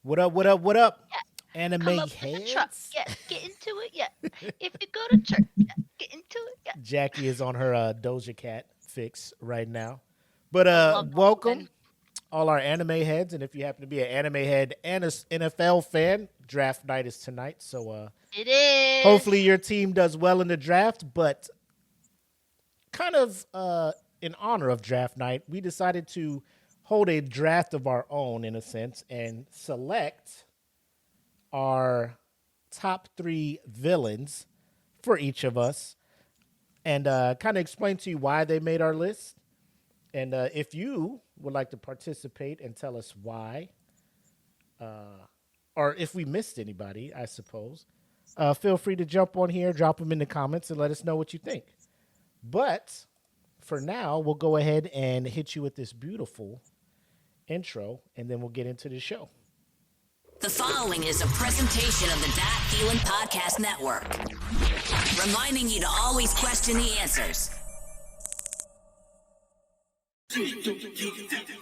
What up? What up? What up? Yeah. Come Anime up to the truck. heads. Yeah. Get into it. Yeah. If you go to church, yeah. Get into it. Yeah. Jackie is on her Doja Cat fix right now. But I love that welcome woman. all our anime heads, and if you happen to be an anime head and a NFL fan, draft night is tonight. So It is. hopefully your team does well in the draft. But kind of in honor of draft night, we decided to hold a draft of our own in a sense and select our top three villains for each of us and kind of explain to you why they made our list. And if you would like to participate and tell us why, or if we missed anybody, I suppose, feel free to jump on here, drop them in the comments, and let us know what you think. But for now, we'll go ahead and hit you with this beautiful intro, and then we'll get into the show. The following is a presentation of the That Feeling Podcast Network, reminding you to always question the answers. Eat the cake.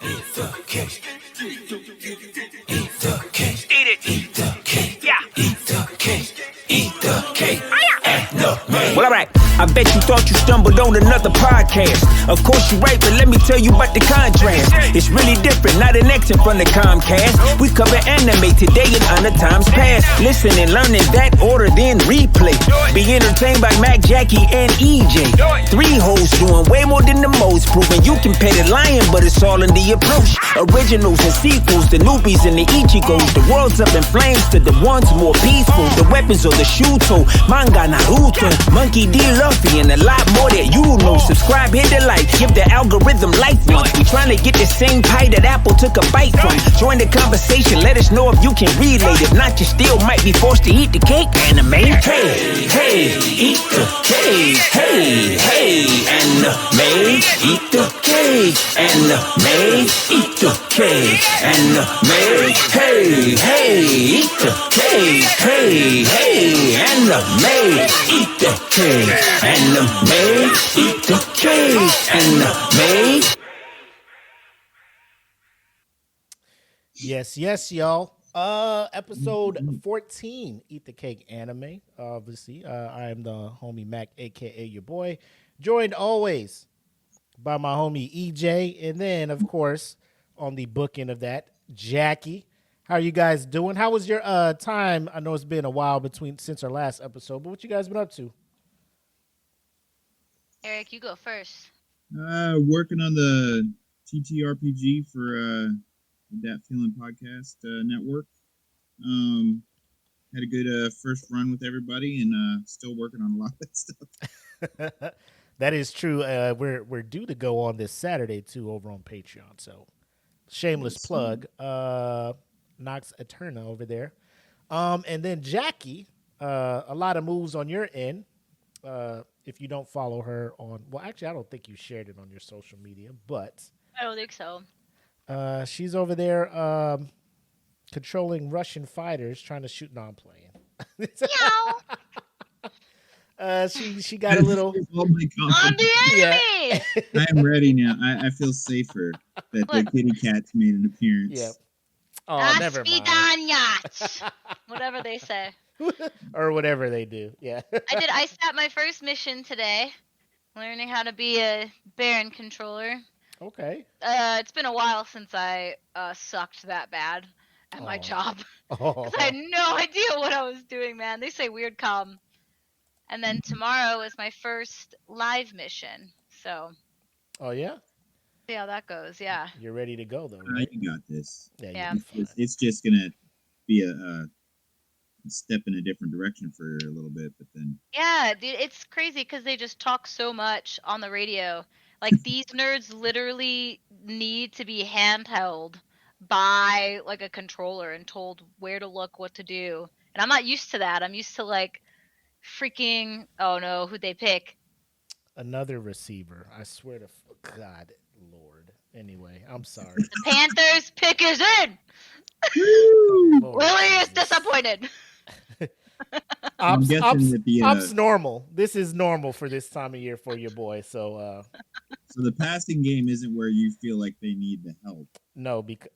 Eat the cake. Eat it. Eat the cake. Yeah. Eat the cake. Eat the cake. Well, alright. I bet you thought you stumbled on another podcast. Of course you're right, but let me tell you about the contrast. It's really different, not an X in front of Comcast. We cover anime today and other times past. Listen and learn in that order, then replay. Be entertained by Mac, Jacci, and EJ. Three hosts doing way more than the most, proving you can pet a lion, but it's all in the approach. Originals and sequels, the newbies and the Ichigos. The world's up in flames to the ones more peaceful. The weapons or the Shuto, manga, Naruto, Monkey D. Luffy, and a lot more that you know. Subscribe, hit the like, give the algorithm life once. We trying to get the same pie that Apple took a bite from. Join the conversation, let us know if you can relate. If not, you still might be forced to eat the cake. Anime, hey, hey, eat the cake. Hey, hey, anime, eat the cake. Anime, eat the cake. Anime, hey, hey, eat the cake. Hey, hey, anime, eat the cake. Anime, eat the cake. Anime. Yes, yes, y'all. Episode 14, Eat the Cake Anime. Obviously, I am the homie Mac, aka your boy, joined always by my homie EJ, and then of course on the book end of that, Jackie. How are you guys doing? How was your time? I know it's been a while between since our last episode, but what you guys been up to? Eric, you go first. Working on the TTRPG for That Feeling Podcast Network. Had a good first run with everybody, and still working on a lot of that stuff. That is true. We're due to go on this Saturday too over on Patreon. So shameless plug. Nox Eterna over there. And then Jackie, a lot of moves on your end. If you don't follow her on, well, actually, I don't think you shared it on your social media, but I don't think so. she's over there controlling Russian fighters trying to shoot. No, I'm playing. Meow. She got a little All my On confidence. the yeah enemy. I am ready now. I feel safer that the Look. kitty cat's made an appearance. yeah. Oh, never mind. Aspidanyats. Whatever they say. Or whatever they do. Yeah. I sat my first mission today, learning how to be a Baron controller. Okay. It's been a while since I sucked that bad at my Aw. job. Oh. 'Cause I had no idea what I was doing, man. They say weird com. And then tomorrow is my first live mission. So, Oh yeah. see how that goes. Yeah. You're ready to go though. Right? You got this. Yeah. Yeah. You'll be fine. It's just gonna be a step in a different direction for a little bit, but then Yeah, dude, it's crazy because they just talk so much on the radio. Like, these nerds literally need to be handheld by, like, a controller and told where to look, what to do. And I'm not used to that. I'm used to, like, freaking, oh no, who'd they pick? Another receiver. I swear to God, Lord. Anyway, I'm sorry. The Panthers pick is in! Lord Willie is Jesus. disappointed. I'm Ops, guessing ops, that the ops normal. This is normal for this time of year for your boy. So so the passing game isn't where you feel like they need the help. no, because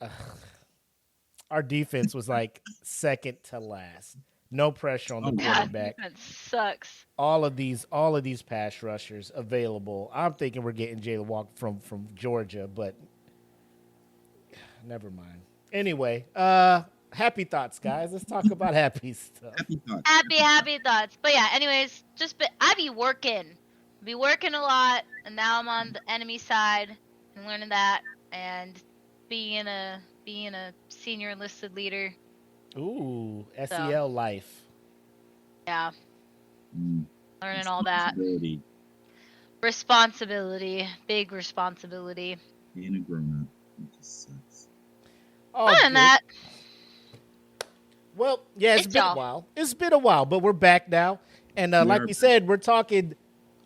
our defense was like second to last. No pressure on the Oh, wow. God, quarterback. defense sucks. All of these pass rushers available. I'm thinking we're getting Jalen Walker from Georgia, but never mind. Anyway, happy thoughts, guys. Let's talk about happy stuff. Happy thoughts. Happy thoughts. But yeah, anyways, I be working a lot, and now I'm on the enemy side and learning that, and being a senior enlisted leader. Ooh, So SEL life. yeah, Mm, learning all that. responsibility. Responsibility, big responsibility. Being a grown up. It just sucks. All Other than good. that, Well, yeah, it's it's been a y'all. while. It's been a while, but we're back now. And We like are we back. said, we're talking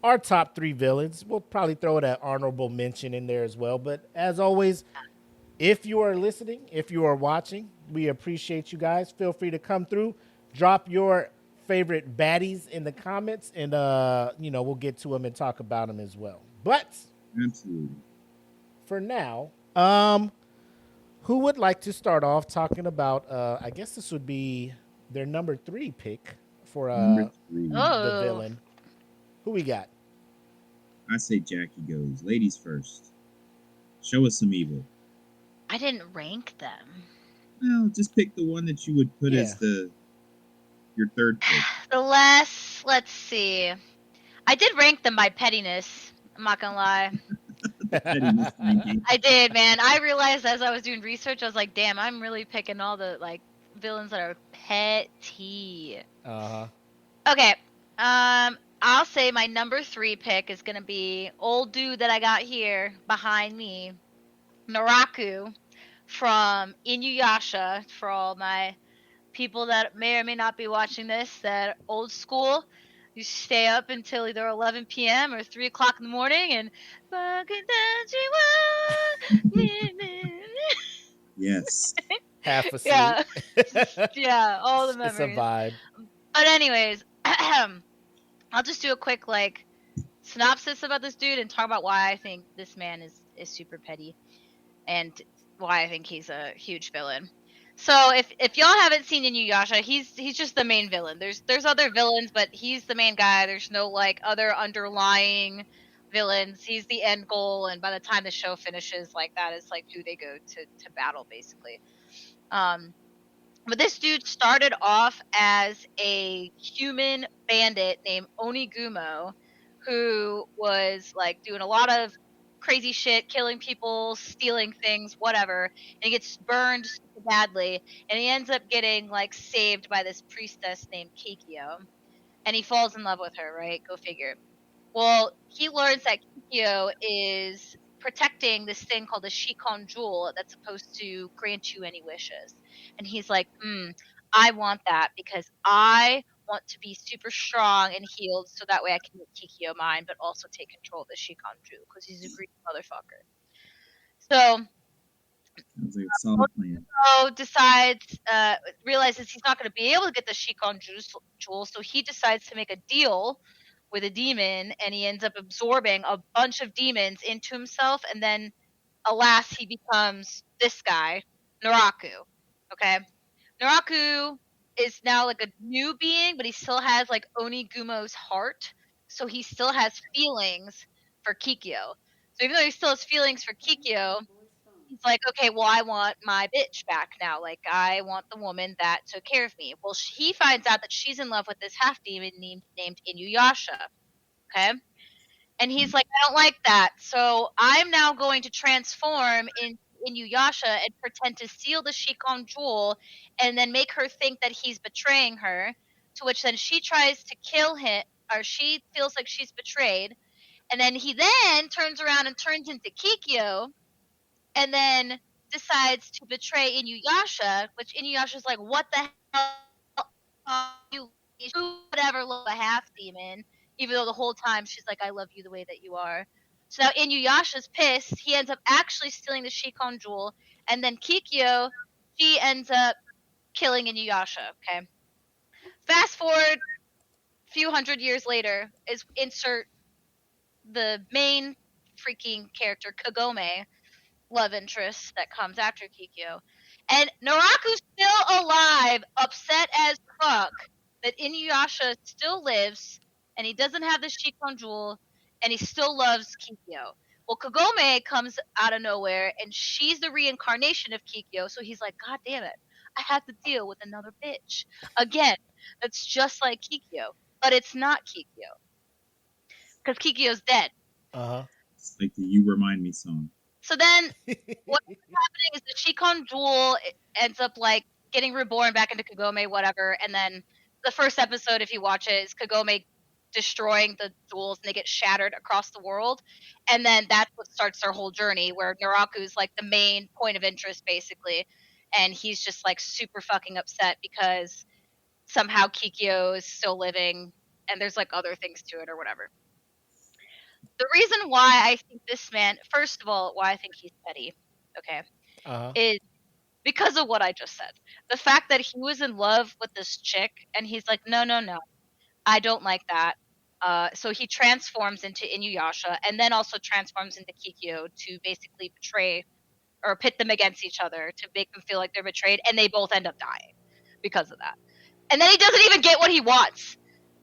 our top three villains. We'll probably throw that honorable mention in there as well. But as always, if you are listening, if you are watching, we appreciate you guys. Feel free to come through, drop your favorite baddies in the comments, and we'll get to them and talk about them as well. But Absolutely. for now, who would like to start off talking about? I guess this would be their number 3 pick for Number 3. the Oh, villain. Who we got? I say Jackie goes. Ladies first. Show us some evil. I didn't rank them. Well, just pick the one that you would put Yeah. as your third pick. Let's see. I did rank them by pettiness. I'm not gonna lie. Pettiness ranking. I did, man. I realized as I was doing research, I was like, damn, I'm really picking all the like villains that are petty. Uh-huh. Okay. I'll say my number 3 pick is gonna be old dude that I got here behind me, Naraku from Inuyasha. For all my people that may or may not be watching this, that old school, you stay up until either 11 p.m. or 3 o'clock in the morning and Yes. Half asleep. yeah, yeah, all the It's a memories. vibe. But anyways, I'll just do a quick like synopsis about this dude and talk about why I think this man is super petty and why I think he's a huge villain. So if y'all haven't seen Inuyasha, he's just the main villain. There's other villains, but he's the main guy. There's no like other underlying villains. He's the end goal, and by the time the show finishes, like that is like who they go to battle basically. Um, but this dude started off as a human bandit named Onigumo, who was like doing a lot of crazy shit, killing people, stealing things, whatever. And he gets burned super badly, and he ends up getting like saved by this priestess named Kikyo, and he falls in love with her. Right? Go figure. Well, he learns that Kikyo is protecting this thing called the Shikon Jewel that's supposed to grant you any wishes. And he's like, I want that because I want to be super strong and healed so that way I can make Kikyo mine, but also take control of the Shikon Jewel because he's a greedy motherfucker. So Sounds like a solid plan. decides, realizes he's not going to be able to get the Shikon Jewel, so he decides to make a deal with a demon, and he ends up absorbing a bunch of demons into himself, and then, alas, he becomes this guy, Naraku. Okay? Naraku is now like a new being, but he still has like Onigumo's heart, so he still has feelings for Kikyo. So even though he still has feelings for Kikyo, he's like, okay, well, I want my bitch back now. Like, I want the woman that took care of me. Well, he finds out that she's in love with this half demon named Inuyasha. Okay. And he's like, I don't like that. So I'm now going to transform in Inuyasha and pretend to steal the Shikon Jewel and then make her think that he's betraying her. To which then she tries to kill him, or she feels like she's betrayed. And then he then turns around and turns into Kikyo and then decides to betray Inuyasha, which Inuyasha's like, what the hell are you? Who would ever love a half demon? Even though the whole time she's like, I love you the way that you are. So now Inuyasha's pissed. He ends up actually stealing the Shikon Jewel. And then Kikyo, she ends up killing Inuyasha, okay? Fast forward a few hundred years later, is insert the main freaking character, Kagome, love interest that comes after Kikyo. And Naraku's still alive, upset as fuck that Inuyasha still lives, and he doesn't have the Shikon jewel, and he still loves Kikyo. Well, Kagome comes out of nowhere, and she's the reincarnation of Kikyo, so he's like, God damn it, I have to deal with another bitch. Again, that's just like Kikyo, but it's not Kikyo. Because Kikyo's dead. Uh It's like the "You Remind Me" song. So then huh. what's happening is the Shikon jewel ends up like getting reborn back into Kagome, whatever, and then the first episode, if you watch it, is Kagome destroying the jewels and they get shattered across the world. And then that's what starts their whole journey where Naraku's like the main point of interest basically. And he's just like super fucking upset because somehow Kikyo is still living and there's like other things to it or whatever. The reason why I think this man, first of all, why I think he's petty, okay, Uh huh. is because of what I just said. The fact that he was in love with this chick and he's like, no, no, no, I don't like that. So he transforms into Inuyasha and then also transforms into Kikyo to basically betray or pit them against each other to make them feel like they're betrayed, and they both end up dying because of that. And then he doesn't even get what he wants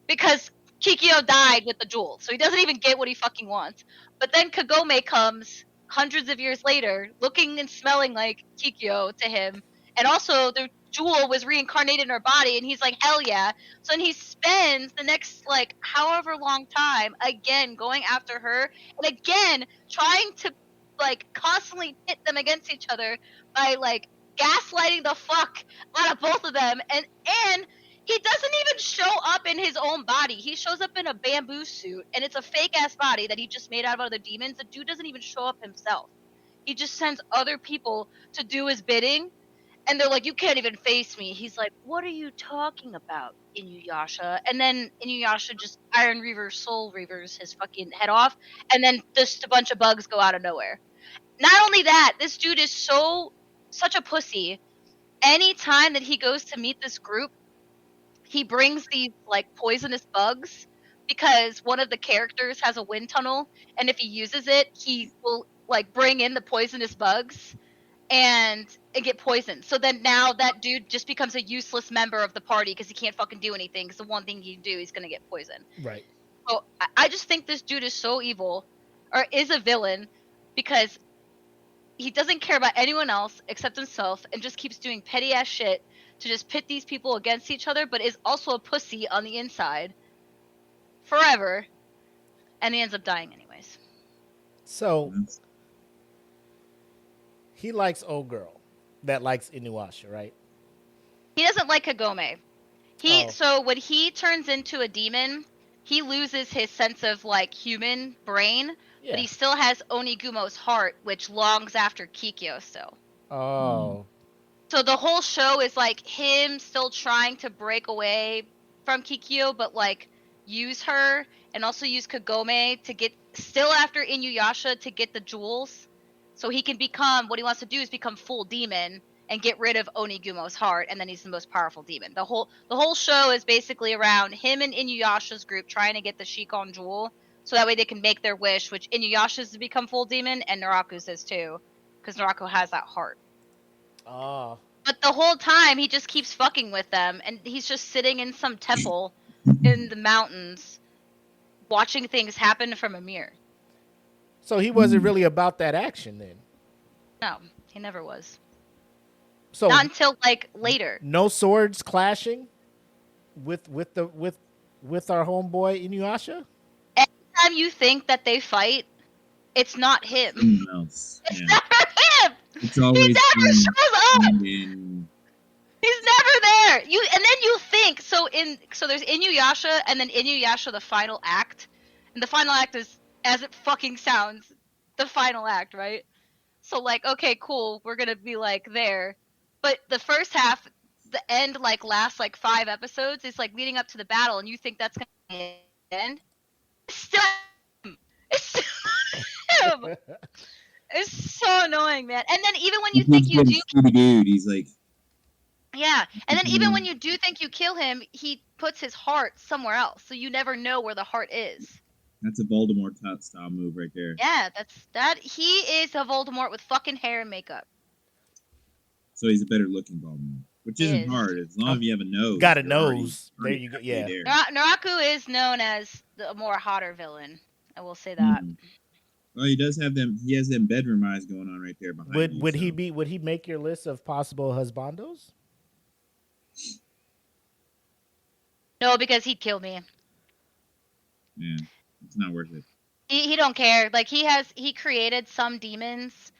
because Kikyo died with the jewel, so he doesn't even get what he fucking wants. But then Kagome comes hundreds of years later, looking and smelling like Kikyo to him, and also the jewel was reincarnated in her body, and he's like, hell yeah. So then he spends the next like however long time again going after her, and again trying to like constantly pit them against each other by like gaslighting the fuck out of both of them, and he doesn't even show up in his own body. He shows up in a bamboo suit, and it's a fake ass body that he just made out of other demons. The dude doesn't even show up himself. He just sends other people to do his bidding, and they're like, "You can't even face me." He's like, "What are you talking about, Inuyasha?" And then Inuyasha just Iron Reaver, Soul Reavers his fucking head off, and then just a bunch of bugs go out of nowhere. Not only that, this dude is such a pussy. Anytime that he goes to meet this group, he brings these like poisonous bugs because one of the characters has a wind tunnel, and if he uses it he will like bring in the poisonous bugs and get poisoned. So then now that dude just becomes a useless member of the party because he can't fucking do anything because the one thing he can do he's gonna get poisoned. Right. So I just think this dude is so evil or is a villain because he doesn't care about anyone else except himself and just keeps doing petty ass shit to just pit these people against each other, but is also a pussy on the inside forever, and he ends up dying anyways. So he likes old girl that likes Inuyasha, right? He doesn't like Kagome. Oh. So when he turns into a demon, he loses his sense of like human brain, Yeah. but he still has Onigumo's heart, which longs after Kikyo still. Oh. So the whole show is like him still trying to break away from Kikyo, but like use her and also use Kagome to get still after Inuyasha to get the jewels. So he can become what he wants to do is become full demon and get rid of Onigumo's heart, and then he's the most powerful demon. The whole show is basically around him and Inuyasha's group trying to get the Shikon jewel, so that way they can make their wish, which Inuyasha's to become full demon and Naraku's is too, because Naraku has that heart. Oh. But the whole time he just keeps fucking with them, and he's just sitting in some temple in the mountains, watching things happen from a mirror. So he wasn't really about that action then. No, he never was. So Not until like later. no swords clashing with our homeboy Inuyasha. Anytime you think that they fight, it's not him. Someone else. It's Yeah. never him. It's He always never shows up. in He's never there. And then you think so there's Inuyasha and then Inuyasha the final act. And the final act is as it fucking sounds, the final act, right? So like, okay, cool, we're gonna be like there. But the first half, the end like lasts like 5 episodes, it's like leading up to the battle and you think that's gonna be the end. It's still him. It's still him. It's so annoying, man. And then even when you think you do dude, he's like, yeah, and then even when you do think you kill him, he puts his heart somewhere else, so you never know where the heart is. that's a Voldemort style move right there. Yeah, he is a Voldemort with fucking hair and makeup. So he's a better looking Bulma, which He isn't is. hard as long as you have a nose. Got a you're already- nose. There you go. Yeah. there. Naraku is known as the more hotter villain. I will say that. Well, he does have them. He has them bedroom eyes going on right there behind you. Would he make your list of possible husbandos? No, because he'd kill me. Yeah, it's not worth it. He don't care. Like he created some demons,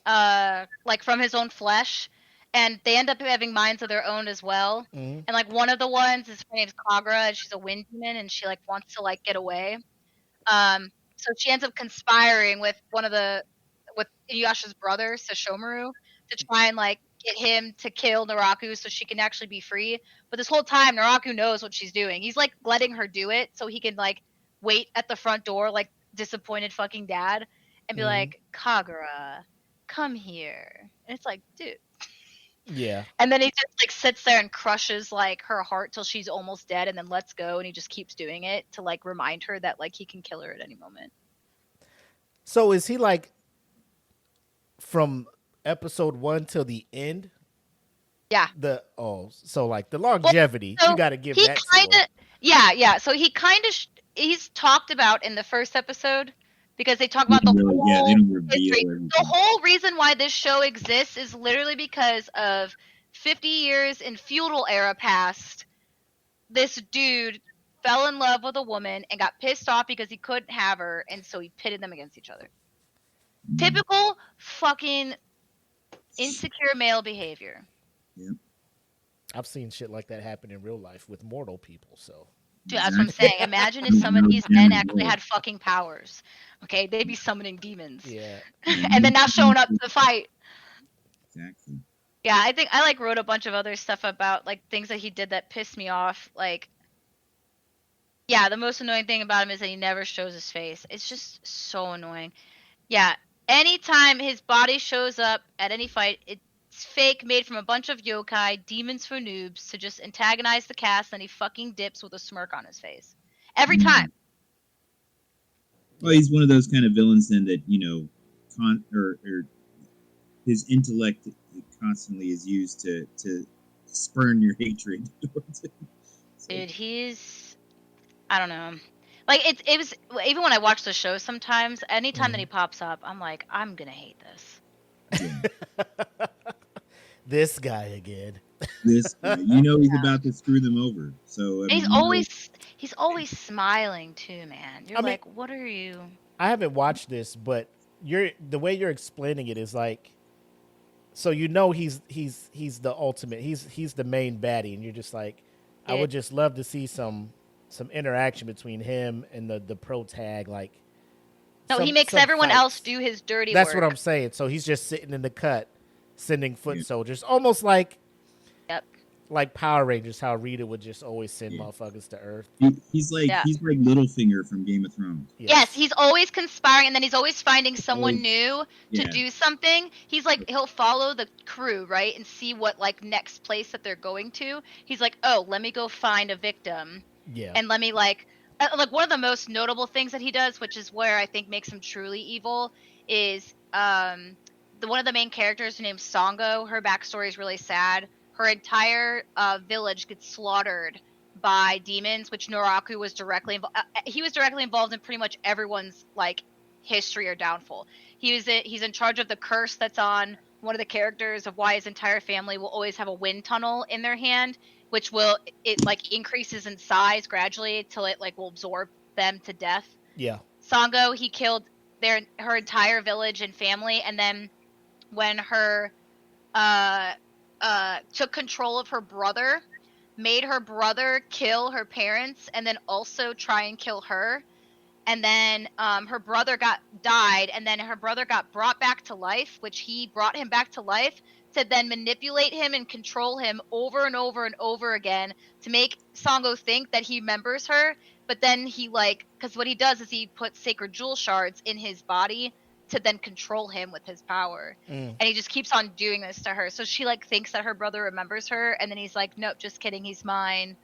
like from his own flesh, and they end up having minds of their own as well. Mm-hmm. And like one of the ones is her name's Kagura, and she's a wind demon, and she like wants to like get away. So she ends up conspiring with with Inuyasha's brother, Sesshomaru, to try and like get him to kill Naraku so she can actually be free. But this whole time, Naraku knows what she's doing. He's like letting her do it so he can like wait at the front door like disappointed fucking dad and be like, Kagura, come here. And it's like, dude. Yeah. And then he just like sits there and crushes like her heart till she's almost dead and then lets go, and he just keeps doing it to like remind her that like he can kill her at any moment. So is he like from episode 1 till the end? Yeah. So like the longevity, so you got to give he that to kinda, him. yeah. So he kind of he's talked about in the first episode because they talk about the They whole don't reveal history. everything. The whole reason why this show exists is literally because of 50 years in feudal era past. This dude fell in love with a woman and got pissed off because he couldn't have her, and so he pitted them against each other. Typical fucking insecure male behavior. Yep. I've seen shit like that happen in real life with mortal people. So Dude, that's what I'm saying. Imagine if some of these men actually had fucking powers. Okay, they'd be summoning demons. yeah, And then not showing up to the fight. Exactly. Yeah, I think I like wrote a bunch of other stuff about like things that he did that pissed me off. Like, yeah, the most annoying thing about him is that he never shows his face. It's just so annoying. Yeah, anytime his body shows up at any fight, it's fake, made from a bunch of yokai, demons for noobs, to just antagonize the cast, and he fucking dips with a smirk on his face. Every time. Well, he's one of those kind of villains then that, or his intellect constantly is used to spurn your hatred towards him. So, Dude, he's, I don't know. Like it was even when I watch the show sometimes, anytime that he pops up, I'm like, I'm gonna hate this. yeah. this guy again. This guy, he's about to screw them over. So And he's always smiling too, man. You're like, what are you? I haven't watched this, but the way you're explaining it is like, so he's the ultimate. He's the main baddie, and you're just like, I would just love to see some interaction between him and the pro tag. Like, No, he makes everyone else do his dirty work. That's what I'm saying. So he's just sitting in the cut, sending foot soldiers, almost like, like Power Rangers, how Rita would just always send motherfuckers to Earth. He's like Littlefinger from Game of Thrones. Yes, he's always conspiring, and then he's always finding someone new to do something. He's like, he'll follow the crew, right, and see what like next place that they're going to. He's like, oh, let me go find a victim. Yeah. And let me like one of the most notable things that he does, which is where I think makes him truly evil, is one of the main characters named Songo. Her backstory is really sad. Her entire village gets slaughtered by demons, which Naraku was directly involved. He was directly involved in pretty much everyone's like history or downfall. He's in charge of the curse that's on one of the characters of why his entire family will always have a wind tunnel in their hand, which it like increases in size gradually till it like will absorb them to death. Yeah. Songo, he killed her entire village and family, and then when her took control of her brother, made her brother kill her parents, and then also try and kill her. And then her brother died, and then her brother got brought back to life, which he brought him back to life to then manipulate him and control him over and over and over again to make Songo think that he remembers her. But then because what he does is he puts sacred jewel shards in his body to then control him with his power. And he just keeps on doing this to her. So she like thinks that her brother remembers her, and then he's like, nope, just kidding, he's mine.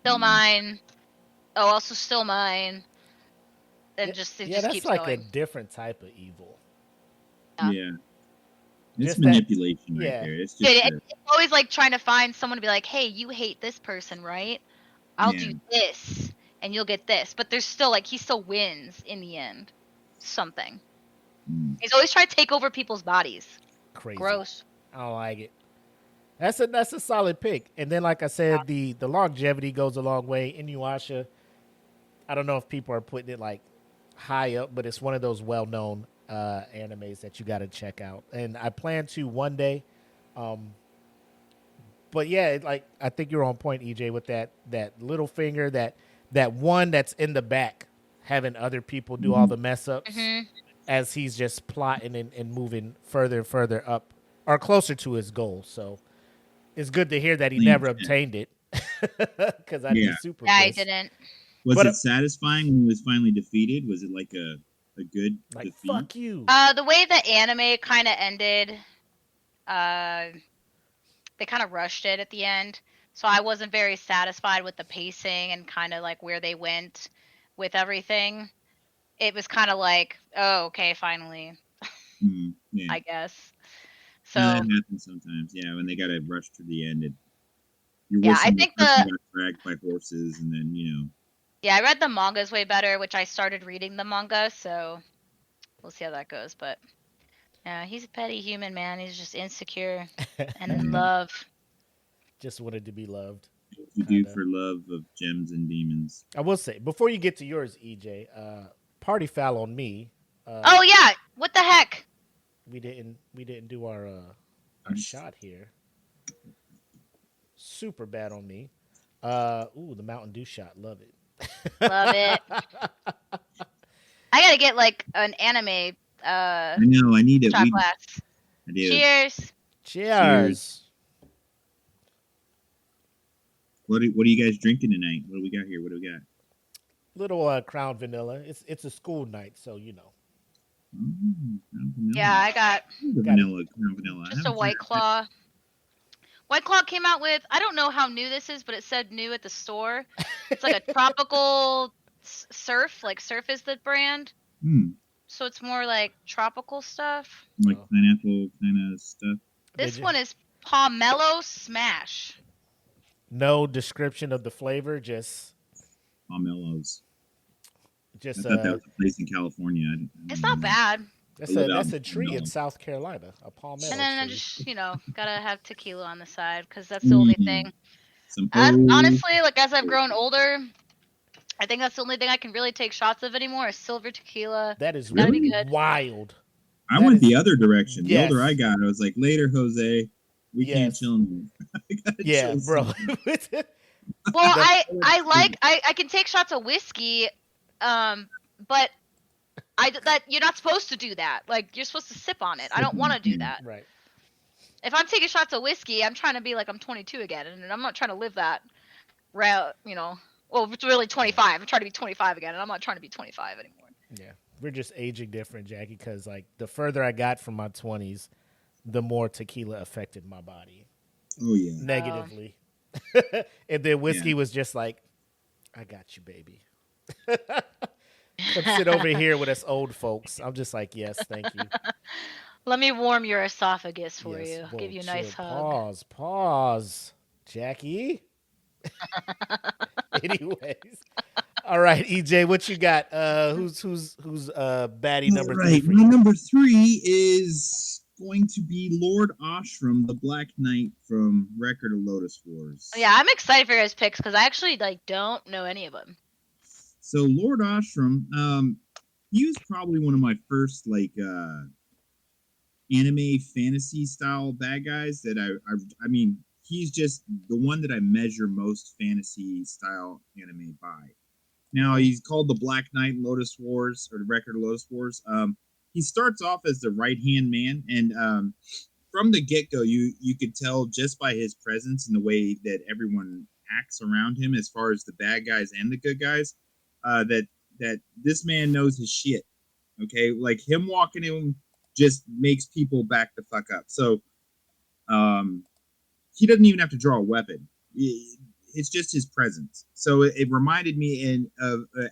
Still mine. Oh, also still mine. And just that's keeps like going. a different type of evil. Yeah. It's Just that- manipulation right yeah. there. It's just It's always like trying to find someone to be like, hey, you hate this person, right? I'll Yeah. do this and you'll get this. But there's still like, he still wins in the end. Something. He's always trying to take over people's bodies. Crazy. Gross. I don't like it. That's a solid pick. And then, like I said, the longevity goes a long way. Inuyasha, I don't know if people are putting it like high up, but it's one of those well-known animes that you got to check out. And I plan to one day. But yeah, like I think you're on point, EJ, with that little finger, that one that's in the back, having other people do all the mess ups as he's just plotting and moving further and further up or closer to his goal. So it's good to hear that he never obtained it, because I'd be super Yeah, I pissed. didn't. Was it satisfying when he was finally defeated? Was it like a good Like, defeat? fuck you. The way the anime kind of ended, they kind of rushed it at the end. So I wasn't very satisfied with the pacing and kind of like where they went with everything. It was kind of like, oh, okay, finally, Yeah. I guess. So Yeah, that happens sometimes. Yeah, when they got to rush to the end, you're Yeah, I wishing think the person got dragged by horses, and then yeah, I read the mangas way better, which I started reading the manga, so we'll see how that goes. But yeah, he's a petty human, man. He's just insecure and in love. Just wanted to be loved. what you do for love of gems and demons. I will say, before you get to yours, EJ, party foul on me. Oh yeah, what the heck? We didn't do our shot here. Super bad on me. Ooh, the Mountain Dew shot. Love it. Love it. I gotta get like an anime I know. I need it. shot glass. I do. Cheers. Cheers. What are you guys drinking tonight? What do we got here? What do we got? Little Crown Vanilla. It's a school night, so you know. Crown Vanilla. Yeah, I got Crown Vanilla. just a White Claw. White Claw came out with, I don't know how new this is, but it said new at the store. It's like a tropical surf, like Surf is the brand. So it's more like tropical stuff. Like pineapple kind of stuff. This one is Pomelo Smash. No description of the flavor, just Pomelos. I just thought that was a place in California. It's not bad. that's a tree in South Carolina, a palmetto And then I tree. just, gotta have tequila on the side because that's the only thing. Some Honestly, like as I've grown older, I think that's the only thing I can really take shots of anymore is silver tequila. That is That'd really be good. wild. I went the other direction. The Yes. older I got, I was like, later, Jose. We can't chill anymore. Yeah, bro. Well, I can take shots of whiskey, but that you're not supposed to do that. Like you're supposed to sip on it. I don't want to do that. Right. If I'm taking shots of whiskey, I'm trying to be like I'm 22 again, and I'm not trying to live that route. Well, it's really 25. I'm trying to be 25 again, and I'm not trying to be 25 anymore. Yeah, we're just aging different, Jackie. Because like the further I got from my 20s, the more tequila affected my body. Oh yeah. Negatively. And then whiskey was just like, I got you, baby. Come sit over here with us old folks. I'm just like, yes, thank you. Let me warm your esophagus for Yes, you. whoa, Give you a nice chill. hug. Pause. Jackie. Anyways. All right, EJ, what you got? Who's baddie number three for My you? number 3 is going to be Lord Ostrom, the Black Knight from Record of Lotus Wars. Yeah, I'm excited for his picks because I actually don't know any of them. So Lord Ostrom, he was probably one of my first anime fantasy style bad guys that I mean, he's just the one that I measure most fantasy style anime by. Now he's called the Black Knight in Lotus Wars or the Record of Lotus Wars. He starts off as the right hand man, and from the get go, you could tell just by his presence and the way that everyone acts around him, as far as the bad guys and the good guys, that this man knows his shit. Okay, like him walking in just makes people back the fuck up. So, he doesn't even have to draw a weapon. It's just his presence. So it reminded me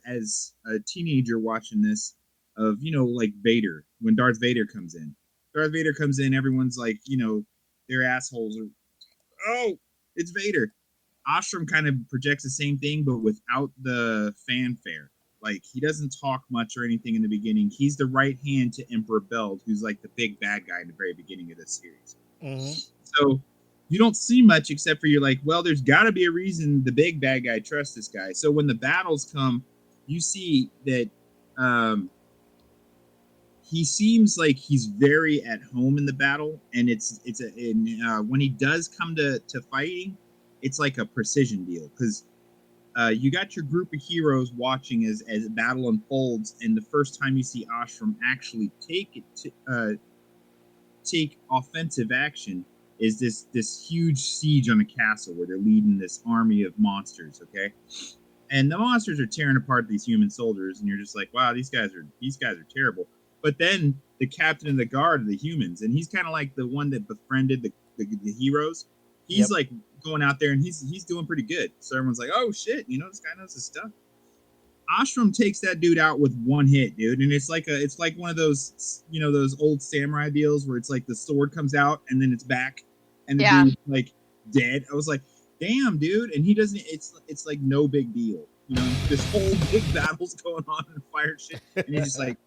as a teenager watching this of like Vader when Darth Vader comes in. Darth Vader comes in, everyone's like, they're assholes. Or, oh, it's Vader. Ostrom kind of projects the same thing, but without the fanfare. Like, he doesn't talk much or anything in the beginning. He's the right hand to Emperor Beld, who's like the big bad guy in the very beginning of this series. Mm-hmm. So you don't see much except for you're like, well, there's got to be a reason the big bad guy trusts this guy. So when the battles come, you see that he seems like he's very at home in the battle, and when he does come to fighting, it's like a precision deal because you got your group of heroes watching as the battle unfolds, and the first time you see Ostrom actually take offensive action is this huge siege on a castle where they're leading this army of monsters. Okay, and the monsters are tearing apart these human soldiers, and you're just like, wow, these guys are terrible. But then the captain of the guard of the humans, and he's kind of like the one that befriended the heroes. He's like going out there and he's doing pretty good. So everyone's like, oh shit, this guy knows his stuff. Ostrom takes that dude out with one hit, dude, and it's like one of those those old samurai deals where it's like the sword comes out and then it's back and the dude's like dead. I was like, damn, dude, and he doesn't. It's like no big deal, This whole big battle's going on and fire shit, and he's just like,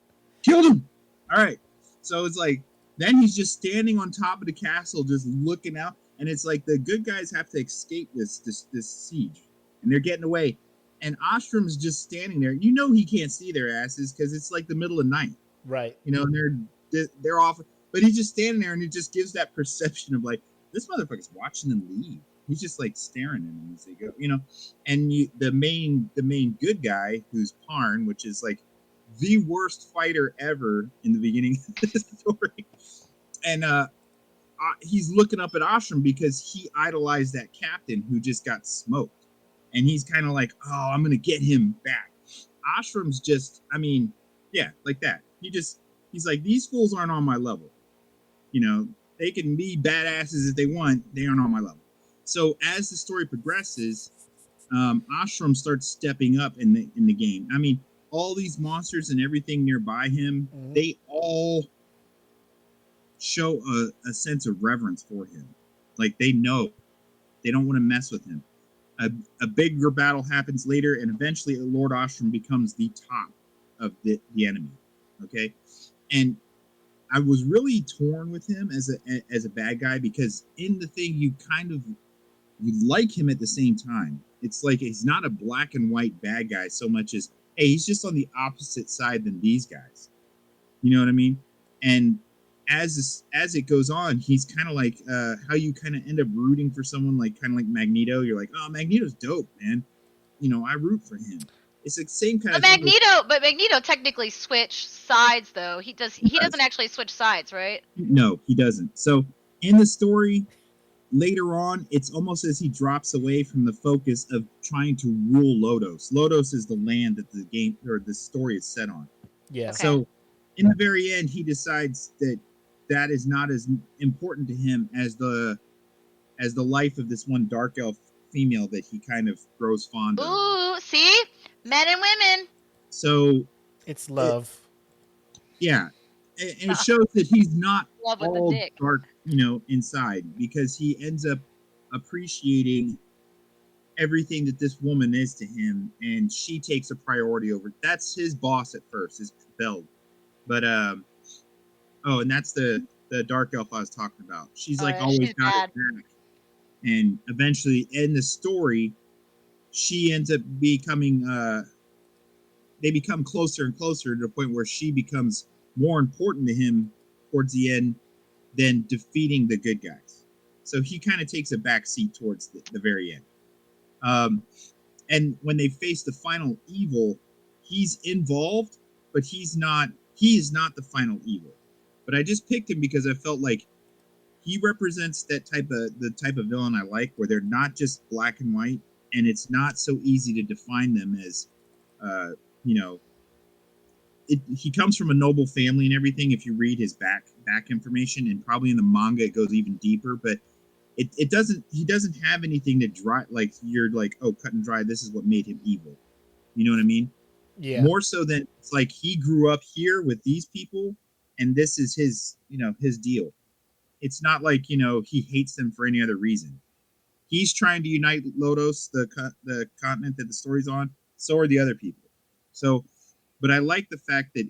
killed him. All right, so it's like then he's just standing on top of the castle, just looking out, and it's like the good guys have to escape this siege, and they're getting away. And Ostrom's just standing there. He can't see their asses because it's like the middle of the night. Right. And they're off. But he's just standing there, and it just gives that perception of like, this motherfucker's watching them leave. He's just like staring at them as they go, And the main good guy, who's Parn, which is like the worst fighter ever in the beginning of the story. And he's looking up at Ostrom because he idolized that captain who just got smoked. And he's kind of like, oh, I'm going to get him back. Ostrom's just, like that. He's like, these fools aren't on my level. They can be badasses if they want. They aren't on my level. So as the story progresses, Ostrom starts stepping up in the game. All these monsters and everything nearby him, they all show a sense of reverence for him. Like, they know. They don't want to mess with him. A bigger battle happens later, and eventually Lord Ostrom becomes the top of the enemy. Okay, and I was really torn with him as a bad guy because in the thing you like him at the same time. It's like he's not a black and white bad guy so much as, hey, he's just on the opposite side than these guys. You know what I mean? And as it goes on, he's kind of like how you kind of end up rooting for someone like Magneto. You're like, oh, Magneto's dope, man. I root for him. It's the same kind of thing. But Magneto technically switched sides, though. He doesn't actually switch sides, right? No, he doesn't. So in the story later on, it's almost as he drops away from the focus of trying to rule Lodos. Lodos is the land that the game or the story is set on. Yeah. Okay. So in the very end, he decides that is not as important to him as the life of this one dark elf female that he kind of grows fond of. Ooh, see? Men and women. So it's love. And it shows that he's not Love with all the dick. dark, inside, because he ends up appreciating everything that this woman is to him, and she takes a priority over. That's his boss at first, is Beld. But and that's the dark elf I was talking about. She's always got it back. And eventually in the story, she ends up becoming they become closer and closer to the point where she becomes more important to him towards the end than defeating the good guys. So he kind of takes a back seat towards the very end. And when they face the final evil, he's involved, but he is not the final evil. But I just picked him because I felt like he represents the type of villain I like, where they're not just black and white, and it's not so easy to define them as, he comes from a noble family and everything. If you read his back information, and probably in the manga it goes even deeper, but he doesn't have anything to dry, like you're like, oh, cut and dry, this is what made him evil. You know what I mean? Yeah. More so than it's like he grew up here with these people, and this is his, his deal. It's not like, he hates them for any other reason. He's trying to unite Lodos, the continent that the story's on. So are the other people. So, but I like the fact that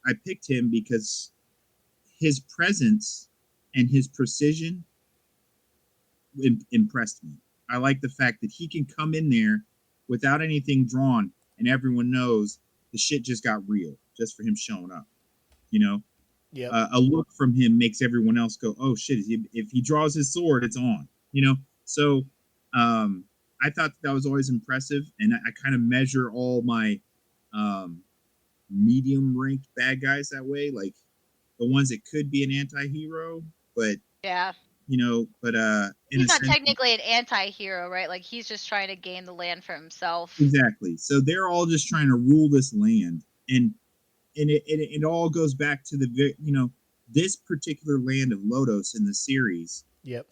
I picked him because his presence and his precision impressed me. I like the fact that he can come in there without anything drawn, and everyone knows the shit just got real just for him showing up. Yep. A look from him makes everyone else go, "Oh shit!" If he draws his sword, it's on. So I thought that was always impressive, and I kind of measure all my medium ranked bad guys that way, like the ones that could be an anti-hero, but Yeah. but in He's a not sense, technically an anti-hero, right? Like he's just trying to gain the land for himself. exactly. So they're all just trying to rule this land, and it all goes back to this particular land of Lodos in the series. Yep.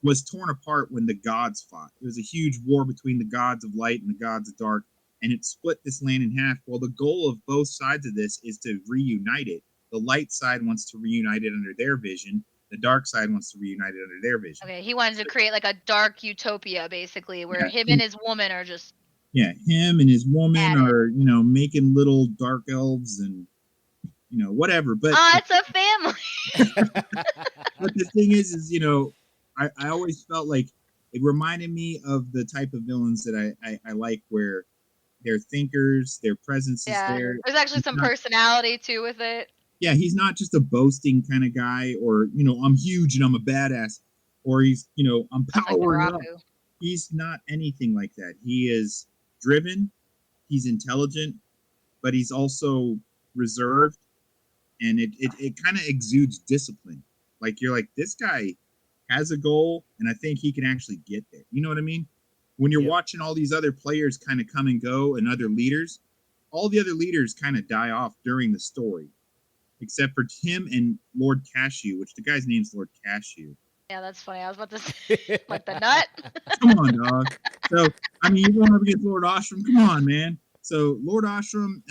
Was torn apart when the gods fought. It was a huge war between the gods of light and the gods of dark, and it split this land in half. Well, the goal of both sides of this is to reunite it. The light side wants to reunite it under their vision. The dark side wants to reunite it under their vision. Okay, he wanted to create like a dark utopia, basically, where him and his woman are just... Yeah, him and his woman are, making little dark elves and, whatever. But it's a family. But the thing is, I always felt like it reminded me of the type of villains that I like, where they're thinkers, their presence is there. There's actually some personality too with it. Yeah, he's not just a boasting kind of guy, or I'm huge and I'm a badass, or he's I'm powering up. He's not anything like that. He is driven, he's intelligent, but he's also reserved, and it kind of exudes discipline. Like you're like, this guy has a goal, and I think he can actually get there. You know what I mean? When you're watching all these other players kind of come and go, and other leaders, all the other leaders kind of die off during the story, except for him and Lord Cashew, which the guy's name's Lord Cashew. Yeah, that's funny. I was about to say, like the nut. Come on, dog. So, I mean, you're going up against Lord Ostrom. Come on, man. So, Lord Ostrom,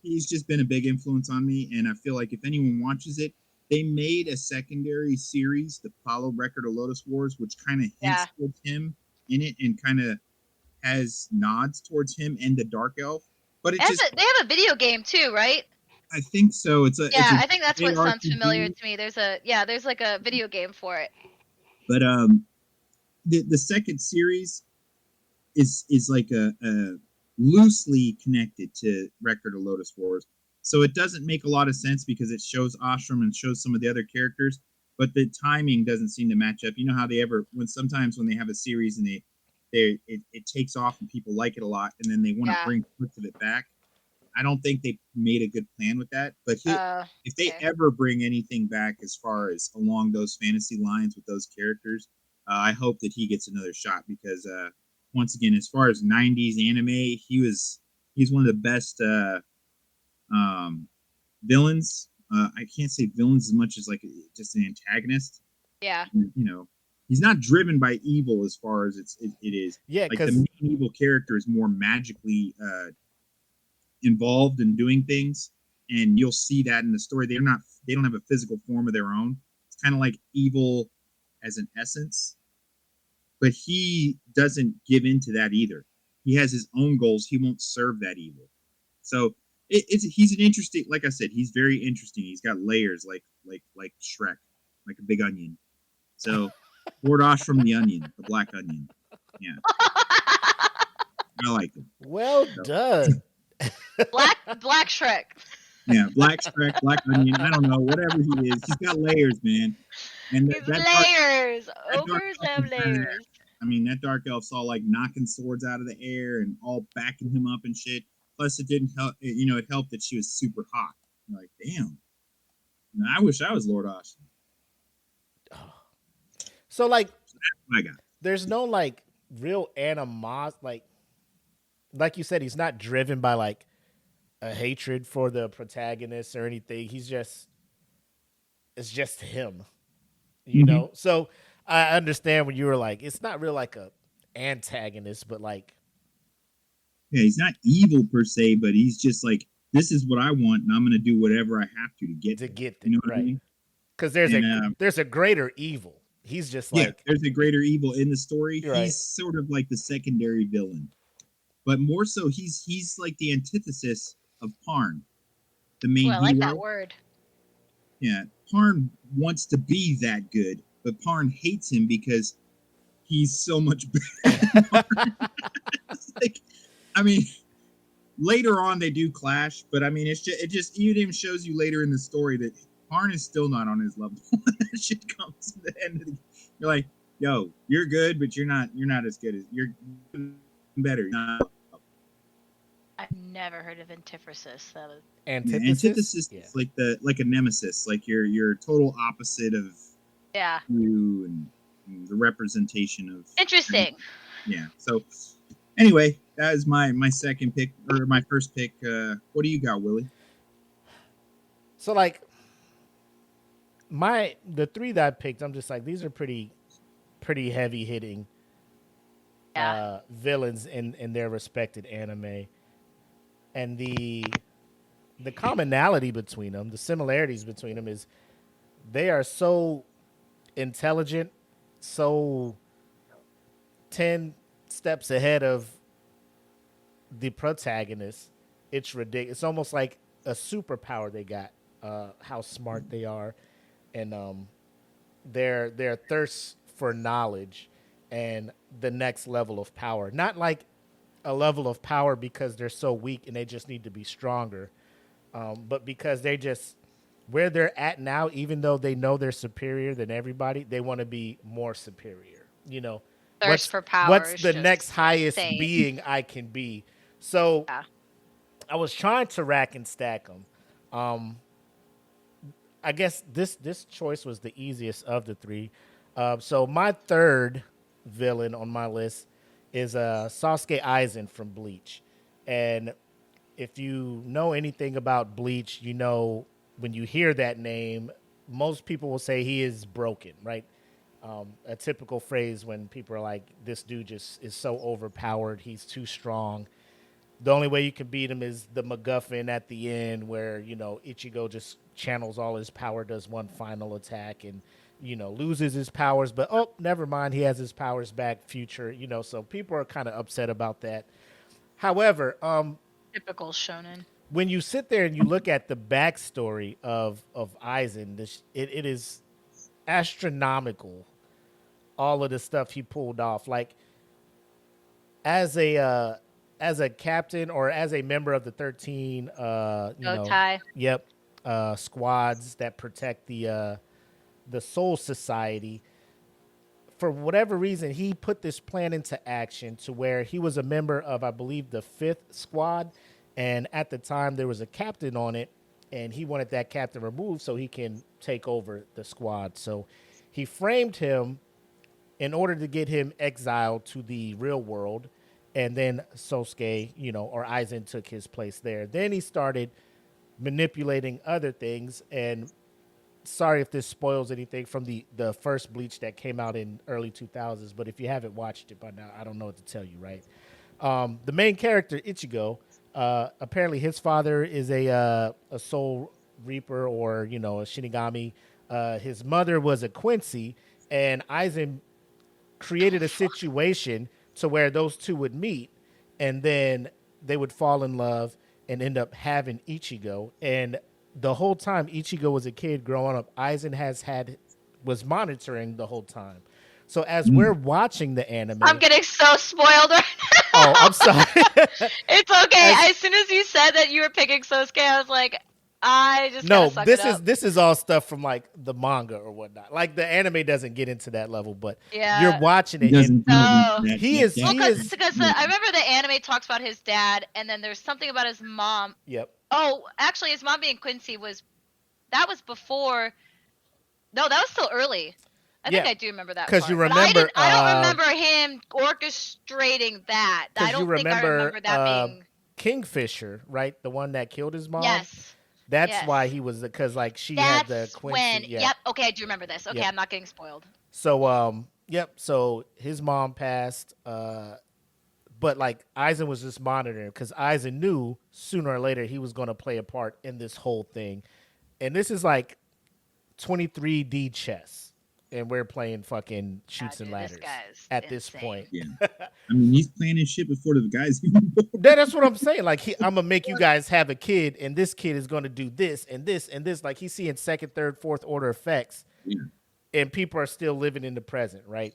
he's just been a big influence on me, and I feel like if anyone watches it, they made a secondary series, the Apollo Record of Lotus Wars, which kind of hints towards him in it, and kind of has nods towards him and the Dark Elf. But they have a video game too, right? I think so. I think that's what sounds familiar to me. There's like a video game for it. But the second series is like a loosely connected to Record of Lotus Wars. So it doesn't make a lot of sense because it shows Ostrom and shows some of the other characters, but the timing doesn't seem to match up. You know how sometimes when they have a series and it takes off and people like it a lot, and then they want to bring parts of it back. I don't think they made a good plan with that. But if they ever bring anything back as far as along those fantasy lines with those characters, I hope that he gets another shot, because once again, as far as 90s anime, he's one of the best villains. I can't say villains as much as like just an antagonist. Yeah. He's not driven by evil as far as it is. Yeah, like the main evil character is more magically involved in doing things, and you'll see that in the story. They don't have a physical form of their own. It's kind of like evil as an essence, but he doesn't give into that either. He has his own goals. He won't serve that evil. So he's an interesting, like I said, he's very interesting. He's got layers like Shrek, like a big onion. So Lord Ostrom the onion, the black onion. Yeah. I like him. Well done. Black Shrek. Yeah, black Shrek, black onion. I don't know, whatever he is. He's got layers, man. And layers. Ogres have layers. I mean, that dark elf's all like knocking swords out of the air and all backing him up and shit. Plus, it didn't help. It helped that she was super hot. You're like, damn. I wish I was Lord Ostrom. So, like, I got. There's no like real animosity. Like you said, he's not driven by like a hatred for the protagonist or anything. It's just him, you know? So I understand when you were like, it's not real like a antagonist, but like. Yeah, he's not evil per se, but he's just like, this is what I want, and I'm going to do whatever I have to get To there. get You there, know what I right? mean? Because And there's a greater evil. He's just yeah, like, there's a greater evil in the story. you're right. He's sort of like the secondary villain, but more so, he's like the antithesis of Parn, the Ooh, main I like hero. that word. Yeah, Parn wants to be that good, but Parn hates him because he's so much better. It's like, I mean, later on they do clash, but I mean, it just even shows you later in the story that Parn is still not on his level. That shit comes to the end of the. You're like, yo, you're good, but you're not as good as you're better. You're not. I've never heard of antithesis. That was Yeah, Antithesis. antithesis Yeah. is like a nemesis, like your total opposite of yeah. you and the representation of. Interesting. Yeah. So anyway, that is my second pick or my first pick. What do you got, Willie? So like the three that I picked, I'm just like, these are pretty heavy hitting Yeah. villains in their respected anime. And the commonality between them, the similarities between them is they are so intelligent, so 10 steps ahead of the protagonist. It's ridiculous. It's almost like a superpower they got, how smart they are, and their thirst for knowledge and the next level of power. Not like a level of power because they're so weak and they just need to be stronger, but because they just where they're at now, even though they know they're superior than everybody, they want to be more superior. You know, Thirst for power what's is the just next highest insane. being I can be? So Yeah. I was trying to rack and stack them. I guess this choice was the easiest of the three. So my third villain on my list is Sasuke Aizen from Bleach. And if you know anything about Bleach, you know when you hear that name, most people will say he is broken, right? A typical phrase when people are like, this dude just is so overpowered, he's too strong. The only way you can beat him is the MacGuffin at the end where, you know, Ichigo just channels all his power, does one final attack and, you know, loses his powers. But, oh, never mind. He has his powers back future, you know, so people are kind of upset about that. However, Typical shonen. when you sit there and you look at the backstory of Aizen, it is astronomical, all of the stuff he pulled off. Like, as a captain or as a member of the 13 tie. squads that protect the Soul Society, for whatever reason he put this plan into action to where he was a member of, I believe, the 5th squad, and at the time there was a captain on it and he wanted that captain removed so he can take over the squad. So he framed him in order to get him exiled to the real world. And then Sosuke, or Aizen took his place there. Then he started manipulating other things. And sorry if this spoils anything from the first Bleach that came out in early 2000s, but if you haven't watched it by now, I don't know what to tell you, right? The main character, Ichigo, apparently his father is a soul reaper or, a Shinigami. His mother was a Quincy, and Aizen created a situation to where those two would meet, and then they would fall in love and end up having Ichigo. And the whole time Ichigo was a kid growing up, Aizen was monitoring the whole time. So as we're watching the anime, I'm getting so spoiled right now. Oh, I'm sorry. It's okay. As soon as you said that you were picking Sosuke, I was like, I just no, suck it up. this is all stuff from like the manga or whatnot. Like the anime doesn't get into that level, but Yeah. you're watching it. Doesn't And he is. Because I remember the anime talks about his dad, and then there's something about his mom. Yep. Oh, actually, his mom being Quincy was before. No, that was still early. I think I do remember that. Because you But remember, I don't remember him orchestrating that. I don't think I remember that being Kingfisher, right? The one that killed his mom. Yes. That's why he was, because like she had the Quincy. Yep. Okay, I do remember this. Okay, Yep. I'm not getting spoiled. So yep. So his mom passed. But like Eisen was just monitoring because Eisen knew sooner or later he was going to play a part in this whole thing. And this is like 23D chess. And we're playing fucking shoots and ladders at this point. Yeah. I mean, he's planning shit before the guys even born. That's what I'm saying. Like, I'm going to make you guys have a kid, and this kid is going to do this and this and this. Like, he's seeing second, third, fourth order effects. Yeah. And people are still living in the present, right?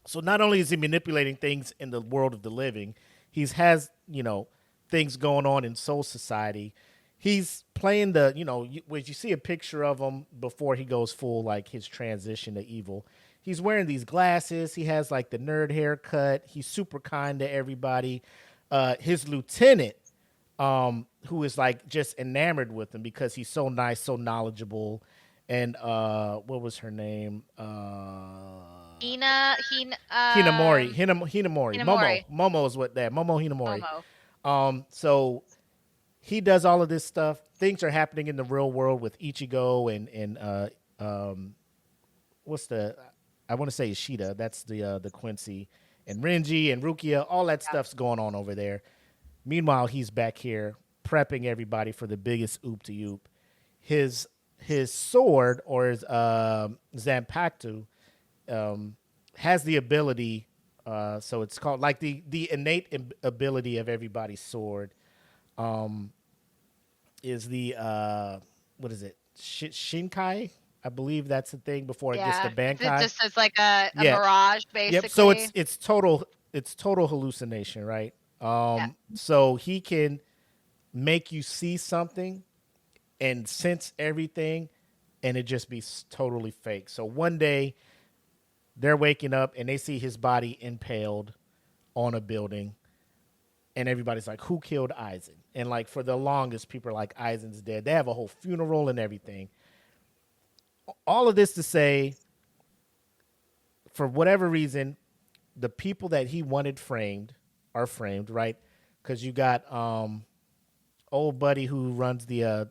So not only is he manipulating things in the world of the living, he has, things going on in Soul Society. He's playing when you see a picture of him before he goes full, like his transition to evil, he's wearing these glasses. He has like the nerd haircut. He's super kind to everybody. His lieutenant, who is like just enamored with him because he's so nice, so knowledgeable. And what was her name? Hinamori. Momo is what that. Momo Hinamori. Momo. So he does all of this stuff. Things are happening in the real world with Ichigo and what's the? I want to say Ishida. That's the Quincy and Renji and Rukia. All that stuff's going on over there. Meanwhile, he's back here prepping everybody for the biggest oop to oop. His sword, or his Zanpakuto, has the ability. So it's called like the innate ability of everybody's sword. Is the what is it? Shinkai? I believe that's the thing before it gets to Bandcamp. It just is like a mirage, basically. Yep. So it's total hallucination, right? So he can make you see something and sense everything, and it just be totally fake. So one day they're waking up and they see his body impaled on a building, and everybody's like, who killed Eisen? And like for the longest, people are like, Eisen's dead. They have a whole funeral and everything. All of this to say, for whatever reason, the people that he wanted framed are framed, right? Because you got old buddy who runs the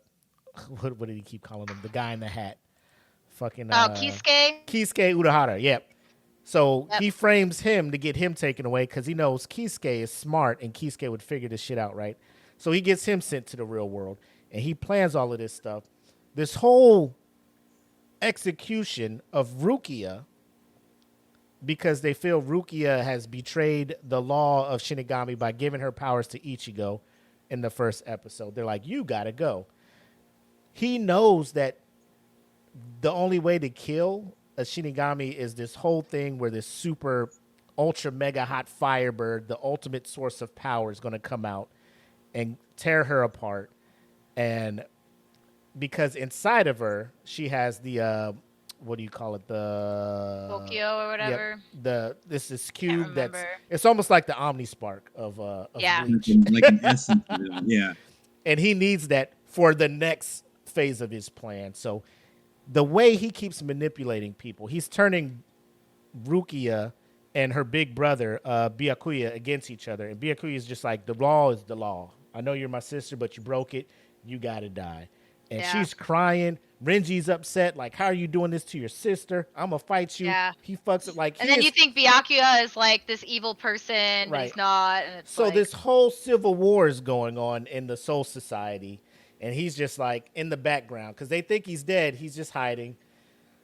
what did he keep calling him? The guy in the hat. Fucking Kisuke Urahara, yep. So he frames him to get him taken away because he knows Kisuke is smart and Kisuke would figure this shit out, right? So he gets him sent to the real world and he plans all of this stuff. This whole execution of Rukia, because they feel Rukia has betrayed the law of Shinigami by giving her powers to Ichigo in the first episode. They're like, you gotta go. He knows that the only way to kill a Shinigami is this whole thing where this super ultra mega hot firebird, the ultimate source of power, is going to come out and tear her apart. And because inside of her, she has the what do you call it? The Tokyo or whatever. Yep, this cube that's it's almost like the Omnispark of Bleach. Like an essence of it. Yeah. And he needs that for the next phase of his plan. So the way he keeps manipulating people, he's turning Rukia and her big brother, Byakuya, against each other. And Byakuya is just like, the law is the law. I know you're my sister, but you broke it. You got to die. And she's crying. Renji's upset. Like, how are you doing this to your sister? I'm going to fight you. Yeah. He fucks it like and then you think Byakuya is like this evil person, but he's not. And it's so this whole civil war is going on in the Soul Society. And he's just like in the background because they think he's dead. He's just hiding.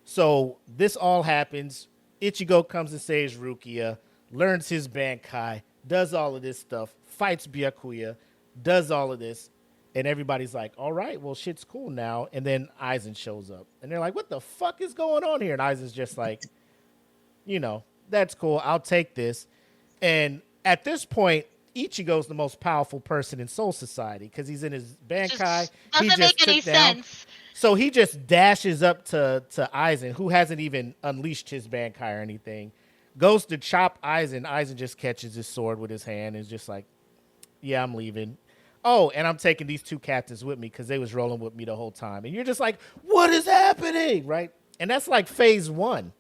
So this all happens. Ichigo comes and saves Rukia, learns his Bankai, does all of this stuff, fights Byakuya, does all of this. And everybody's like, all right, well, shit's cool now. And then Aizen shows up. And they're like, what the fuck is going on here? And Aizen's just like, that's cool. I'll take this. And at this point, Ichigo's the most powerful person in Soul Society because he's in his Bankai. Doesn't make any sense. So he just dashes up to Aizen, who hasn't even unleashed his Bankai or anything, goes to chop Aizen. Aizen just catches his sword with his hand and is just like, yeah, I'm leaving. Oh, and I'm taking these two captains with me because they was rolling with me the whole time. And you're just like, what is happening, right? And that's like phase one.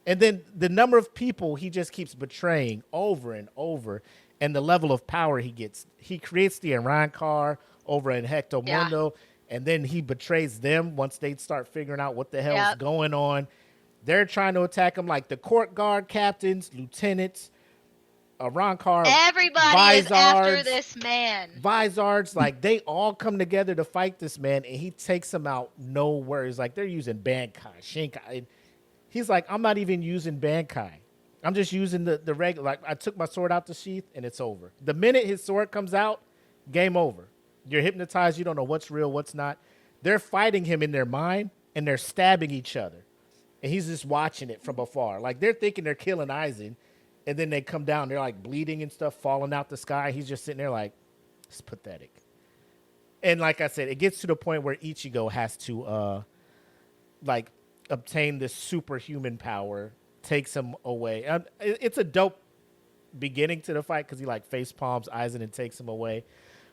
And then the number of people he just keeps betraying over and over, and the level of power he gets. He creates the Iran over in Hector Mundo, and then he betrays them once they start figuring out what the hell is going on. They're trying to attack him, like the court guard captains, lieutenants, Rancor, Everybody is after Vizards, this man. Vizards, like they all come together to fight this man, and he takes them out. No worries. Like they're using Bankai, Shinkai. And he's like, I'm not even using Bankai. I'm just using the regular. Like I took my sword out the sheath, and it's over. The minute his sword comes out, game over. You're hypnotized. You don't know what's real, what's not. They're fighting him in their mind, and they're stabbing each other, and he's just watching it from afar. Like they're thinking they're killing Aizen, and then they come down. They're like bleeding and stuff, falling out the sky. He's just sitting there like, it's pathetic. And like I said, it gets to the point where Ichigo has to like obtain this superhuman power, takes him away. It's a dope beginning to the fight because he like face palms Aizen and takes him away.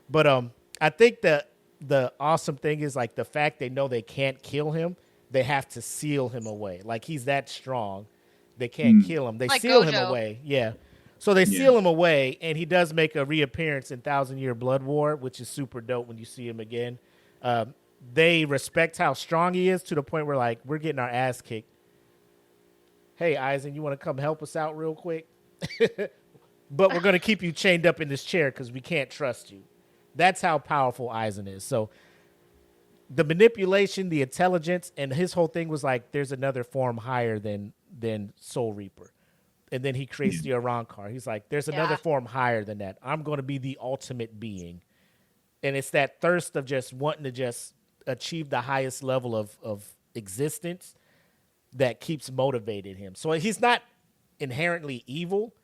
But I think that the awesome thing is like the fact they know they can't kill him, they have to seal him away. Like he's that strong, they can't kill him. They Like seal him Gojo. away. Yeah. So they seal him away, and he does make a reappearance in Thousand Year Blood War, which is super dope when you see him again. They respect how strong he is to the point where like we're getting our ass kicked. Hey, Aizen, you want to come help us out real quick? But we're going to keep you chained up in this chair because we can't trust you. That's how powerful Aizen is. So the manipulation, the intelligence, and his whole thing was like, there's another form higher than Soul Reaper. And then he creates the Arankar. He's like, there's another form higher than that. I'm going to be the ultimate being. And it's that thirst of just wanting to just achieve the highest level of existence that keeps motivating him. So he's not inherently evil.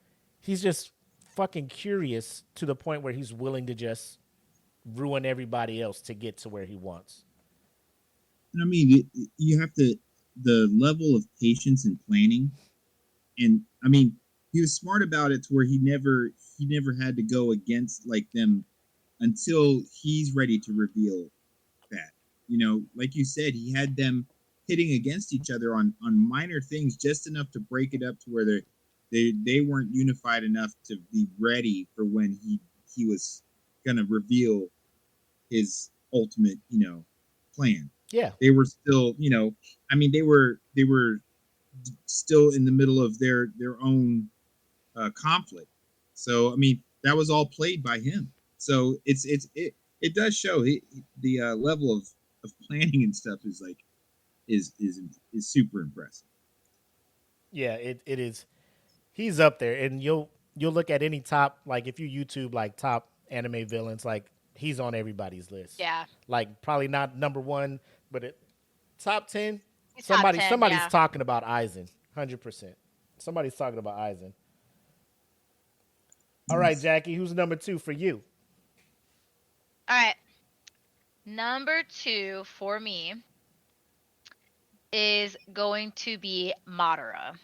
He's just fucking curious to the point where he's willing to just ruin everybody else to get to where he wants. And I mean, you have to, the level of patience and planning. And I mean, he was smart about it to where he never had to go against like them until he's ready to reveal that. You know, like you said, he had them hitting against each other on minor things just enough to break it up to where they weren't unified enough to be ready for when he was gonna reveal his ultimate, plan. Yeah. They were still, I mean, they were still in the middle of their own conflict. So I mean, that was all played by him. So it does show the level of planning and stuff is like is super impressive. Yeah, it is. He's up there, and you'll look at any top, like if you YouTube like top anime villains, like he's on everybody's list. Yeah. Like probably not number one, but top 10. He's top Somebody's 10, talking about Aizen, 100%. Somebody's talking about Aizen. All right, Jackie, who's number 2 for you? All right. Number 2 for me is going to be Madara.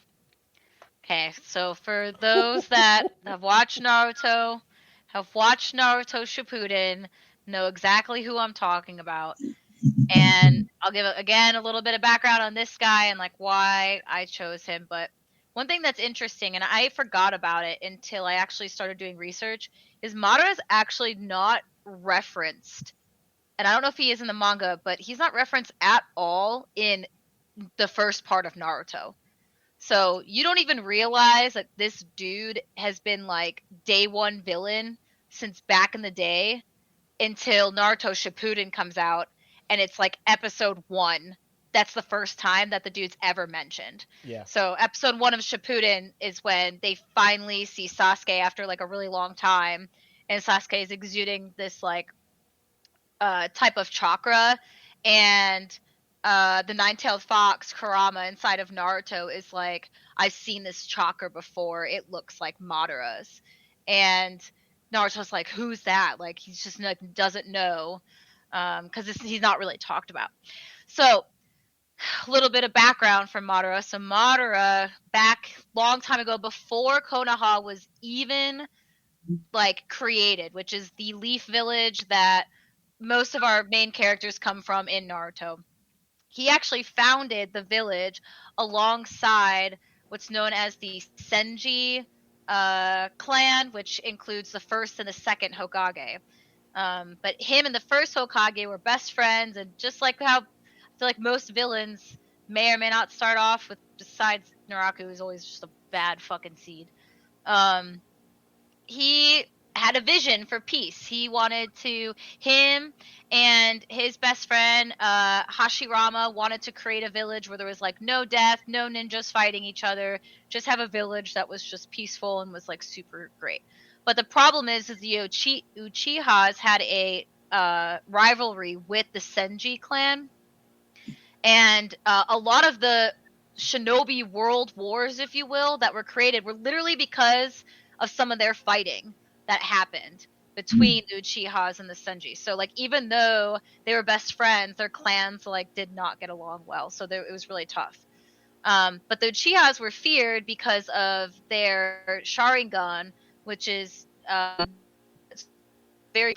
Okay, so for those that have watched Naruto Shippuden, know exactly who I'm talking about. And I'll give, again, a little bit of background on this guy and like why I chose him. But one thing that's interesting, and I forgot about it until I actually started doing research, is Madara's actually not referenced. And I don't know if he is in the manga, but he's not referenced at all in the first part of Naruto. So you don't even realize that this dude has been like day one villain since back in the day until Naruto Shippuden comes out, and it's like episode 1. That's the first time that the dude's ever mentioned. Yeah. So episode 1 of Shippuden is when they finally see Sasuke after like a really long time, and Sasuke is exuding this like type of chakra, and the nine-tailed fox Kurama inside of Naruto is like, I've seen this chakra before. It looks like Madara's. And Naruto's like, who's that? Like, he's just like, doesn't know, because he's not really talked about. So a little bit of background from Madara. So Madara, back long time ago, before Konoha was even like created, which is the Leaf Village that most of our main characters come from in Naruto. He actually founded the village alongside what's known as the Senji clan, which includes the first and the second Hokage. But him and the first Hokage were best friends, and just like how I feel like most villains may or may not start off with, besides Naraku, who's always just a bad fucking seed. he had a vision for peace. He wanted to, him and his best friend, Hashirama, wanted to create a village where there was like no death, no ninjas fighting each other, just have a village that was just peaceful and was like super great. But the problem is the Uchihas had a rivalry with the Senji clan, and a lot of the shinobi world wars, if you will, that were created were literally because of some of their fighting that happened between the Uchihas and the Senji. So like even though they were best friends, their clans like did not get along well. So it was really tough. But the Uchihas were feared because of their Sharingan, which is very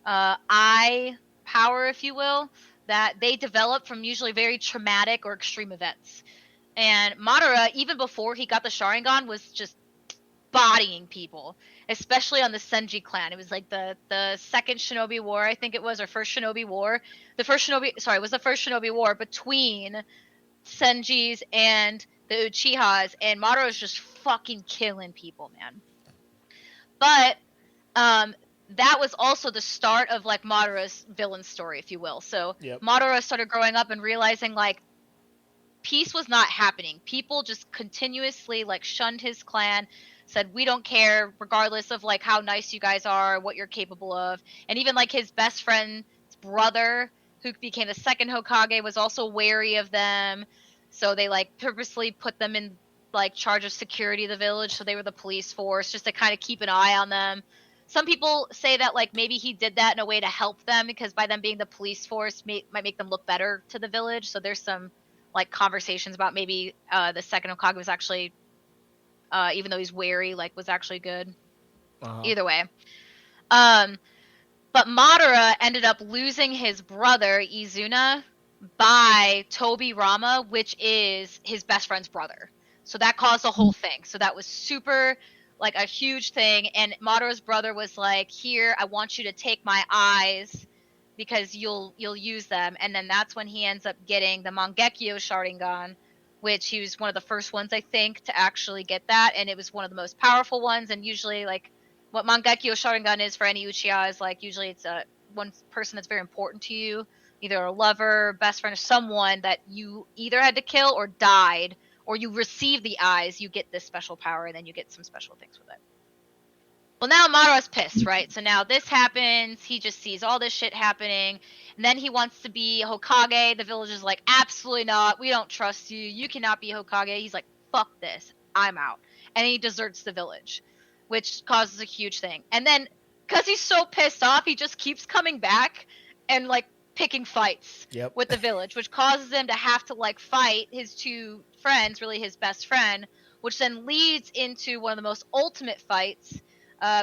eye power, if you will, that they develop from usually very traumatic or extreme events. And Madara, even before he got the Sharingan, was just bodying people, especially on the Senji clan. It was like the second Shinobi War, I think it was, or first Shinobi War. It was the first Shinobi War between Senjis and the Uchihas, and Madara was just fucking killing people, man. But that was also the start of like Madara's villain story, if you will. So Madara started growing up and realizing like peace was not happening. People just continuously like shunned his clan, said we don't care regardless of like how nice you guys are, what you're capable of. And even like his best friend's brother, who became the second Hokage, was also wary of them. So they like purposely put them in like charge of security of the village, so they were the police force, just to kind of keep an eye on them. Some people say that like maybe he did that in a way to help them, because by them being the police force might make them look better to the village. So there's some like conversations about maybe the second Hokage was actually, even though he's wary, like was actually good. Either way. But Madara ended up losing his brother Izuna by Tobirama, which is his best friend's brother. So that caused the whole thing. So that was super, like, a huge thing. And Madara's brother was like, here, I want you to take my eyes because you'll use them. And then that's when he ends up getting the Mangekyo Sharingan, which he was one of the first ones, I think, to actually get that. And it was one of the most powerful ones. And usually, like, what Mangekyo Sharingan is for any Uchiha is, like, usually it's one person that's very important to you, either a lover, best friend, or someone that you either had to kill or died, or you receive the eyes, you get this special power, and then you get some special things with it. Well, now Madara's pissed, right? So now this happens, he just sees all this shit happening, and then he wants to be Hokage. The village is like, absolutely not, we don't trust you, you cannot be Hokage. He's like, fuck this, I'm out. And he deserts the village, which causes a huge thing. And then, because he's so pissed off, he just keeps coming back and, like, picking fights with the village, which causes him to have to like fight his two friends, really his best friend, which then leads into one of the most ultimate fights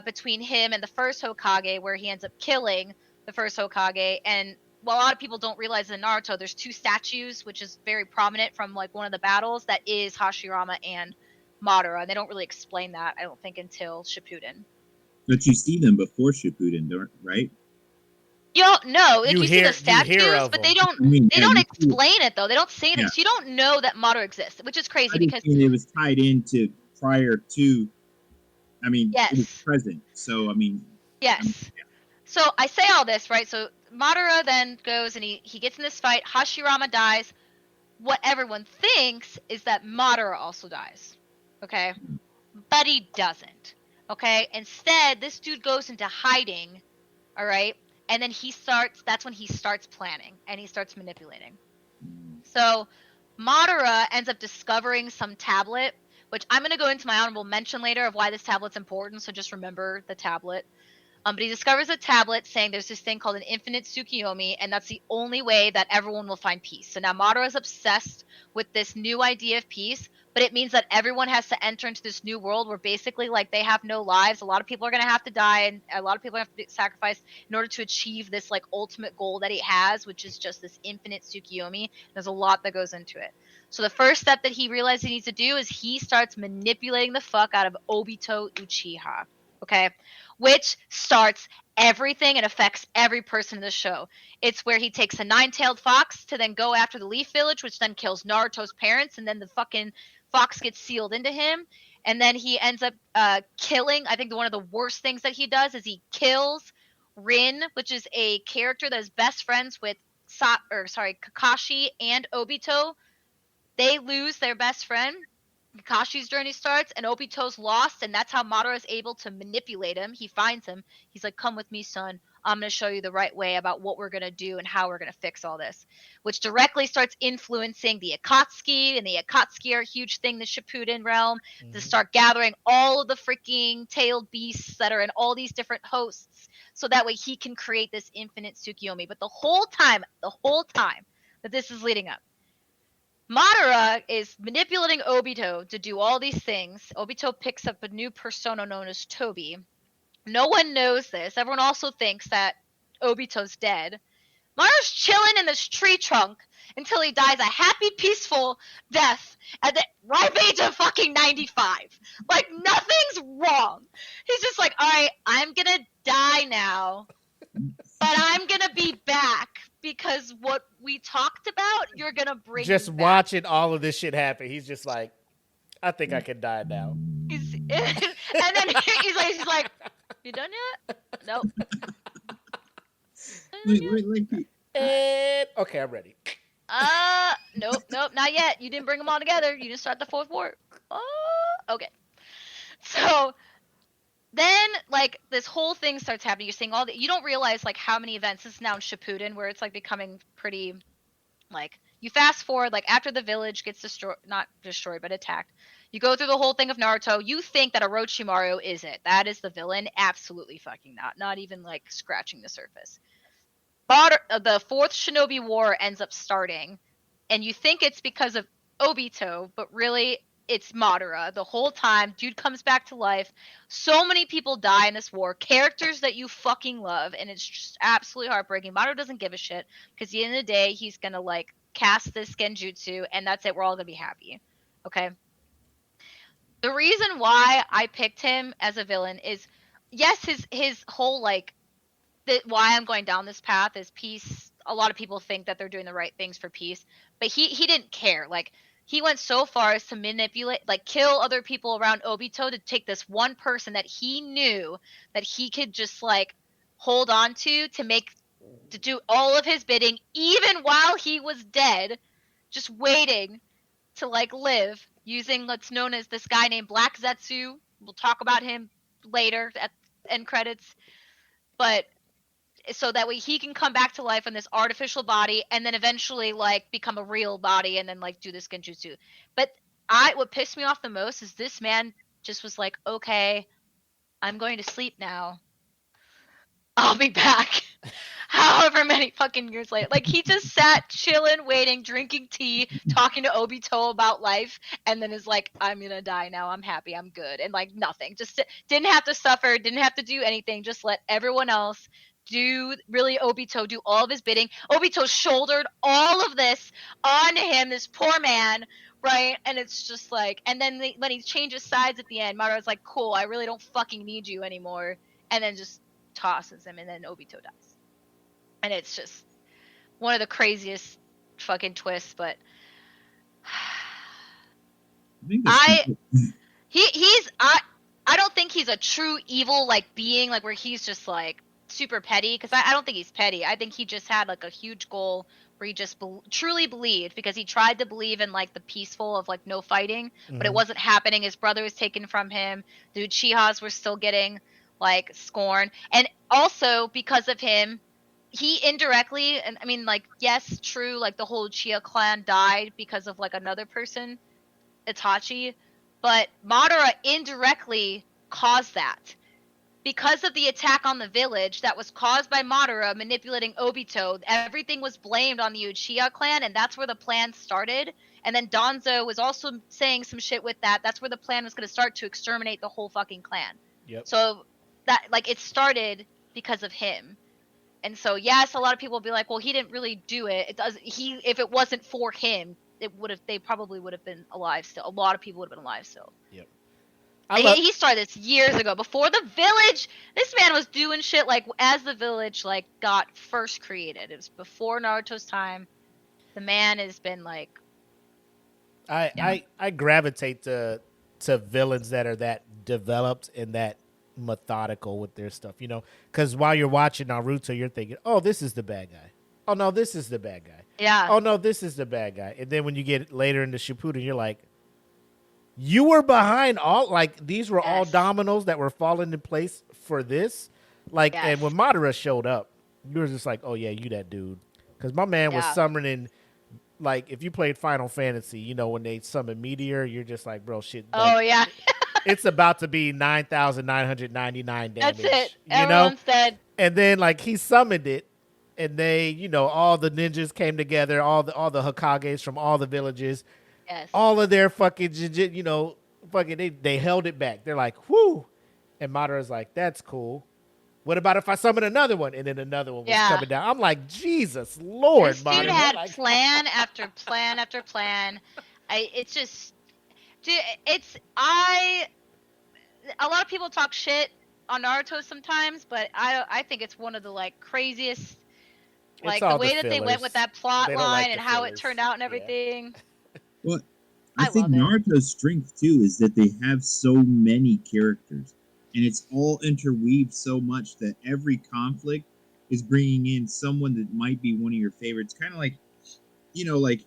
between him and the first Hokage, where he ends up killing the first Hokage. And while a lot of people don't realize in Naruto, there's two statues, which is very prominent from like one of the battles, that is Hashirama and Madara. They don't really explain that, I don't think, until Shippuden. But you see them before Shippuden, right? You don't know. Like, you see the statues, but they don't. They don't explain it though. They don't say it, so you don't know that Madara exists, which is crazy because it was tied into prior to. I mean, it was present. So I mean. Yes. So I say all this, right? So Madara then goes and he gets in this fight. Hashirama dies. What everyone thinks is that Madara also dies. Okay, but he doesn't. Okay, instead this dude goes into hiding. All right. And then that's when he starts planning and he starts manipulating. So Madara ends up discovering some tablet, which I'm going to go into my honorable mention later of why this tablet's important, so just remember the tablet. But he discovers a tablet saying there's this thing called an infinite Tsukiyomi, and that's the only way that everyone will find peace. So now Madara is obsessed with this new idea of peace, but it means that everyone has to enter into this new world where basically, like, they have no lives. A lot of people are going to have to die, and a lot of people have to be sacrificed in order to achieve this, like, ultimate goal that he has, which is just this infinite Tsukiyomi. There's a lot that goes into it. So the first step that he realizes he needs to do is he starts manipulating the fuck out of Obito Uchiha. Okay, which starts everything and affects every person in the show. It's where he takes a nine-tailed fox to then go after the Leaf Village, which then kills Naruto's parents, and then the fucking box gets sealed into him, and then he ends up killing. I think one of the worst things that he does is he kills Rin, which is a character that is best friends with Kakashi and Obito. They lose their best friend. Kakashi's journey starts, and Obito's lost, and that's how Madara is able to manipulate him. He finds him. He's like, "Come with me, son. I'm going to show you the right way about what we're going to do and how we're going to fix all this," which directly starts influencing the Akatsuki, and the Akatsuki are a huge thing in the Shippuden realm, to start gathering all of the freaking tailed beasts that are in all these different hosts, so that way he can create this infinite Tsukiyomi. But the whole time that this is leading up, Madara is manipulating Obito to do all these things. Obito picks up a new persona known as Toby. No one knows this. Everyone also thinks that Obito's dead. Madara's chilling in this tree trunk until he dies a happy, peaceful death at the ripe age of fucking 95. Like, nothing's wrong. He's just like, alright, I'm gonna die now, but I'm gonna be back. Because what we talked about, you're gonna bring Just back. watching all of this shit happen, he's just like, I think I could die now. And then he's like, you done yet? Nope. And okay, I'm ready. Nope, not yet. You didn't bring them all together. You didn't start the fourth war. Okay. So then, like, this whole thing starts happening. You're seeing all the, you don't realize, like, how many events. This is now in Shippuden, where it's, like, becoming pretty, like, you fast forward, like, after the village gets destroyed, not destroyed, but attacked. You go through the whole thing of Naruto. You think that Orochimaru is it. That is the villain. Absolutely fucking not. Not even, like, scratching the surface. The fourth Shinobi War ends up starting, and you think it's because of Obito, but really it's Madara. The whole time, dude comes back to life. So many people die in this war. Characters that you fucking love, and it's just absolutely heartbreaking. Madara doesn't give a shit, because at the end of the day, he's gonna, like, cast this genjutsu, and that's it. We're all gonna be happy. Okay? The reason why I picked him as a villain is, yes, his whole, like, why I'm going down this path is peace. A lot of people think that they're doing the right things for peace, but he didn't care. Like, he went so far as to manipulate, like, kill other people around Obito to take this one person that he knew that he could just, like, hold on to do all of his bidding, even while he was dead, just waiting to, like, live, using what's known as this guy named Black Zetsu. We'll talk about him later at end credits. But so that way he can come back to life in this artificial body, and then eventually, like, become a real body, and then, like, do this genjutsu. But what pissed me off the most is this man just was like, okay, I'm going to sleep now. I'll be back. However many fucking years later. Like, he just sat chilling, waiting, drinking tea, talking to Obito about life, and then is like, I'm gonna die now. I'm happy. I'm good. And, like, nothing. Just didn't have to suffer, didn't have to do anything. Just let everyone else Obito do all of his bidding. Obito shouldered all of this on him, this poor man, right? And it's just like, and then when he changes sides at the end, Madara's like, cool, I really don't fucking need you anymore. And then just tosses him, and then Obito dies. And it's just one of the craziest fucking twists, but I don't think he's a true evil, like, being, like, where he's just, like, super petty, because I don't think he's petty. I think he just had, like, a huge goal where he just truly believed, because he tried to believe in, like, the peaceful of, like, no fighting, but it wasn't happening. His brother was taken from him. The Uchihas were still getting, like, scorned. And also, because of him, he indirectly, and I mean, like, yes, true, like, the whole Uchiha clan died because of, like, another person, Itachi, but Madara indirectly caused that. Because of the attack on the village that was caused by Madara manipulating Obito, everything was blamed on the Uchiha clan, and that's where the plan started. And then Danzo was also saying some shit with that. That's where the plan was going to start, to exterminate the whole fucking clan. Yep. So that, like, it started because of him. And so, yes, a lot of people will be like, well, he didn't really do it. If it wasn't for him, they probably would have been alive still. A lot of people would have been alive still. Yep. He started this years ago, before the village. This man was doing shit, like, as the village, like, got first created. It was before Naruto's time. The man has been, like, Yeah. I gravitate to villains that are that developed and that methodical with their stuff, you know, because while you're watching Naruto, you're thinking, oh, this is the bad guy. Oh no, this is the bad guy. Yeah. Oh no, this is the bad guy. And then when you get later into Shippuden, you're like, you were behind all, like, these were all Yes. dominoes that were falling in place for this. Like, Yes. and when Madara showed up, you were just like, oh yeah, you that dude. Because my man was Yeah. summoning, like, if you played Final Fantasy, you know, when they summon Meteor, you're just like, bro, shit, Oh like, yeah. it's about to be 9,999 damage. That's it. You know? Everyone's dead. And then, like, he summoned it, and they, you know, all the ninjas came together, all the Hokages from all the villages, Yes. all of their fucking, you know, fucking, they held it back. They're like, whoo. And Madara's like, that's cool. What about if I summon another one? And then another one was Yeah. coming down. I'm like, Jesus Lord, This dude Madara. had Like, plan after plan after plan. It's just, dude, a lot of people talk shit on Naruto sometimes, but I think it's one of the like craziest, like the all way the that they went with fillers. that plot They don't line like and the how it fillers. turned out and Yeah. everything. Well, I I think love it. Naruto's strength too is that they have so many characters, and it's all interweaved so much that every conflict is bringing in someone that might be one of your favorites. Kind of like, you know, like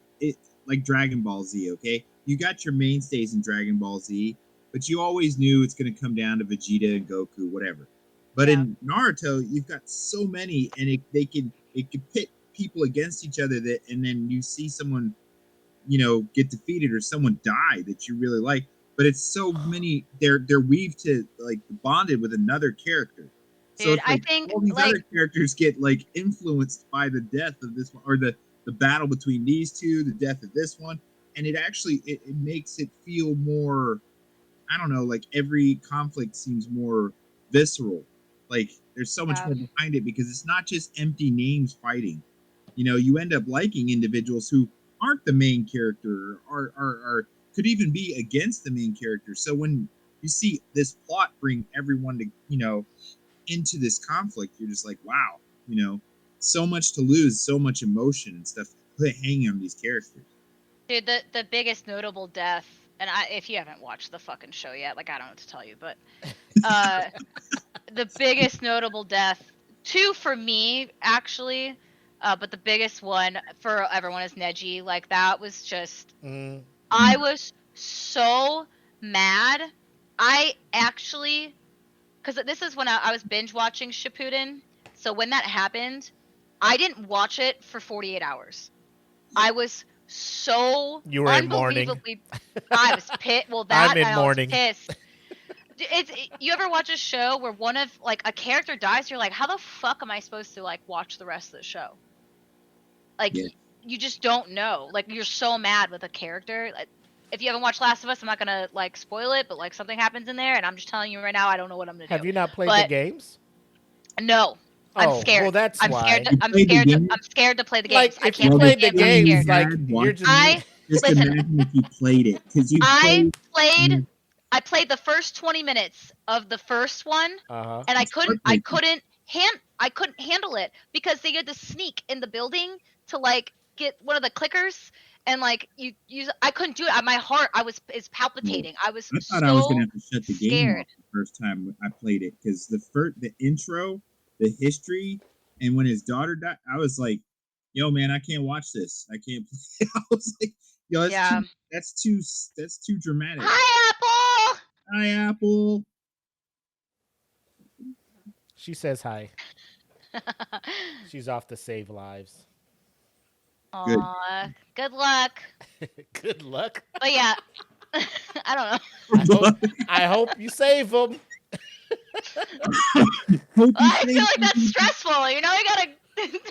Dragon Ball Z. Okay, you got your mainstays in Dragon Ball Z, but you always knew it's going to come down to Vegeta and Goku, whatever. But Yeah. in Naruto, you've got so many, and it can pit people against each other, that, and then you see someone, you know, get defeated or someone die that you really like. But it's so many, they're weaved to like bonded with another character. So Dude, it's I like think all these like other characters get like influenced by the death of this one, or the battle between these two, the death of this one, and it actually it makes it feel more, I don't know, like every conflict seems more visceral. Like there's so much more behind it, because it's not just empty names fighting. You know, you end up liking individuals who aren't the main character, or could even be against the main character. So when you see this plot bring everyone to, you know, into this conflict, you're just like, wow, you know, so much to lose, so much emotion and stuff hanging on these characters. dude, the biggest notable death, and if you haven't watched the fucking show yet, like I don't know what to tell you, but the biggest notable death, two for me actually, but the biggest one for everyone is Neji. Like that was just, I was so mad. I actually, because this is when I was binge watching Shippuden, so when that happened, I didn't watch it for 48 hours. I was so You were in mourning. unbelievably. I was pissed. Well, that I'm in I mourning. was pissed. You ever watch a show where one of like a character dies? You're like, how the fuck am I supposed to like watch the rest of the show? Like Yeah. you just don't know. Like you're so mad with a character. Like, if you haven't watched Last of Us, I'm not gonna like spoil it, but like something happens in there, and I'm just telling you right now, I don't know what I'm gonna do. Have you not played the games? No. I'm Oh, scared. well, that's I'm why. scared. I'm played the scared. game? I'm scared to play the Like, games. I if you can't played play the I'm games, scared. like, Had you're watched just. I Just listen. imagine if you played it, because you I played. played. I played the first 20 minutes of the first one, Uh-huh. and I It's couldn't heartbreaking. handle it because they had to sneak in the building to like get one of the clickers, and like you use. I couldn't do it. My heart, is palpitating. I was I thought so I was gonna have to shut the game scared. off the first time I played it, because the intro, the history, and when his daughter died, I was like, "Yo, man, I can't watch this. I can't play." I was like, "Yo, Yeah. that's too dramatic." Hi, Apple. Hi, Apple. She says hi. She's off to save lives. Good. Aw, good luck. Good luck. But yeah, I don't know. I hope you save them. I feel like that's stressful. You know, you gotta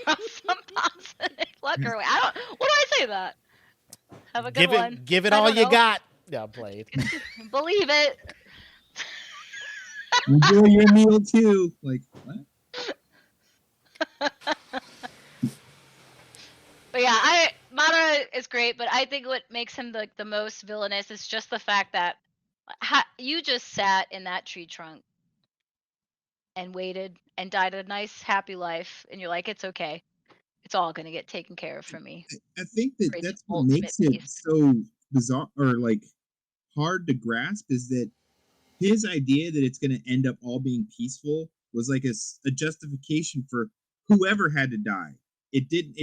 throw some positive luck her way. What do I say that? Have a good one. Give it I all don't you know. got. Yeah, I'm playing. Believe it. Enjoy your meal too. Like what? But yeah, Madara is great, but I think what makes him the most villainous is just the fact that you just sat in that tree trunk and waited and died a nice happy life, and you're like, it's okay, it's all gonna get taken care of for me. I think Great that's what ultimate makes it peace. so bizarre or like hard to grasp is that his idea that it's going to end up all being peaceful was like a justification for whoever had to die. It didn't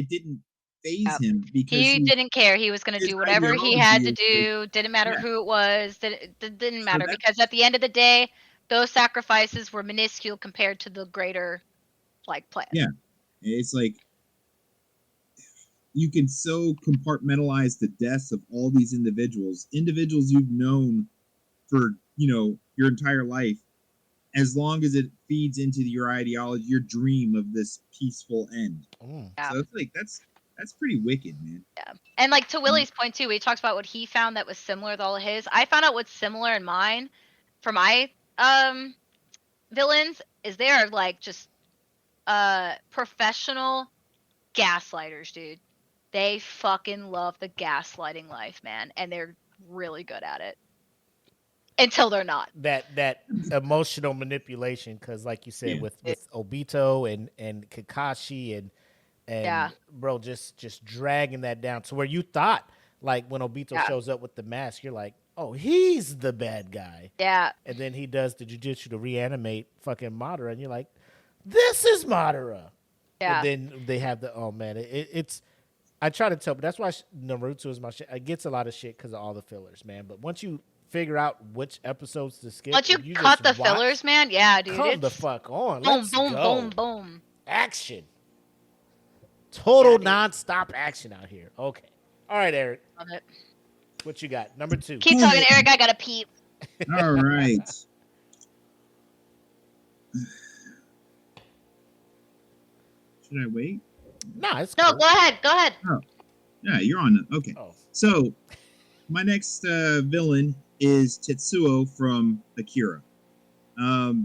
phase Yeah. him because He didn't care. He was going to his do whatever he had ideology to is like, do. Didn't matter yeah. who it was. Didn't So matter that because at the end of the day, those sacrifices were minuscule compared to the greater like plan. yeah, it's like you can so compartmentalize the deaths of all these individuals you've known for your entire life, as long as it feeds into your ideology, your dream of this peaceful end. Yeah. So it's like that's pretty wicked, man. Yeah. And like to Willie's point too, he talks about what he found that was similar with all of his. I found out what's similar in mine for my villains is they are like just professional gaslighters, dude. They fucking love the gaslighting life, man, and they're really good at it. Until they're not. That emotional manipulation, because like you said, Yeah. with Obito and Kakashi and Yeah. bro, just dragging that down to where you thought, like, when Obito Yeah. shows up with the mask, you're like, oh, he's the bad guy. Yeah. And then he does the jujitsu to reanimate fucking Madara, and you're like, this is Madara. Yeah. And then they have the, oh man, it's, I try to tell, but that's why Naruto is my shit. It gets a lot of shit because of all the fillers, man. But once you figure out which episodes to skip, Once you and cut just the watch, fillers, man, yeah, dude. come It's the fuck on. boom, Let's boom, go. boom, boom. Action. Total Yeah, dude. non-stop action out here. Okay. All right, Eric. Love it. What you got? Number 2. Keep talking, Eric. I gotta peep. All right. Should I wait? Nah, it's No, cool. go ahead. Go ahead. Yeah, you're on. Okay. Oh, So, my next villain is Tetsuo from Akira.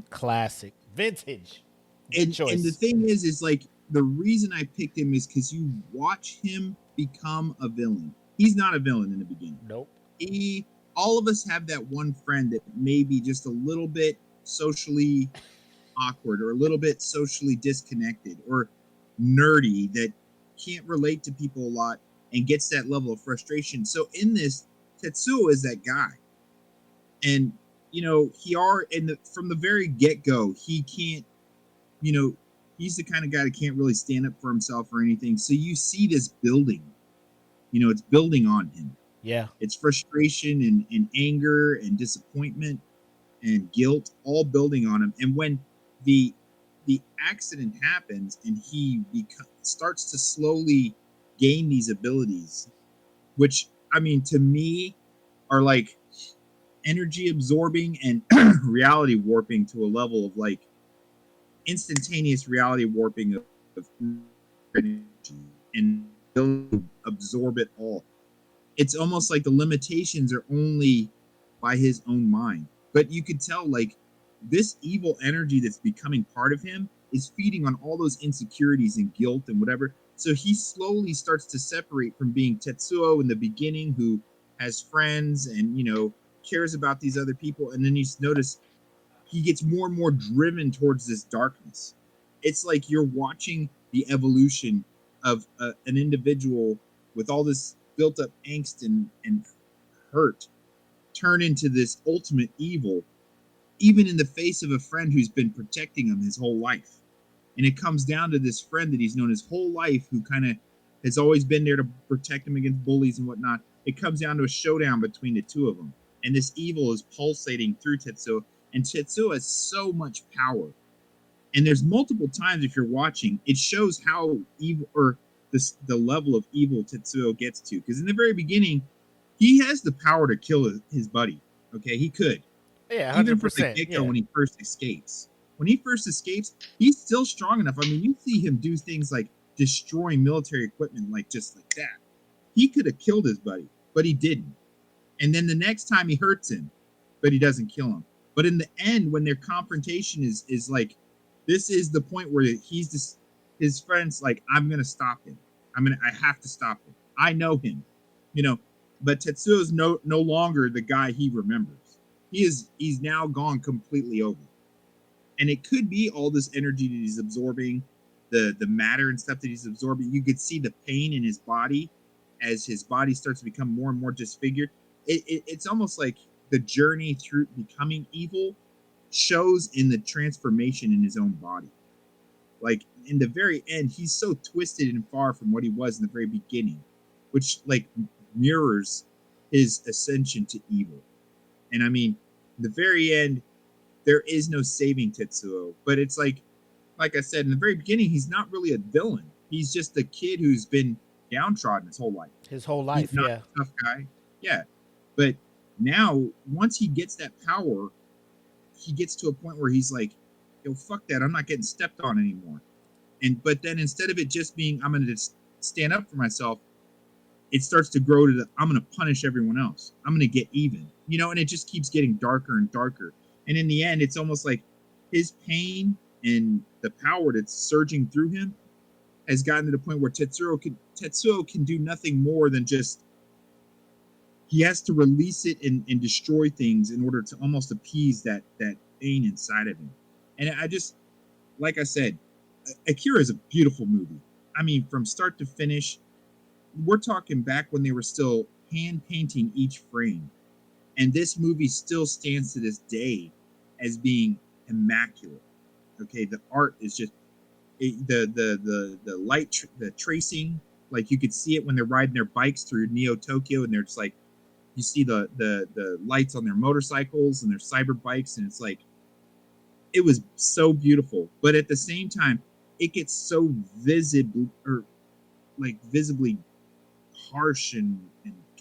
classic. Vintage. Good And choice. the thing is like the reason I picked him is because you watch him become a villain. He's not a villain in the beginning. Nope. All of us have that one friend that may be just a little bit socially awkward or a little bit socially disconnected or nerdy that can't relate to people a lot and gets that level of frustration. So in this, Tetsuo is that guy. And from the very get-go, he can't, he's the kind of guy that can't really stand up for himself or anything. So you see this building, it's building on him. Yeah. It's frustration and anger and disappointment and guilt all building on him. And when the accident happens and he starts to slowly gain these abilities, which, I mean, to me are like energy absorbing and reality warping to a level of like instantaneous reality warping of energy and absorb it all. It's almost like the limitations are only by his own mind. But you could tell, like, this evil energy that's becoming part of him is feeding on all those insecurities and guilt and whatever. So he slowly starts to separate from being Tetsuo in the beginning, who has friends and, cares about these other people. And then you notice he gets more and more driven towards this darkness. It's like you're watching the evolution of an individual with all this built up angst and hurt turn into this ultimate evil, even in the face of a friend who's been protecting him his whole life. And it comes down to this friend that he's known his whole life, who kind of has always been there to protect him against bullies and whatnot. It comes down to a showdown between the two of them. And this evil is pulsating through Tetsuo. And Tetsuo has so much power. And there's multiple times, if you're watching, it shows how evil, or the level of evil Tetsuo gets to. Because in the very beginning, he has the power to kill his buddy. Okay, he could. Yeah, 100%. Even from the get-go, when he first escapes. When he first escapes, he's still strong enough. I mean, you see him do things like destroying military equipment just like that. He could have killed his buddy, but he didn't. And then the next time he hurts him, but he doesn't kill him. But in the end, when their confrontation is like, this is the point where he's just, his friend's like, I'm going to stop him. I have to stop him. I know him, but Tetsuo is no longer the guy he remembers. He's now gone completely over. And it could be all this energy that he's absorbing, the matter and stuff that he's absorbing. You could see the pain in his body as his body starts to become more and more disfigured, it's almost like the journey through becoming evil shows in the transformation in his own body. Like in the very end, he's so twisted and far from what he was in the very beginning, which like mirrors his ascension to evil. And I mean, the very end, there is no saving Tetsuo, but it's like I said in the very beginning, he's not really a villain. He's just a kid who's been downtrodden his whole life. His whole He's life, not yeah. a tough guy. Yeah. But now, once he gets that power, he gets to a point where he's like, yo, fuck that. I'm not getting stepped on anymore. But then instead of it just being, I'm going to just stand up for myself, it starts to grow to the, I'm going to punish everyone else. I'm going to get even, and it just keeps getting darker and darker. And in the end, it's almost like his pain and the power that's surging through him has gotten to the point where Tetsuo can do nothing more than just, he has to release it and destroy things in order to almost appease that pain inside of him. And I just, like I said, Akira is a beautiful movie. I mean, from start to finish, we're talking back when they were still hand painting each frame. And this movie still stands to this day as being immaculate. Okay, the art is just the light, the tracing, like you could see it when they're riding their bikes through Neo Tokyo, and they're just like, you see the lights on their motorcycles and their cyber bikes, and it's like, it was so beautiful. But at the same time, it gets so visibly harsh and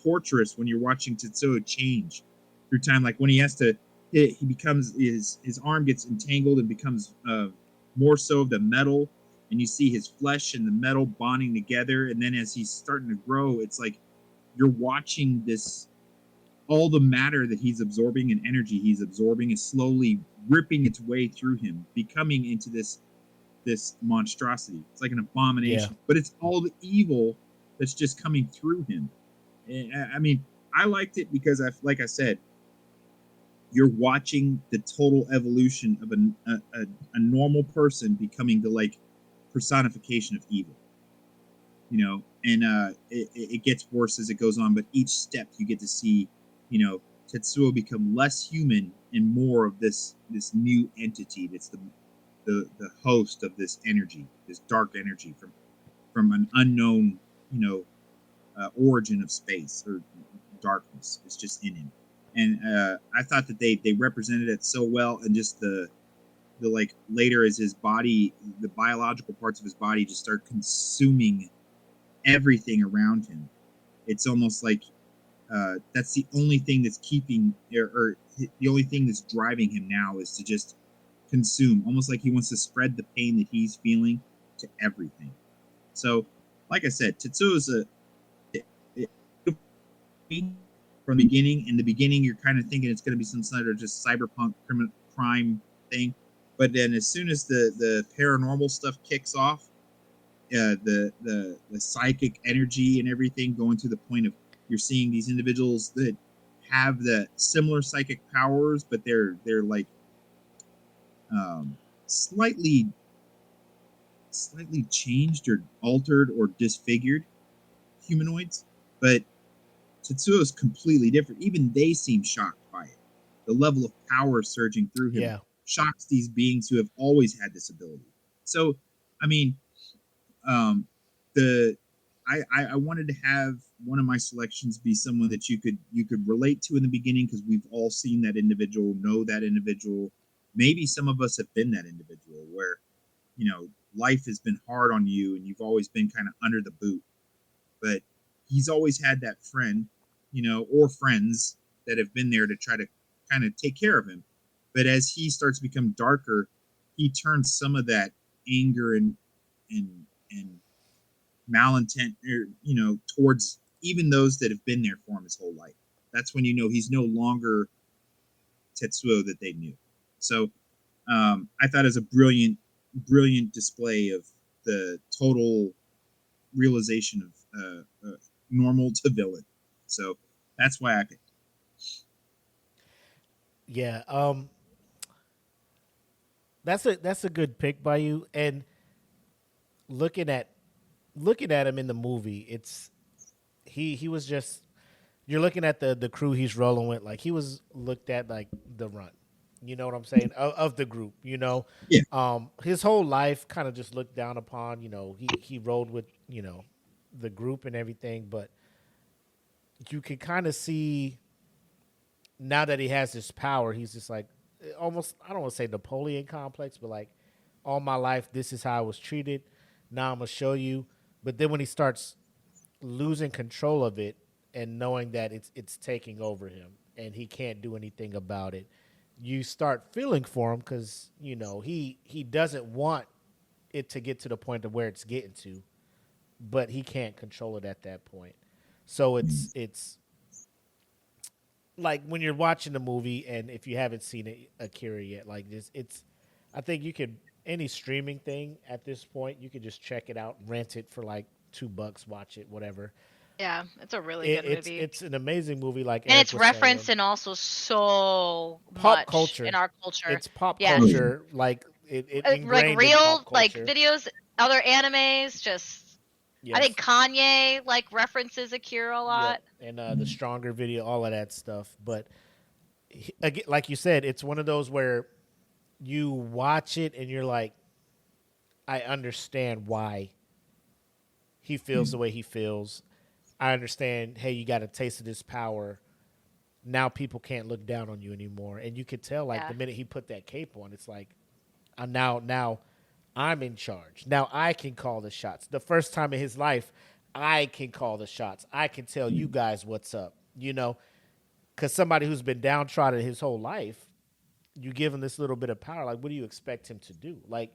torturous when you're watching Tetsuo change through time. Like when he has to, he becomes, his arm gets entangled and becomes more so of the metal, and you see his flesh and the metal bonding together. And then as he's starting to grow, it's like you're watching this, all the matter that he's absorbing and energy he's absorbing is slowly ripping its way through him, becoming into this monstrosity. It's like an abomination, but it's all the evil that's just coming through him. And, I mean, I liked it because like I said, you're watching the total evolution of a normal person becoming the like personification of evil, and it gets worse as it goes on. But each step you get to see, Tetsuo become less human and more of this new entity that's the host of this energy, this dark energy from an unknown, origin of space or darkness. It's just in him. And I thought that they represented it so well, and just the like later as his body, the biological parts of his body just start consuming everything around him. It's almost like that's the only thing that's keeping, or the only thing that's driving him now is to just consume, almost like he wants to spread the pain that he's feeling to everything. So, like I said, Tetsuo is from the beginning. In the beginning, you're kind of thinking it's going to be some sort of just cyberpunk crime thing, but then as soon as the paranormal stuff kicks off, the psychic energy and everything, going to the point of you're seeing these individuals that have the similar psychic powers, but they're like slightly changed or altered or disfigured humanoids. But Tetsuo is completely different. Even they seem shocked by it. The level of power surging through him shocks these beings who have always had this ability. So, I mean, I wanted to have one of my selections be someone that you could relate to in the beginning, because we've all seen that individual, know that individual. Maybe some of us have been that individual where, life has been hard on you and you've always been kind of under the boot. But he's always had that friend, or friends that have been there to try to kind of take care of him. But as he starts to become darker, he turns some of that anger and malintent, towards even those that have been there for him his whole life. That's when he's no longer Tetsuo that they knew. So I thought it was a brilliant display of the total realization of normal to villain. So that's why I picked. Yeah, that's a good pick by you. And looking at him in the movie, he was just, you're looking at the crew he's rolling with, like he was looked at like the runt. You know what I'm saying? Of the group, you know. Yeah. His whole life kind of just looked down upon, you know, he rolled with, you know, the group and everything, but you can kind of see now that he has this power, he's just like almost, I don't want to say Napoleon complex, but like all my life this is how I was treated. Now I'm gonna show you. But then when he starts losing control of it and knowing that it's taking over him and he can't do anything about it, you start feeling for him because you know he doesn't want it to get to the point of where it's getting to, but he can't control it at that point. So it's like when you're watching the movie, and if you haven't seen it, Akira yet, like this, it's, I think you could, any streaming thing at this point, you could just check it out, rent it for like $2, watch it, whatever. Yeah, it's a really good movie. It's an amazing movie, like And Eric it's was saying. referenced in also so Pop much culture, in our culture. it's pop Yes. culture, like it Like ingrained in real pop like culture. videos, other animes, just I Yes. think Kanye like references Akira a lot. Yep. And the stronger video, all of that stuff. But again, like you said, it's one of those where you watch it and you're like, I understand why he feels the way he feels. I understand, hey, you got a taste of this power. Now people can't look down on you anymore. And you could tell, like, Yeah. the minute he put that cape on, it's like, now I'm in charge. Now I can call the shots. The first time in his life, I can call the shots. I can tell you guys what's up, you know? Because somebody who's been downtrodden his whole life, you give him this little bit of power. Like, what do you expect him to do? Like,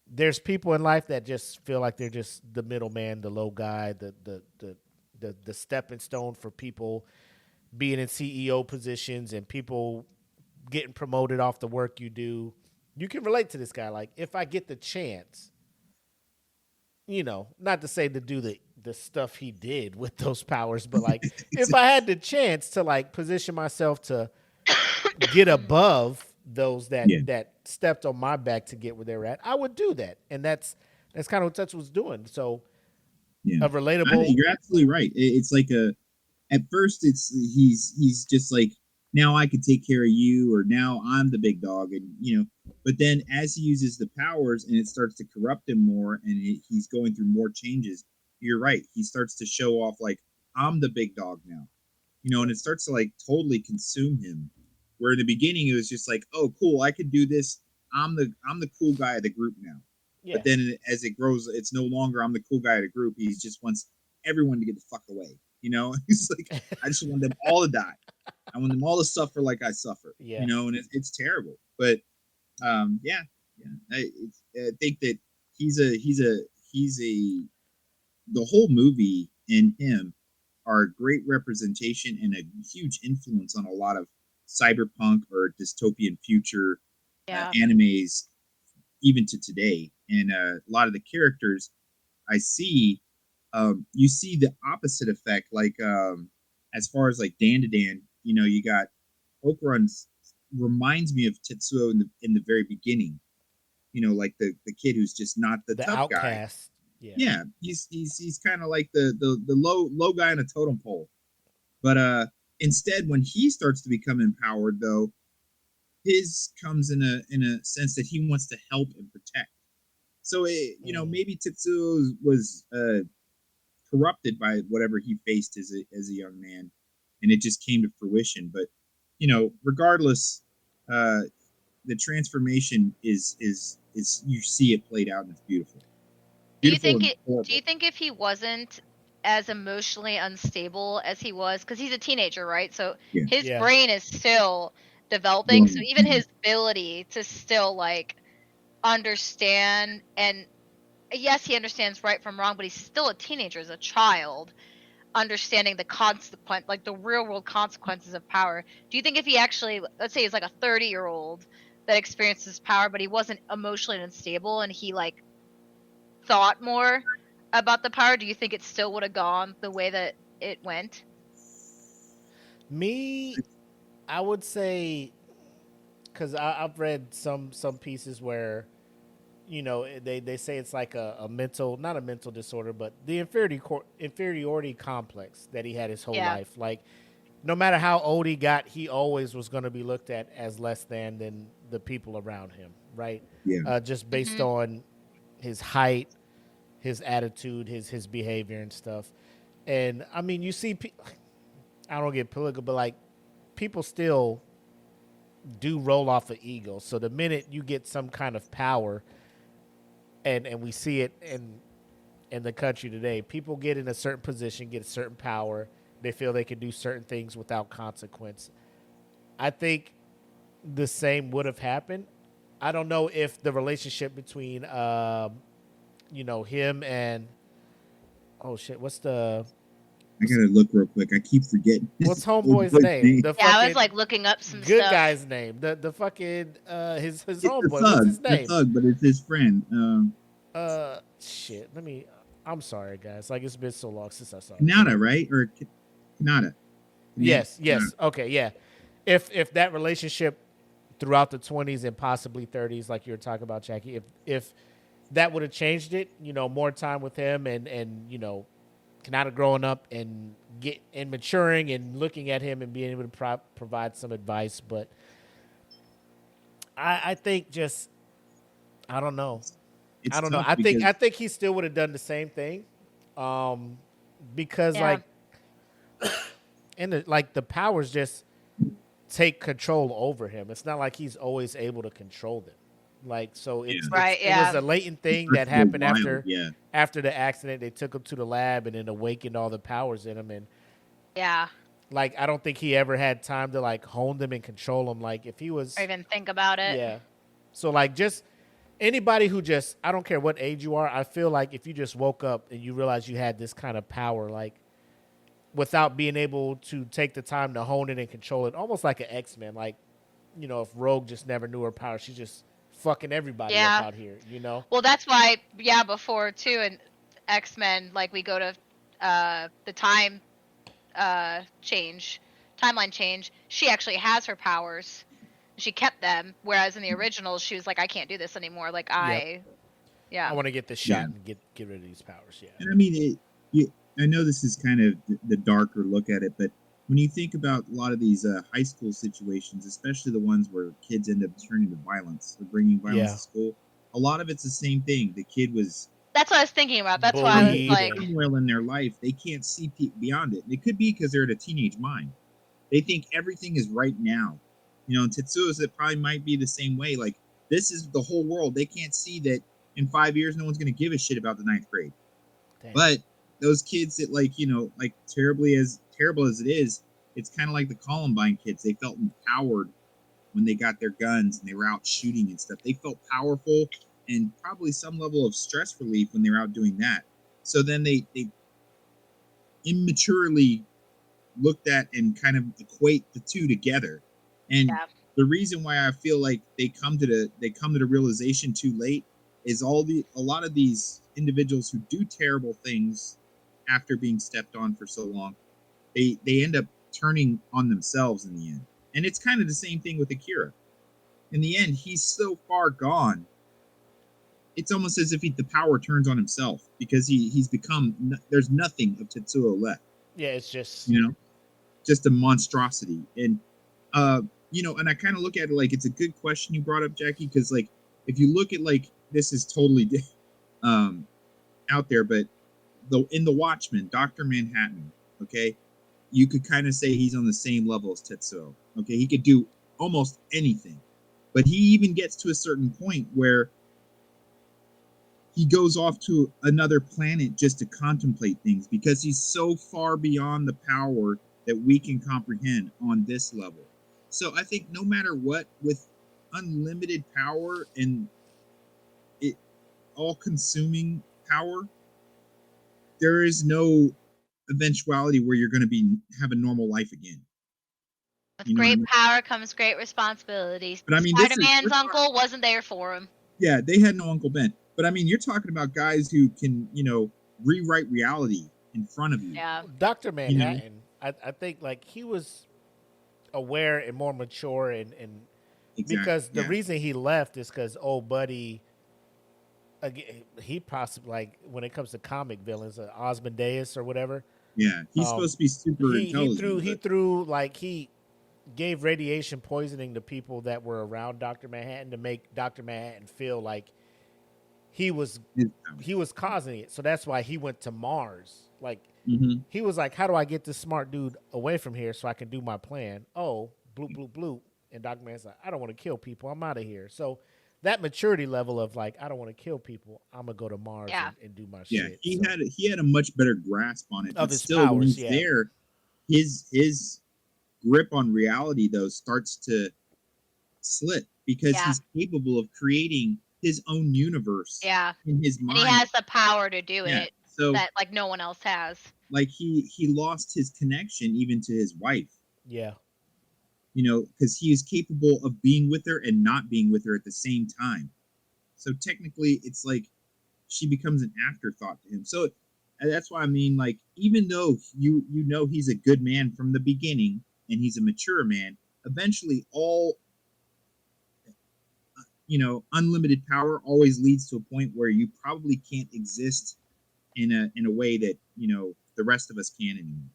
there's people in life that just feel like they're just the middleman, the low guy, the stepping stone for people being in CEO positions and people getting promoted off the work you do. You can relate to this guy. Like, if I get the chance, you know, not to say to do the stuff he did with those powers, but like if I had the chance to like position myself to get above those that Yeah. that stepped on my back to get where they're at, I would do that. And that's kind of what Tetsuo's doing. So Yeah. a relatable. You're absolutely right. It's like at first he's just like, now I can take care of you, or now I'm the big dog, and you know. But then as he uses the powers and it starts to corrupt him more, and he's going through more changes. You're right. He starts to show off like, I'm the big dog now, you know, and it starts to like totally consume him. Where in the beginning it was just like, oh cool, I can do this. I'm the cool guy of the group now. Yeah. But then as it grows, it's no longer I'm the cool guy of the group. He just wants everyone to get the fuck away. You know, he's like, I just want them all to die. I want them all to suffer like I suffer. Yeah. You know, and it's terrible. But yeah. I think that he's a the whole movie and him are a great representation and a huge influence on a lot of cyberpunk or dystopian future Yeah. animes, even to today. And a lot of the characters I see, you see the opposite effect. Like as far as like Dan to Dan, you know, you got Okarun reminds me of Tetsuo in the very beginning. You know, like the kid who's just not the tough guy. Outcast. Yeah, he's kind of like the low guy on a totem pole. But instead, when he starts to become empowered, though, his comes in a sense that he wants to help and protect. So you know, maybe Tetsuo was corrupted by whatever he faced as a young man, and it just came to fruition. But you know, regardless, the transformation is you see it played out and it's beautiful. Do you think if he wasn't as emotionally unstable as he was, because he's a teenager, right? So Yeah. his Yeah. brain is still developing. So Yeah. even his ability to still like understand, and yes, he understands right from wrong, but he's still a teenager, as a child, understanding the consequence, like the real world consequences of power. Do you think if he actually, let's say he's like a 30-year-old that experiences power, but he wasn't emotionally unstable and he like thought more about the power, do you think it still would have gone the way that it went? Me, I would say, because I've read some pieces where they say it's like a mental, not a mental disorder, but the inferiority complex that he had his whole Yeah. life. Like, no matter how old he got, he always was going to be looked at as less than the people around him, right? Yeah. Just based on his height, his attitude, his behavior and stuff. And I mean, you see, I don't get political, but like people still do roll off of ego. So the minute you get some kind of power, and we see it in the country today, people get in a certain position, get a certain power. They feel they can do certain things without consequence. I think the same would have happened. I don't know if the relationship between, him and, oh shit, I gotta look real quick. I keep forgetting. what's Old homeboy's boy's name? The Yeah, I fucking was like looking up some good stuff. guy's name. The fucking his It's homeboy. the What's thug. his name? The thug, but it's his friend. Shit. I'm sorry, guys. Like, it's been so long since I saw it. Kanata, right? Or Kanata. Yes. Okay, yeah. If that relationship throughout the 20s and possibly 30s, like you were talking about, Jackie, if that would have changed it, more time with him and Kanata growing up and maturing and looking at him and being able to provide some advice. But I think just, I don't know. It's I don't know. tough I because think he still would have done the same thing, because Yeah. like the powers just take control over him. It's not like he's always able to control them. Like, so Yeah. Right, it was yeah. a latent thing First that of all, happened wild, yeah. after the accident. They took him to the lab and then awakened all the powers in him. And Yeah. like, I don't think he ever had time to like hone them and control them. Like, if he was, Or even think about it. yeah. So like, just anybody who just, I don't care what age you are, I feel like if you just woke up and you realize you had this kind of power, like, without being able to take the time to hone it and control it, almost like an X-Men. Like, if Rogue just never knew her power, she's just fucking everybody Yeah. up out here, Well, that's why, before too, in X-Men, like we go to the timeline change. She actually has her powers. She kept them, whereas in the originals, she was like, I can't do this anymore. Like I yeah. want to get this shot Yeah. and get rid of these powers. Yeah. And I mean, I know this is kind of the darker look at it, but when you think about a lot of these high school situations, especially the ones where kids end up turning to violence or bringing violence Yeah. to school, a lot of it's the same thing. The kid was That's what I was thinking about. That's why I was bullied like, and- turmoil in their life. They can't see beyond it. It could be because they're at a teenage mind. They think everything is right now. And Tetsuo's, it probably might be the same way. Like, this is the whole world. They can't see that in 5 years, no one's going to give a shit about the 9th grade. Damn. But those kids that, like terrible as it is, it's kind of like the Columbine kids. They felt empowered when they got their guns and they were out shooting and stuff. They felt powerful and probably some level of stress relief when they were out doing that. So then they immaturely looked at and kind of equate the two together. And Yeah. the reason why I feel like they come to the realization too late is a lot of these individuals who do terrible things after being stepped on for so long, they end up turning on themselves in the end. And it's kind of the same thing with Akira. In the end, he's so far gone. It's almost as if the power turns on himself because he's become, there's nothing of Tetsuo left. Yeah, it's just, Just a monstrosity. And and I kind of look at it like it's a good question you brought up, Jackie, because like if you look at like this is totally out there, but in the Watchmen, Dr. Manhattan, okay, you could kind of say he's on the same level as Tetsuo. Okay, he could do almost anything, but he even gets to a certain point where he goes off to another planet just to contemplate things because he's so far beyond the power that we can comprehend on this level. So I think no matter what, with unlimited power and it all-consuming power, there is no eventuality where you're going to have a normal life again. with great power comes great responsibilities. But I mean, Spider-Man's uncle wasn't there for him. Yeah, they had no Uncle Ben. But I mean, you're talking about guys who can, rewrite reality in front of you. Yeah. Dr. Manhattan, I think like he was aware and more mature and Exactly. because the reason he left is because old buddy again, he possibly like when it comes to comic villains, Osmondeus or whatever. Yeah, he's supposed to be super intelligent. He threw like he gave radiation poisoning to people that were around Dr. Manhattan to make Dr. Manhattan feel like he was causing it. So that's why he went to Mars. Like he was like, how do I get this smart dude away from here so I can do my plan? Oh, bloop, bloop, bloop. And Dr. Man's like, I don't want to kill people. I'm out of here. So that maturity level of like, I don't want to kill people. I'm going to go to Mars and do my shit. He had a much better grasp on it. Of but his still, powers, when he's there, his grip on reality, though, starts to slip because he's capable of creating his own universe in his mind. And he has the power to do it so, that like no one else has. Like he lost his connection even to his wife. Yeah. You know, because he is capable of being with her and not being with her at the same time. So technically, it's like she becomes an afterthought to him. So that's why I mean, like, even though you know he's a good man from the beginning and he's a mature man, eventually all, you know, unlimited power always leads to a point where you probably can't exist in a way that, you know, the rest of us can anymore.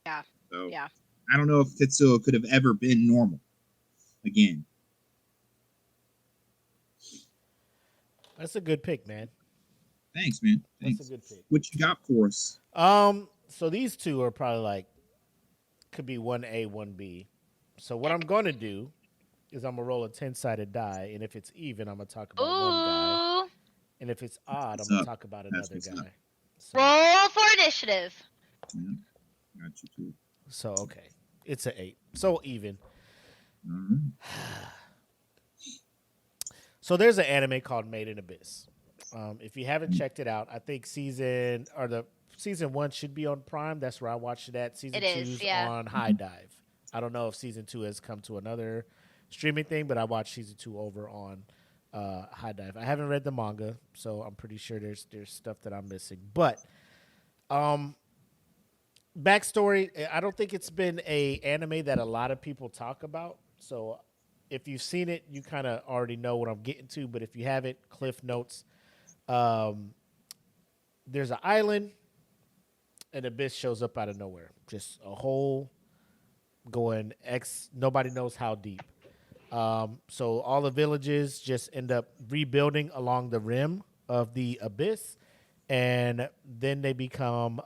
Yeah. So I don't know if Tetsuo could have ever been normal again. That's a good pick, man. Thanks, man. Thanks. That's a good pick. What you got for us? So these two are probably like could be 1A, 1B. So what I'm going to do is I'm going to roll a 10-sided die, and if it's even, I'm going to talk about one guy. And if it's odd, I'm going to talk about another guy. So, roll for initiative. Yeah, got you too. So, okay. It's an 8. So even. So there's an anime called Made in Abyss. If you haven't checked it out, I think season 1 should be on Prime. That's where I watched it at. Season 2's on High Dive. I don't know if season 2 has come to another streaming thing, but I watched season 2 over on High Dive. I haven't read the manga, so I'm pretty sure there's stuff that I'm missing. But backstory, I don't think it's been a anime that a lot of people talk about. So if you've seen it, you kind of already know what I'm getting to. But if you haven't, Cliff Notes. There's an island, an abyss shows up out of nowhere. Just a hole going nobody knows how deep. So all the villages just end up rebuilding along the rim of the abyss. And then they become,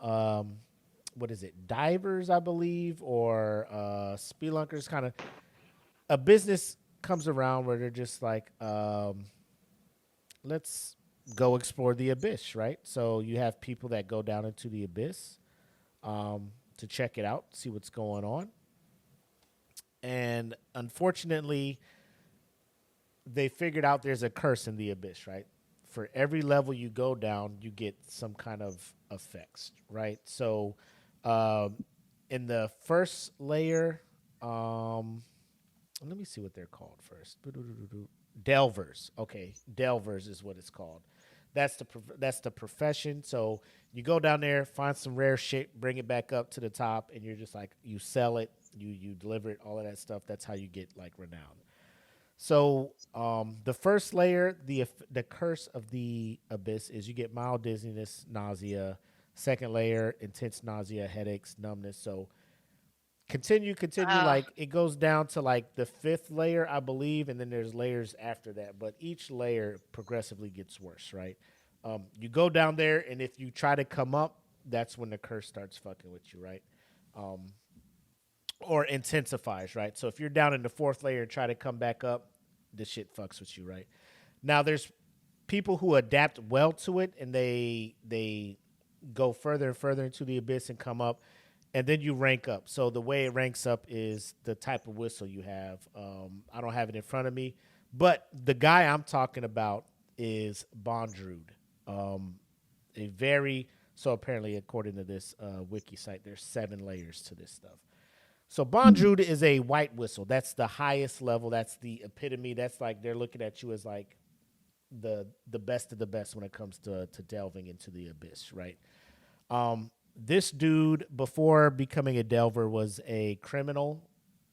divers, I believe, or spelunkers, kind of. A business comes around where they're just like, let's go explore the abyss, right? So you have people that go down into the abyss to check it out, see what's going on. And unfortunately, they figured out there's a curse in the abyss, right? For every level you go down, you get some kind of effects, right? So in the first layer, let me see what they're called first. Delvers. Okay, Delvers is what it's called. That's the profession. So you go down there, find some rare shit, bring it back up to the top, and you're just like, you sell it, you deliver it, all of that stuff. That's how you get like renowned. So the first layer, the curse of the abyss is you get mild dizziness, nausea. Second layer, intense nausea, headaches, numbness. So continue. Like it goes down to like the fifth layer, I believe, and then there's layers after that. But each layer progressively gets worse, right? You go down there, and if you try to come up, that's when the curse starts fucking with you, right? Or intensifies, right? So if you're down in the fourth layer and try to come back up, this shit fucks with you, right? Now there's people who adapt well to it, and they go further and further into the abyss and come up. And then you rank up. So the way it ranks up is the type of whistle you have. I don't have it in front of me. But the guy I'm talking about is Bondrude. So apparently, according to this wiki site, there's 7 layers to this stuff. So Bondrude is a white whistle. That's the highest level. That's the epitome. That's like they're looking at you as like the best of the best when it comes to delving into the abyss, right? This dude, before becoming a delver, was a criminal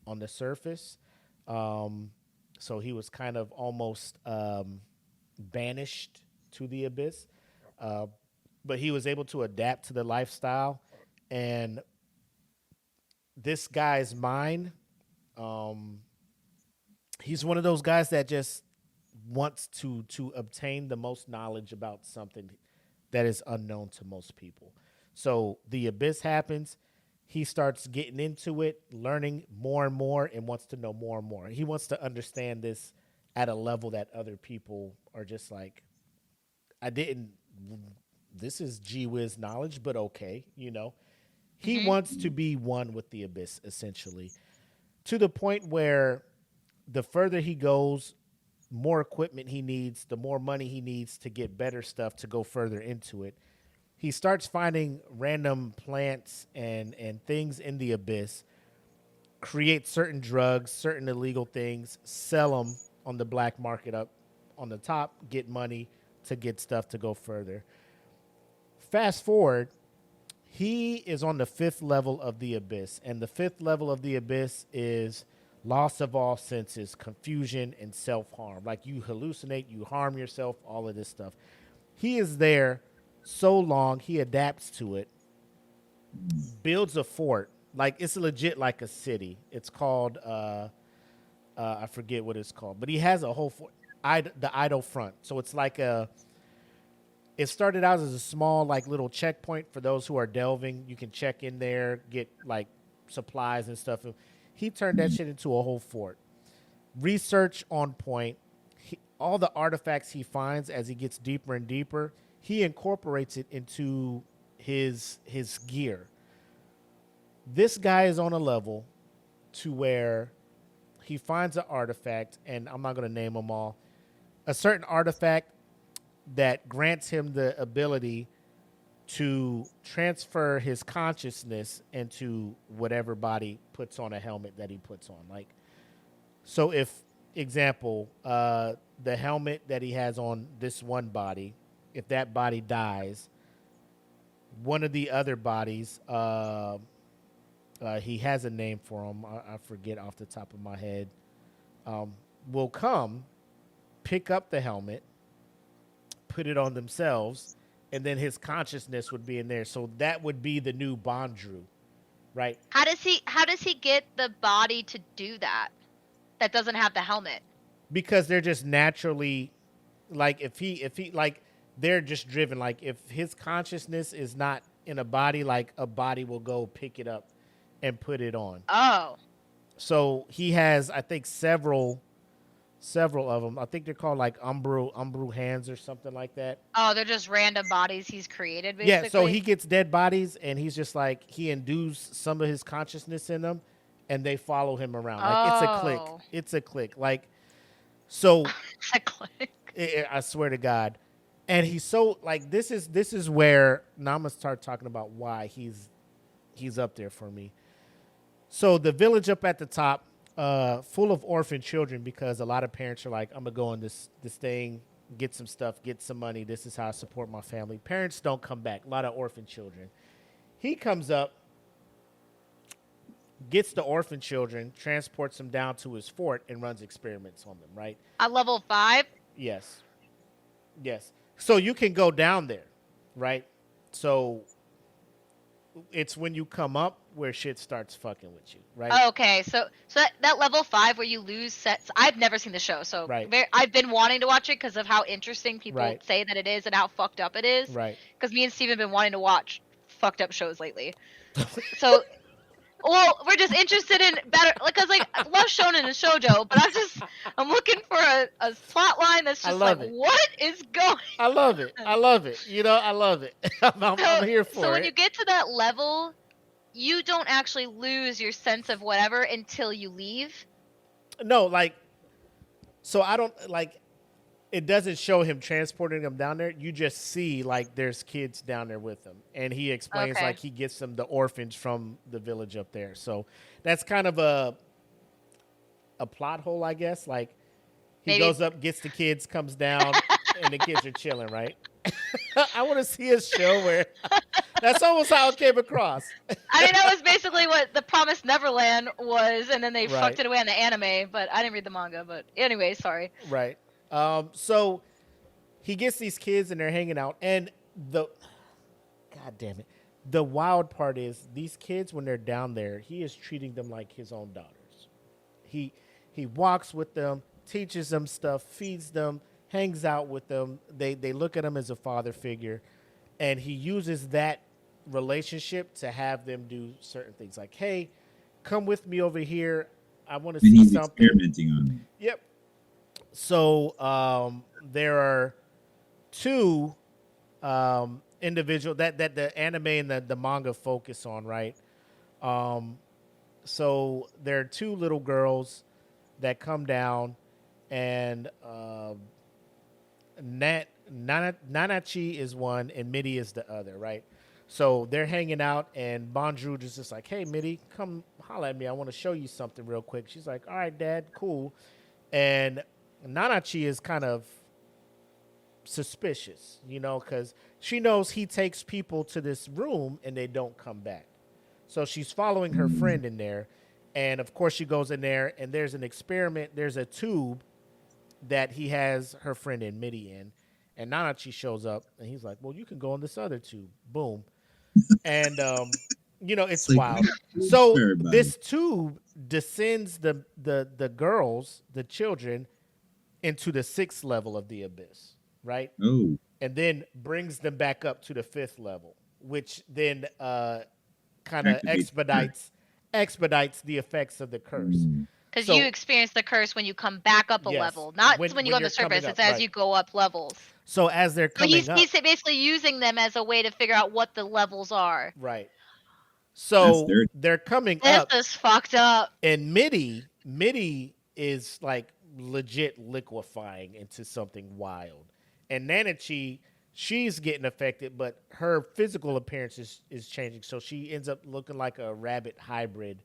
on the surface. So he was kind of almost banished to the abyss. Uh, but he was able to adapt to the lifestyle, and this guy's mind, um, he's one of those guys that just wants to obtain the most knowledge about something that is unknown to most people. So the abyss happens. He starts getting into it, learning more and more, and wants to know more and more. He wants to understand this at a level that other people are just like, I didn't. This is gee whiz knowledge, but okay, you know. He wants to be one with the abyss, essentially, to the point where the further he goes, more equipment he needs, the more money he needs to get better stuff to go further into it. He starts finding random plants and things in the abyss, create certain drugs, certain illegal things, sell them on the black market up on the top, get money to get stuff to go further. Fast forward, he is on the 5th level of the abyss, and the 5th level of the abyss is loss of all senses, confusion, and self-harm. Like you hallucinate, you harm yourself, all of this stuff. He is there so long, he adapts to it, builds a fort. Like it's legit like a city. It's called, I forget what it's called, but he has a whole fort, the Idle Front. So it's like it started out as a small, like little checkpoint for those who are delving. You can check in there, get like supplies and stuff. He turned that shit into a whole fort. Research on point. All the artifacts he finds as he gets deeper and deeper, he incorporates it into his gear. This guy is on a level to where he finds an artifact, and I'm not going to name them all. A certain artifact that grants him the ability to transfer his consciousness into whatever body puts on a helmet that he puts on. Like, so if, example, the helmet that he has on this one body, if that body dies, one of the other bodies, he has a name for him, I forget off the top of my head, will come, pick up the helmet, put it on themselves, and then his consciousness would be in there. So that would be the new Bondrew, right? How does he get the body to do that? That doesn't have the helmet. Because they're just naturally, like if he like they're just driven. Like if his consciousness is not in a body, like a body will go pick it up and put it on. Oh. So he has, I think, several of them. I think they're called like Umbru hands or something like that. Oh, they're just random bodies he's created, basically? Yeah, so he gets dead bodies, and he's just like, he endues some of his consciousness in them, and they follow him around. Like, it's a click. It's a click. Like, so... It's a click. I swear to God. And he's so, like, this is where, now I'm going to start talking about why he's up there for me. So the village up at the top, full of orphan children, because a lot of parents are like, I'm gonna go on this thing, get some stuff, get some money. This is how I support my family. Parents don't come back. A lot of orphan children. He comes up, gets the orphan children, transports them down to his fort, and runs experiments on them. Right? At level 5? Yes. So you can go down there, right? So it's when you come up where shit starts fucking with you, right? Oh, okay, so that level 5 where you lose sets. I've never seen the show, so right. I've been wanting to watch it because of how interesting people right. say that it is and how fucked up it is. Right. Because me and Steve have been wanting to watch fucked up shows lately. So, well, we're just interested in better, because like I love shonen and shoujo, but I'm looking for a plot line that's just like, what is going? I love it. You know, I love it. I'm here for it. So when you get to that level, you don't actually lose your sense of whatever until you leave? No, like, so I don't, like, it doesn't show him transporting them down there. You just see, like, there's kids down there with him. And he explains, like, he gets them the orphans from the village up there. So that's kind of a plot hole, I guess. Like, he goes up, gets the kids, comes down, and the kids are chilling, right? I want to see a show where that's almost how it came across. I mean, that was basically what The Promised Neverland was, and then they fucked it away on the anime, but I didn't read the manga. But anyway, sorry. Right. So he gets these kids and they're hanging out, and the God damn it, the wild part is these kids when they're down there, he is treating them like his own daughters. He he walks with them, teaches them stuff, feeds them, hangs out with them. They look at him as a father figure, and he uses that relationship to have them do certain things. Like, hey, come with me over here. I want to And see he's something. experimenting on them. Yep. So there are two individual that the anime and the manga focus on, right? So there are two little girls that come down, and Nanachi is one, and Midi is the other, right? So they're hanging out, and Bonjour is just like, "Hey, Midi, come holler at me. I want to show you something real quick." She's like, "All right, Dad, cool." And Nanachi is kind of suspicious, because she knows he takes people to this room and they don't come back. So she's following her friend in there. And of course, she goes in there and there's an experiment. There's a tube that he has her friend in, Midi in. And Nanachi shows up and he's like, "Well, you can go in this other tube." Boom. And, it's like, wild. So everybody. this tube descends the girls, the children, into the 6th level of the abyss, right? Oh, And then brings them back up to the 5th level, which then kind of Activates expedites the effects of the curse. Because So- you experience the curse when you come back up a Yes. level, not When when you go on you're the surface. coming It's up, as right. you go up levels. So as they're So coming he's, up, he's basically using them as a way to figure out what the levels are. right? That's So dirty. they're coming This up, is fucked up. and Midi is like legit liquefying into something wild, and Nanachi, she's getting affected, but her physical appearance is changing, so she ends up looking like a rabbit hybrid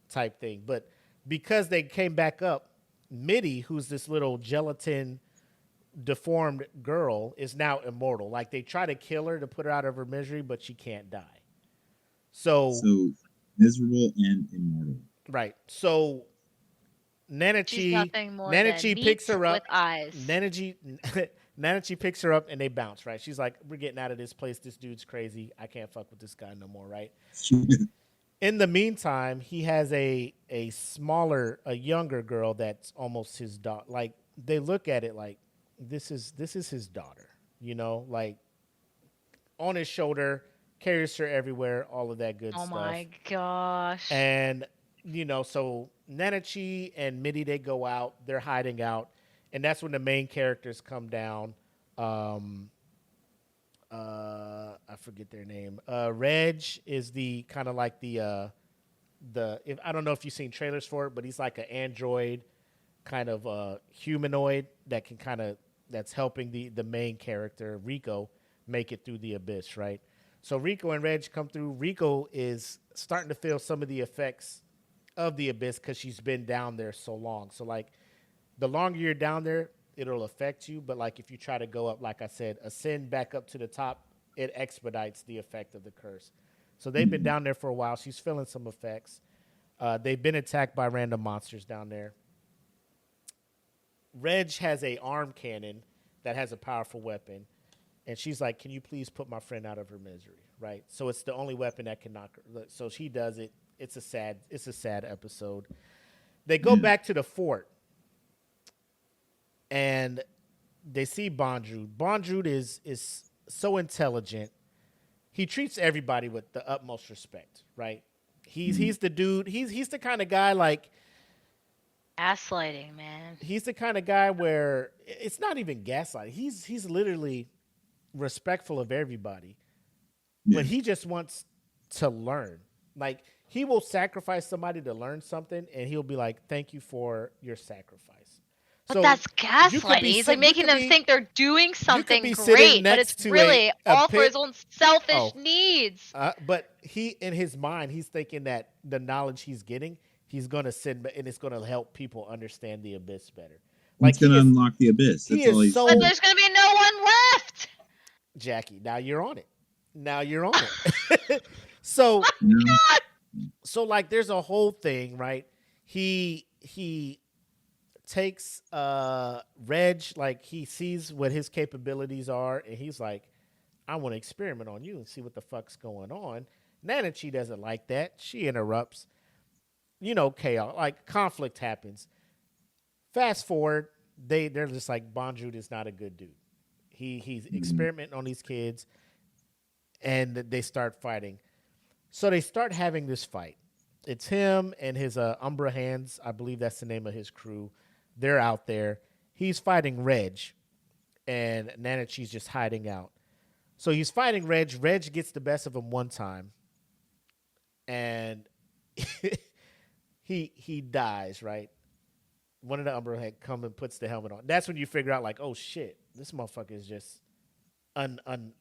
type thing. But because they came back up, Midi, who's this little gelatin deformed girl, is now immortal. Like, they try to kill her to put her out of her misery, but she can't die. So miserable and immortal. right. So She's Nanachi nothing more than Nanachi picks meat her up. with eyes. Nanachi picks her up and they bounce, right? She's like, "We're getting out of this place. This dude's crazy. I can't fuck with this guy no more," right? In the meantime, he has a younger girl that's almost his daughter. Like, they look at it like this is his daughter, like on his shoulder, carries her everywhere, all of that good Oh stuff. my gosh. And so Nanachi and Midi, they go out, they're hiding out, and that's when the main characters come down. I forget their name. Reg is the kind of like I don't know if you've seen trailers for it, but he's like an android kind of humanoid that that's helping the main character Rico make it through the abyss, right? So Rico and Reg come through. Rico is starting to feel some of the effects of the abyss because she's been down there so long. So, like, the longer you're down there, it'll affect you. But, like, if you try to go up, like I said, ascend back up to the top, it expedites the effect of the curse. So they've been down there for a while. She's feeling some effects. They've been attacked by random monsters down there. Reg has a arm cannon that has a powerful weapon. And she's like, "Can you please put my friend out of her misery?" Right? So it's the only weapon that can knock her. So she does it. It's a sad episode. They go back to the fort, and they see Bonjour. Bonjour is so intelligent. He treats everybody with the utmost respect. Right? He's the dude. He's the kind of guy, like, Gaslighting, man. he's the kind of guy where it's not even gaslighting. He's literally respectful of everybody, but he just wants to learn. Like, he will sacrifice somebody to learn something, and he'll be like, "Thank you for your sacrifice." But So that's you could gaslighting. be He's sit- like making you them could be- think they're doing something be sitting great, but next it's to really a all for his pit- own selfish Oh. needs. But he, in his mind, he's thinking that the knowledge he's getting, he's gonna send, and it's gonna help people understand the abyss better. Like, It's going to unlock the abyss. he That's is all he's so- But there's going to be no one left. Jackie, now you're on it. So. So, like, there's a whole thing, right? He takes Reg, like he sees what his capabilities are, and he's like, I want to experiment on you and see what the fuck's going on. Nanachi doesn't like that. She interrupts. Chaos, like conflict happens. Fast forward, they're just like, Bonjour is not a good dude. He's experimenting on these kids, and they start fighting. So they start having this fight. It's him and his Umbra Hands. I believe that's the name of his crew. They're out there. He's fighting Reg, and Nanachi's just hiding out. So he's fighting Reg. Reg gets the best of him one time, and he dies, right? One of the Umbra Hands come and puts the helmet on. That's when you figure out, like, oh shit, this motherfucker is just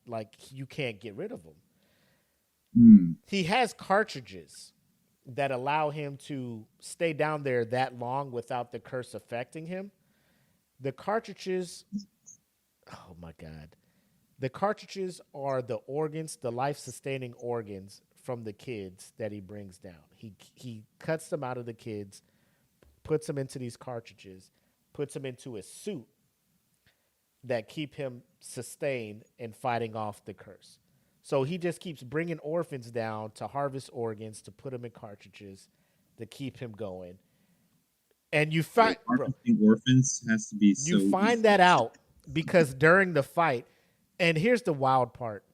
like you can't get rid of him. He has cartridges that allow him to stay down there that long without the curse affecting him. The cartridges, oh my God. The cartridges are the organs, the life-sustaining organs from the kids that he brings down. He cuts them out of the kids, puts them into these cartridges, puts them into a suit that keep him sustained and fighting off the curse. So he just keeps bringing orphans down to harvest organs, to put them in cartridges, to keep him going. And you find orphans has to be so you find that out because during the fight, and here's the wild part.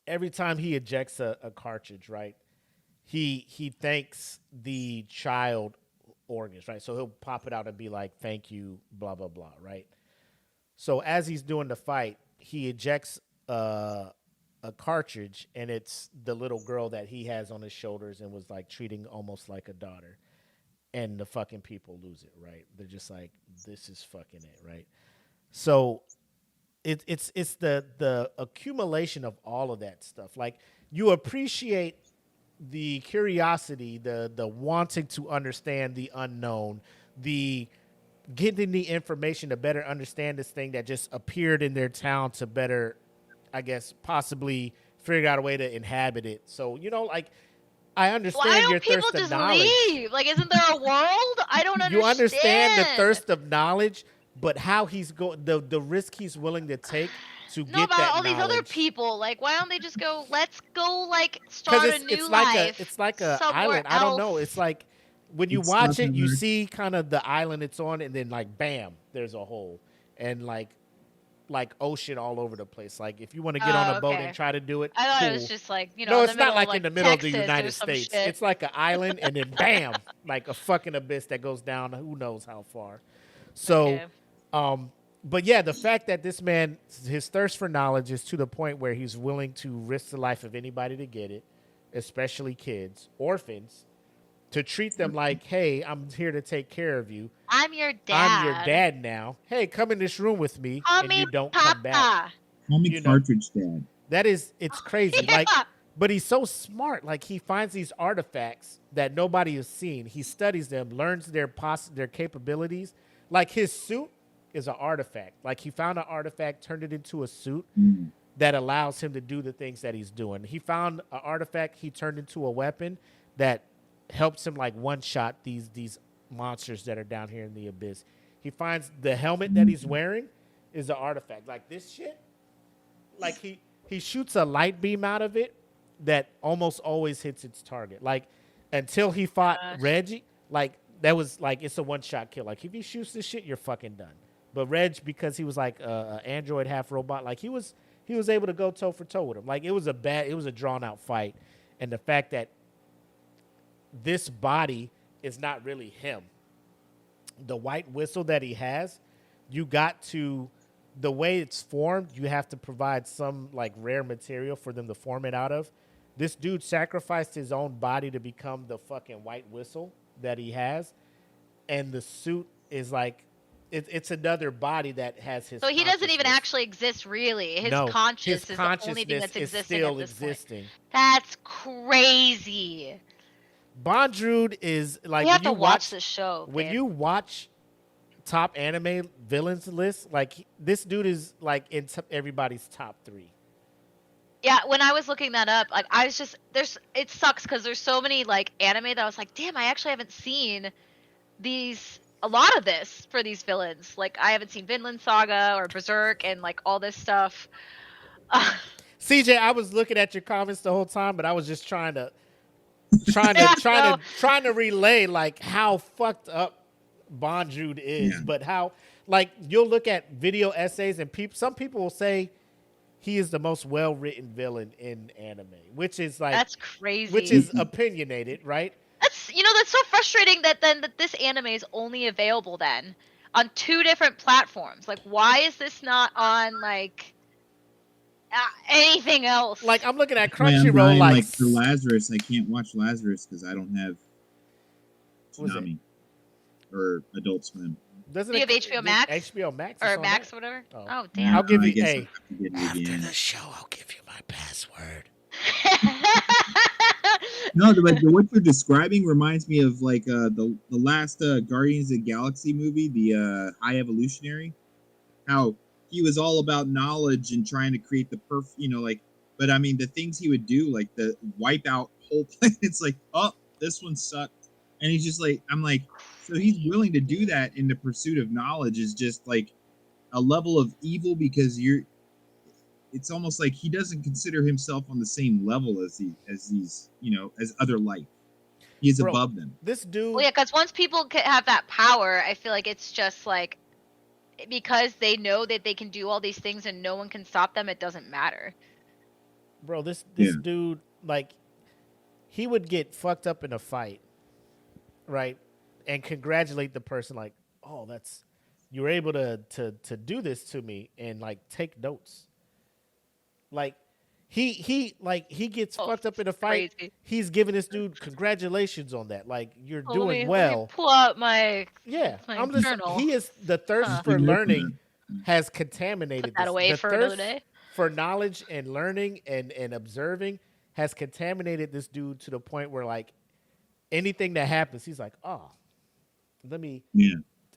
Every time he ejects a cartridge, right, he thanks the child organs, right? So he'll pop it out and be like, thank you, blah, blah, blah, right? So as he's doing the fight, he ejects a cartridge, and it's the little girl that he has on his shoulders and was like treating almost like a daughter. And the fucking people lose it, right? They're just like, this is fucking it, right? So it's the accumulation of all of that stuff. Like, you appreciate the curiosity, the wanting to understand the unknown, the getting the information to better understand this thing that just appeared in their town to better, I guess, possibly figure out a way to inhabit it. So, like, I understand your thirst of knowledge. Leave? Like, isn't there a world? I don't understand. You understand the thirst of knowledge, but how he's going, the risk he's willing to take to get that knowledge. No, but all these other people, like, why don't they just go, let's go, like, start a new life. It's like an island. I don't know. It's like, when you watch it, you see kind of the island it's on, and then, like, bam, there's a hole. And, like ocean all over the place. Like, if you want to get on a boat and try to do it, I thought cool. it was just like, no, it's not like of, in the middle Texas of the United States. Shit. It's like an island, and then bam, like a fucking abyss that goes down who knows how far. So, but yeah, the fact that this man, his thirst for knowledge is to the point where he's willing to risk the life of anybody to get it, especially kids, orphans, to treat them like, hey, I'm here to take care of you. I'm your dad. I'm your dad now. Hey, come in this room with me, and you don't come back. Call me Cartridge Dad. That is, it's crazy. Yeah. Like, but he's so smart. Like, he finds these artifacts that nobody has seen. He studies them, learns their capabilities. Like, his suit is an artifact. Like, he found an artifact, turned it into a suit that allows him to do the things that he's doing. He found an artifact he turned into a weapon that helps him, like, one-shot these monsters that are down here in the abyss. He finds the helmet that he's wearing is an artifact. Like, this shit, like, he shoots a light beam out of it that almost always hits its target. Like, until he fought Reggie, like, that was, like, it's a one-shot kill. Like, if he shoots this shit, you're fucking done. But Reg, because he was, like, an android half-robot, like, he was able to go toe-for-toe with him. Like, it was a drawn-out fight. And the fact that this body is not really him. The white whistle that he has, you got to, the way it's formed, you have to provide some, like, rare material for them to form it out of. This dude sacrificed his own body to become the fucking white whistle that he has. And the suit is like, it's another body that has his. So he doesn't even actually exist, really. His consciousness is the only thing that's existing at this point. That's crazy. Bondrude is like, you have to watch this show. When you watch top anime villains list, like, this dude is, like, in everybody's top 3. Yeah, when I was looking that up, like, I was just, it sucks because there's so many, like, anime that I was like, damn, I actually haven't seen these a lot of this for these villains. Like I haven't seen Vinland Saga or Berserk and like all this stuff. CJ, I was looking at your comments the whole time, but I was just trying to Yeah, no. relay like how fucked up Bonjude is, Yeah. but how like you'll look at video essays and some people will say he is the most well written villain in anime, which is like That's crazy. which is opinionated, right? That's that's so frustrating that this anime is only available then on 2 different platforms. Like why is this not on like anything else? Like I'm looking at That's why I'm Crunchyroll, buying, like for Lazarus, I can't watch Lazarus because I don't have what was it? Tsunami or Adult Swim. Doesn't Do you it have HBO Max? HBO Max or is on Max that. or whatever? Oh. Oh, damn. I'll give I you guess a I'll have to get it after again. the show. I'll give you my password. No, but what you're describing reminds me of like the last Guardians of the Galaxy movie, the High Evolutionary. How he was all about knowledge and trying to create the but I mean the things he would do, like the wipe out whole planets, like, oh, this one sucked, and he's just like, I'm like, so he's willing to do that in the pursuit of knowledge is just like a level of evil because it's almost like he doesn't consider himself on the same level as these as other life. He is Bro, above them. This dude, Well, yeah, because once people have that power, I feel like it's just like because they know that they can do all these things and no one can stop them. It doesn't matter. bro, this Yeah. dude, like, he would get fucked up in a fight, right, and congratulate the person, like, oh, you were able to do this to me, and like take notes. Like, he gets fucked up in a fight. Crazy. He's giving this dude congratulations on that. Like, you're Oh, doing let well. me pull out my Yeah, my I'm just. journal. He is the thirst Huh. for Good work, learning man. has contaminated Put that this. away The for another thirst day. for knowledge and learning and observing has contaminated this dude to the point where like anything that happens, he's like, oh, let me. Yeah.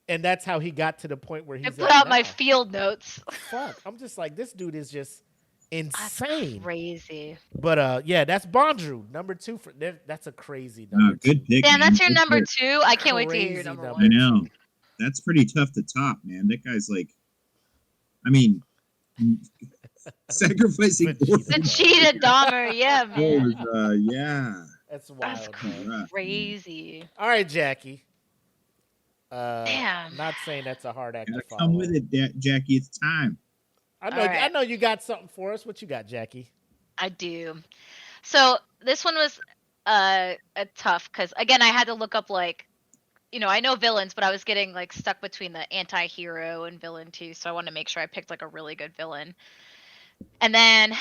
And that's how he got to the point where I he's put at out my now. field notes. Fuck, I'm just like, this dude is just That's insane. crazy. But yeah, that's Bondrew number 2 for that's a crazy No, number. good pick. Dan, man. that's your Good number pick. 2. I can't wait to hear your Crazy number number. 1. I know. That's pretty tough to top, man. That guy's like, I mean, sacrificing Vegeta. The cheetah Dahmer, yeah, man. was, yeah. That's That's wild, man. rough, man. crazy. All right, Jackie. Damn. Not saying that's a hard act Gotta to follow. come with it, Jackie. It's time. I know. All right. I know you got something for us. What you got, Jackie? I do. So this one was a tough because again I had to look up like I know villains, but I was getting like stuck between the anti-hero and villain too, so I wanted to make sure I picked like a really good villain. And then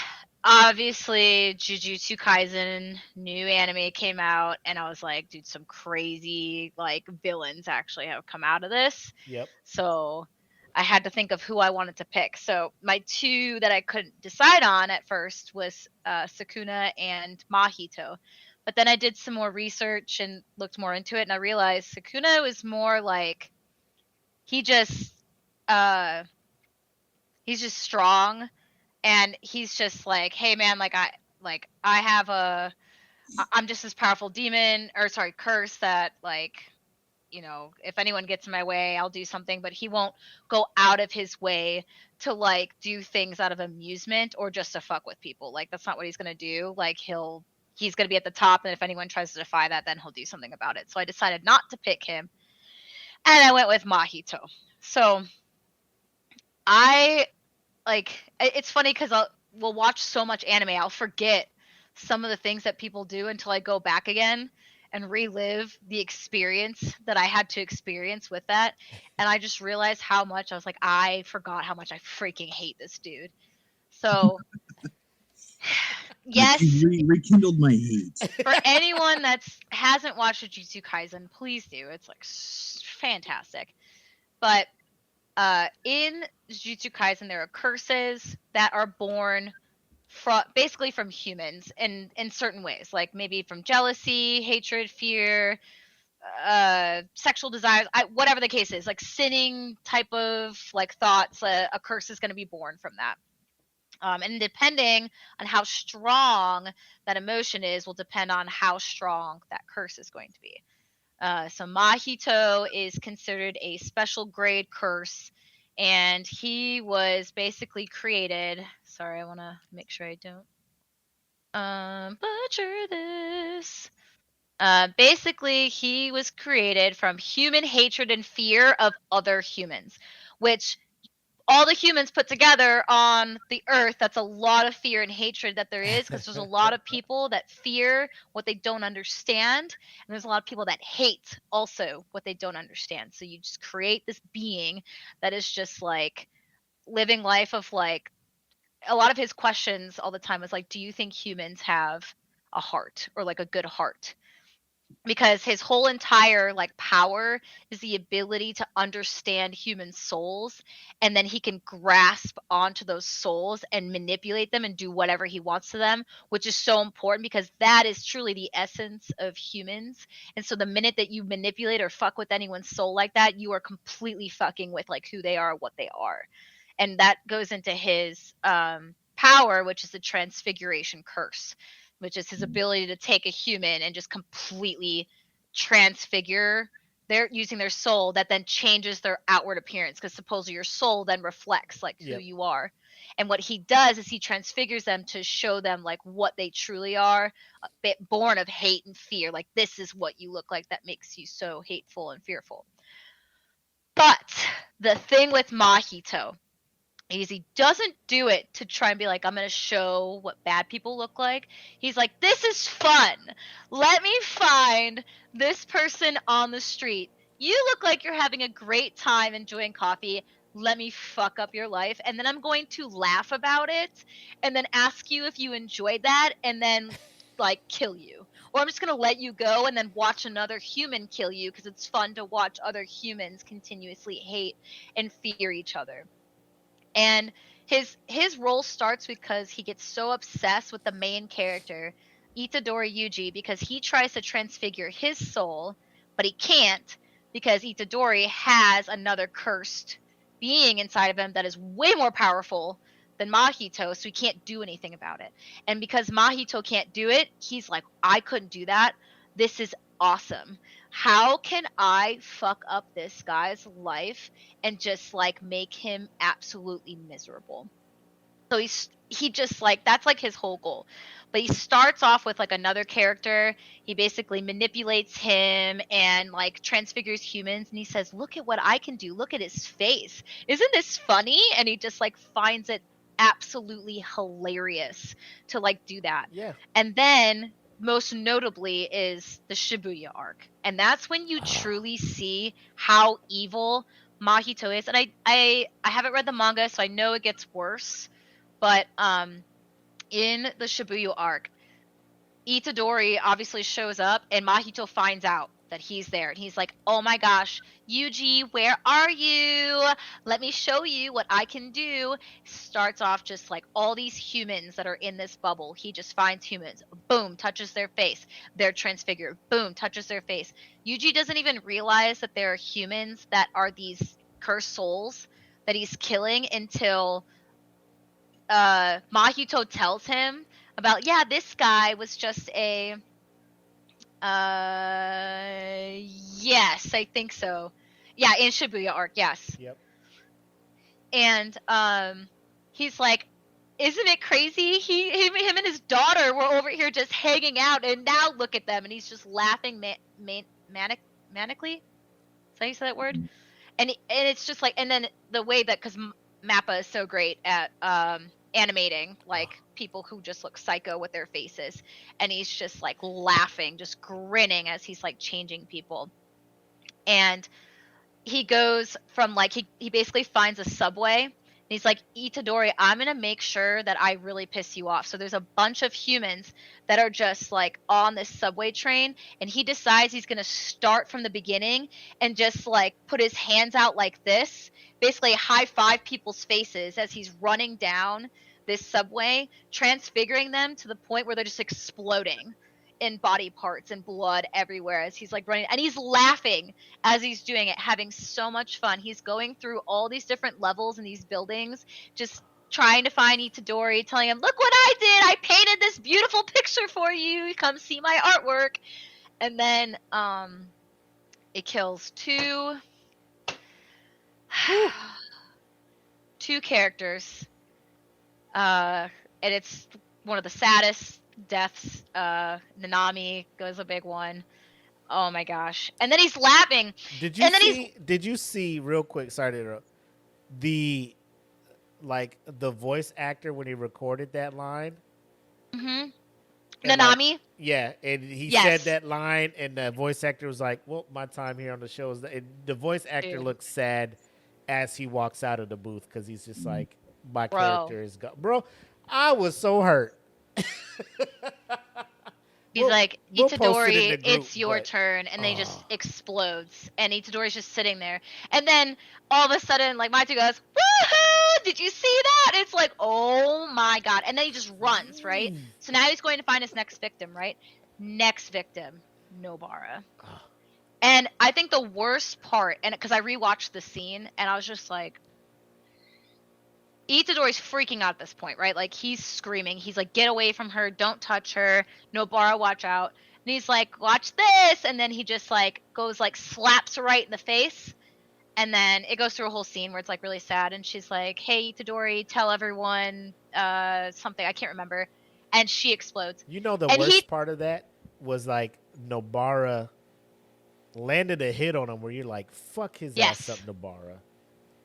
obviously Jujutsu Kaisen new anime came out and I was like, dude, some crazy like villains actually have come out of this. Yep. So I had to think of who I wanted to pick. So my 2 that I couldn't decide on at first was Sukuna and Mahito. But then I did some more research and looked more into it, and I realized Sukuna was more like he's just strong, and he's just like, hey man, I'm just this powerful demon or sorry curse that like if anyone gets in my way, I'll do something, but he won't go out of his way to like do things out of amusement or just to fuck with people. Like that's not what he's gonna do. Like he's gonna be at the top, and if anyone tries to defy that, then he'll do something about it. So I decided not to pick him, and I went with Mahito. So I it's funny because we'll watch so much anime, I'll forget some of the things that people do until I go back again and relive the experience that I had to experience with that. And I just realized how much I was like, I forgot how much I freaking hate this dude. So, yes. You rekindled my hate. For anyone that hasn't watched Jujutsu Kaisen, please do. It's like fantastic. But in Jujutsu Kaisen, there are curses that are born basically from humans in certain ways, like maybe from jealousy, hatred, fear, sexual desires, whatever the case is, like sinning type of like thoughts. A curse is going to be born from that. And depending on how strong that emotion is will depend on how strong that curse is going to be. So Mahito is considered a special grade curse, and he was basically created. Sorry, I want to make sure I don't butcher this. Basically, he was created from human hatred and fear of other humans, which all the humans put together on the earth, that's a lot of fear and hatred that there is, because there's a lot of people that fear what they don't understand, and there's a lot of people that hate also what they don't understand. So you just create this being that is just like living life of like, a lot of his questions all the time is like, do you think humans have a heart, or like a good heart? Because his whole entire like power is the ability to understand human souls, and then he can grasp onto those souls and manipulate them and do whatever he wants to them, which is so important because that is truly the essence of humans. And so the minute that you manipulate or fuck with anyone's soul like that, you are completely fucking with like who they are, what they are. And that goes into his power, which is the transfiguration curse, which is his ability to take a human and just completely transfigure their using their soul, that then changes their outward appearance, because supposedly your soul then reflects like who Yep. you are. And what he does is he transfigures them to show them like what they truly are, a bit born of hate and fear. Like, this is what you look like that makes you so hateful and fearful. But the thing with Mahito is he doesn't do it to try and be like, I'm going to show what bad people look like. He's like, this is fun. Let me find this person on the street. You look like you're having a great time enjoying coffee. Let me fuck up your life. And then I'm going to laugh about it and then ask you if you enjoyed that and then like kill you. Or I'm just going to let you go and then watch another human kill you, because it's fun to watch other humans continuously hate and fear each other. And his role starts because he gets so obsessed with the main character, Itadori Yuji, because he tries to transfigure his soul, but he can't, because Itadori has another cursed being inside of him that is way more powerful than Mahito, so he can't do anything about it. And because Mahito can't do it, he's like, I couldn't do that. This is awesome. How can I fuck up this guy's life and just like make him absolutely miserable? So he just like, that's like his whole goal. But he starts off with like another character. He basically manipulates him and like transfigures humans, and he says, look at what I can do, look at his face, isn't this funny? And he just like finds it absolutely hilarious to like do that. Yeah. And then most notably is the Shibuya arc, and that's when you truly see how evil Mahito is. And I haven't read the manga, so I know it gets worse. But in the Shibuya arc, Itadori obviously shows up, and Mahito finds out that he's there, and he's like, oh my gosh, Yuji, where are you? Let me show you what I can do. Starts off just like all these humans that are in this bubble. He just finds humans, boom, touches their face, they're transfigured, boom, touches their face. Yuji doesn't even realize that there are humans that are these cursed souls that he's killing until Mahito tells him about, yeah, this guy was just a yes, I think so. Yeah, in Shibuya arc, yes. Yep. And he's like, isn't it crazy? Him and his daughter were over here just hanging out, and now look at them. And he's just laughing manically. Is that how you say that word? And it's just like, and then the way that, because Mappa is so great at animating like people who just look psycho with their faces, and he's just like laughing, just grinning as he's like changing people. And he goes from like, he basically finds a subway, and he's like, Itadori, I'm gonna make sure that I really piss you off. So there's a bunch of humans that are just like on this subway train, and he decides he's gonna start from the beginning and just like put his hands out like this, basically high five people's faces as he's running down this subway, transfiguring them to the point where they're just exploding in body parts and blood everywhere as he's like running, and he's laughing as he's doing it, having so much fun. He's going through all these different levels in these buildings, just trying to find Itadori, telling him, look what I did, I painted this beautiful picture for you, come see my artwork. And then It kills two characters. And it's one of the saddest deaths. Nanami goes a big one. Oh my gosh. And then he's laughing. Did you And then see? Did you see real quick? Sorry to interrupt. The the voice actor when he recorded that line. Mm-hmm. And Nanami? Yeah, and he Yes. said that line, and the voice actor was like, "Well, my time here on the show is." And the voice actor Dude. looks sad as he walks out of the booth because he's just like, "My Bro. character is gone." Bro, I was so hurt. He's like, we'll post it in Itadori, the group, it's your but- turn. And then he just explodes. And Itadori's just sitting there. And then all of a sudden, like, Maito goes, woohoo! Did you see that? It's like, oh my god. And then he just runs, right? So now he's going to find his next victim, right? Next victim, Nobara. And I think the worst part, and because I rewatched the scene, and I was just like, Itadori's freaking out at this point, right? Like, he's screaming. He's like, get away from her. Don't touch her. Nobara, watch out. And he's like, watch this. And then he just, like, goes, like, slaps her right in the face. And then it goes through a whole scene where it's, like, really sad. And she's like, hey, Itadori, tell everyone something. I can't remember. And she explodes. You know, the And worst part of that was, like, Nobara landed a hit on him where you're like, fuck his ass up, Nobara.